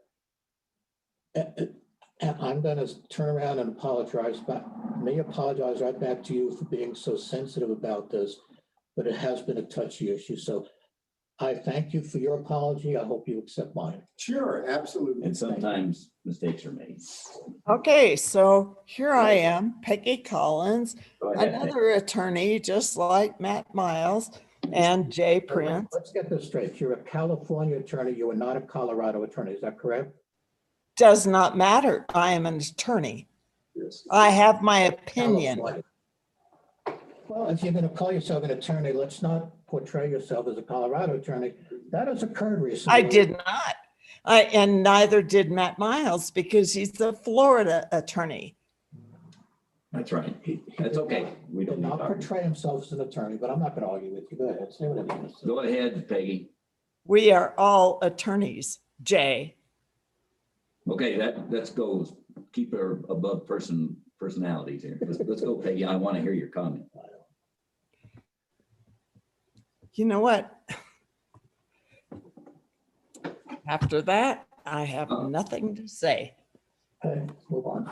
I'm going to turn around and apologize right back to you for being so sensitive about this, but it has been a touchy issue. So I thank you for your apology. I hope you accept mine. Sure, absolutely. And sometimes mistakes are made. Okay, so here I am, Peggy Collins, ahead, another attorney just like Matt Miles and Jay Prince. Let's get this straight. You're a California attorney. You are not a Colorado attorney. Is that correct? Does not matter. I am an attorney. Yes. I have my opinion. Well, if you're going to call yourself an attorney, let's not portray yourself as a Colorado attorney. That has occurred recently. I did not. And neither did Matt Miles because he's a Florida attorney. That's right. That's okay. We don't not portray himself as an attorney, but I'm not going to argue with you. Go ahead. Say whatever you want to say. Go ahead, Peggy. We are all attorneys, Jay. Okay, let's go. Keep her above personalities here. Let's go, Peggy. I want to hear your comment. You know what? After that, I have nothing to say. Okay, move on.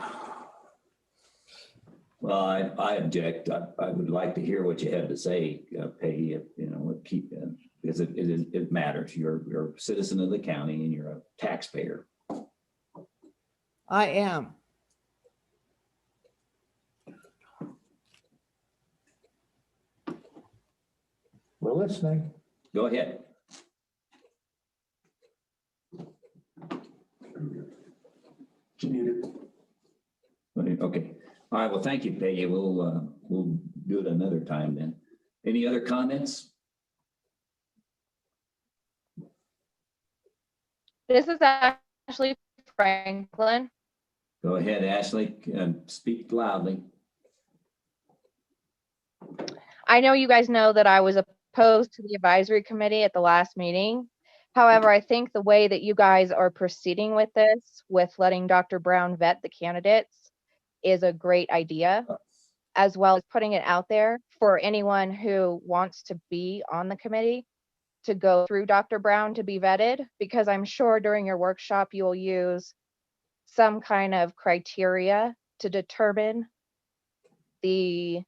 Well, I object. I would like to hear what you have to say, Peggy. Because it matters. You're a citizen of the county and you're a taxpayer. I am. We're listening. Go ahead. Okay. All right. Well, thank you, Peggy. We'll do it another time then. Any other comments? This is Ashley Franklin. Go ahead, Ashley, speak loudly. I know you guys know that I was opposed to the advisory committee at the last meeting. However, I think the way that you guys are proceeding with this, with letting Dr. Brown vet the candidates, is a great idea, as well as putting it out there for anyone who wants to be on the committee to go through Dr. Brown to be vetted, because I'm sure during your workshop you will use some kind of criteria to determine the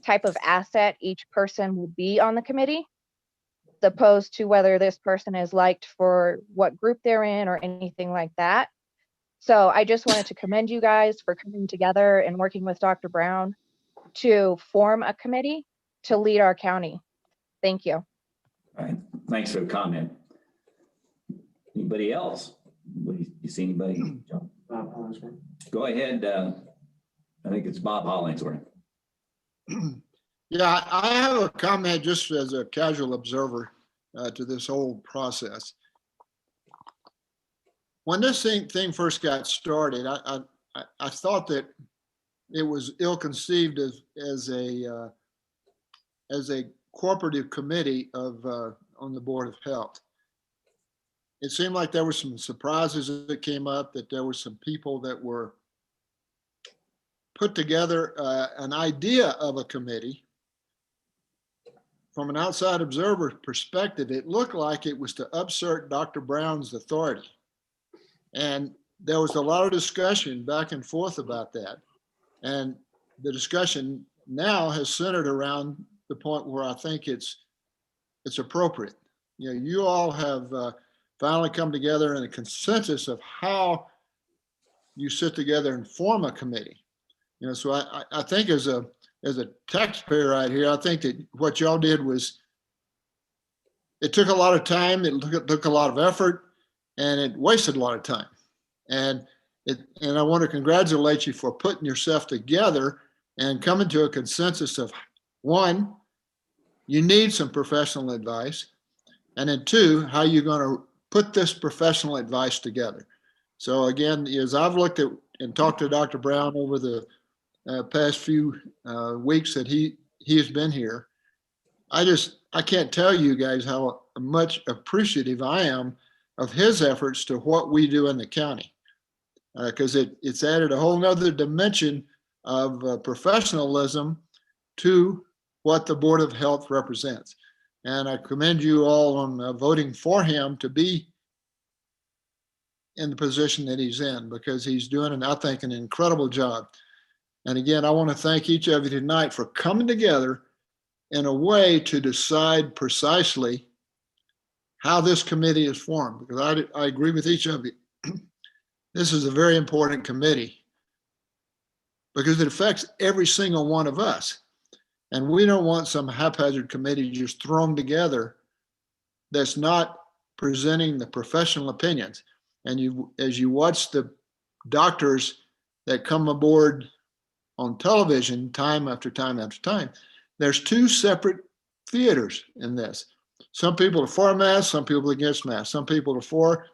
type of asset each person will be on the committee, as opposed to whether this person is liked for what group they're in or anything like that. So I just wanted to commend you guys for coming together and working with Dr. Brown to form a committee to lead our county. Thank you. All right, thanks for the comment. Anybody else? You see anybody? Bob Hollingsworth. Go ahead. I think it's Bob Hollingsworth. Yeah, I have a comment just as a casual observer to this whole process. When this thing first got started, I thought that it was ill-conceived as a cooperative committee of on the Board of Health. It seemed like there were some surprises that came up, that there were some people that were put together an idea of a committee. From an outside observer perspective, it looked like it was to upsert Dr. Brown's authority. And there was a lot of discussion back and forth about that. And the discussion now has centered around the point where I think it's appropriate. You know, you all have finally come together in a consensus of how you sit together and form a committee. You know, so I think as a taxpayer right here, I think that what y'all did was, it took a lot of time, it took a lot of effort, and it wasted a lot of time. And I want to congratulate you for putting yourself together and coming to a consensus of, one, you need some professional advice, and then two, how you're going to put this professional advice together. So again, as I've looked at and talked to Dr. Brown over the past few weeks that he has been here, I can't tell you guys how much appreciative I am of his efforts to what we do in the county, because it's added a whole nother dimension of professionalism to what the Board of Health represents. And I commend you all on voting for him to be in the position that he's in, because he's doing, I think, an incredible job. And again, I want to thank each of you tonight for coming together in a way to decide precisely how this committee is formed, because I agree with each of you. This is a very important committee because it affects every single one of us. And we don't want some haphazard committee just thrown together that's not presenting the professional opinions. And as you watch the doctors that come aboard on television time after time after time, there's two separate theaters in this. Some people are for masks, some people are against masks. Some people are for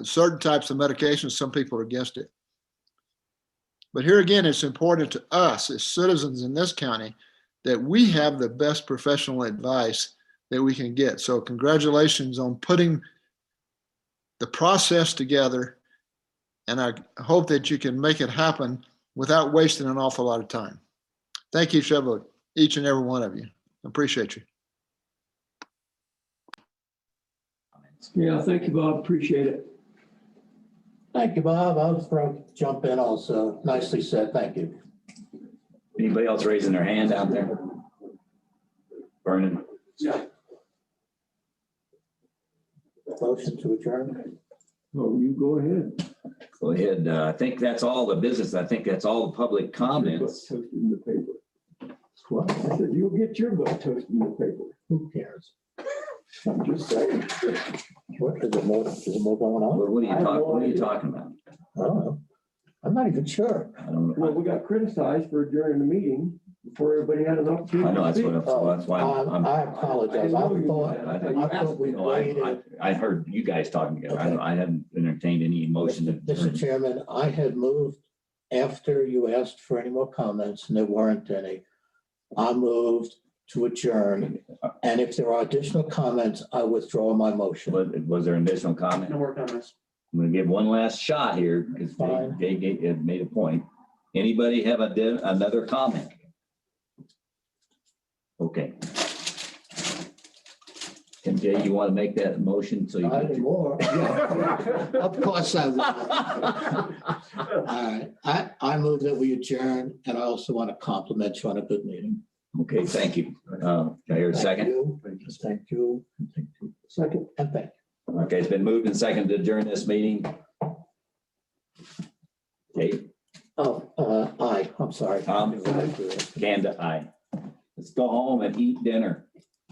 certain types of medications, some people are against it. But here again, it's important to us as citizens in this county that we have the best professional advice that we can get. So congratulations on putting the process together. And I hope that you can make it happen without wasting an awful lot of time. Thank you, each and every one of you. I appreciate you. Yeah, thank you, Bob. Appreciate it. Thank you, Bob. I'll jump in also. Nicely said. Thank you. Anybody else raising their hand out there? Vernon? Yeah. Motion to adjourn. Oh, you go ahead. Go ahead. I think that's all the business. I think that's all the public comments. Toasted in the paper. Well, I said, you'll get your butt toasted in the paper. Who cares? I'm just saying. What is it more? Is it more going on? What are you talking about? I don't know. I'm not even sure. I don't Well, know. we got criticized for adjourning the meeting before everybody had an opportunity. I know, that's to speak. that's why I'm. I apologize. I thought we waited. I heard you guys talking together. Okay. I hadn't entertained any motion to Mr. adjourn. Chairman, I had moved after you asked for any more comments, and there weren't any. I moved to adjourn, and if there are additional comments, I withdraw my motion. Was there additional comment? No more comments. I'm gonna give one last shot here because Fine. Jay made a point. Anybody have another comment? Okay. And Jay, you want to make that motion so you Not can. anymore. Of course I will. All right, I move that we adjourn, and I also want to compliment you on a good meeting. Okay, thank you. Can I hear a second? Thank you. Thank you. Second, and thank you. Okay, it's been moved and seconded to adjourn this meeting. Jay, Oh, aye, I'm sorry. Tom, Kanda, aye. Let's go home and eat dinner.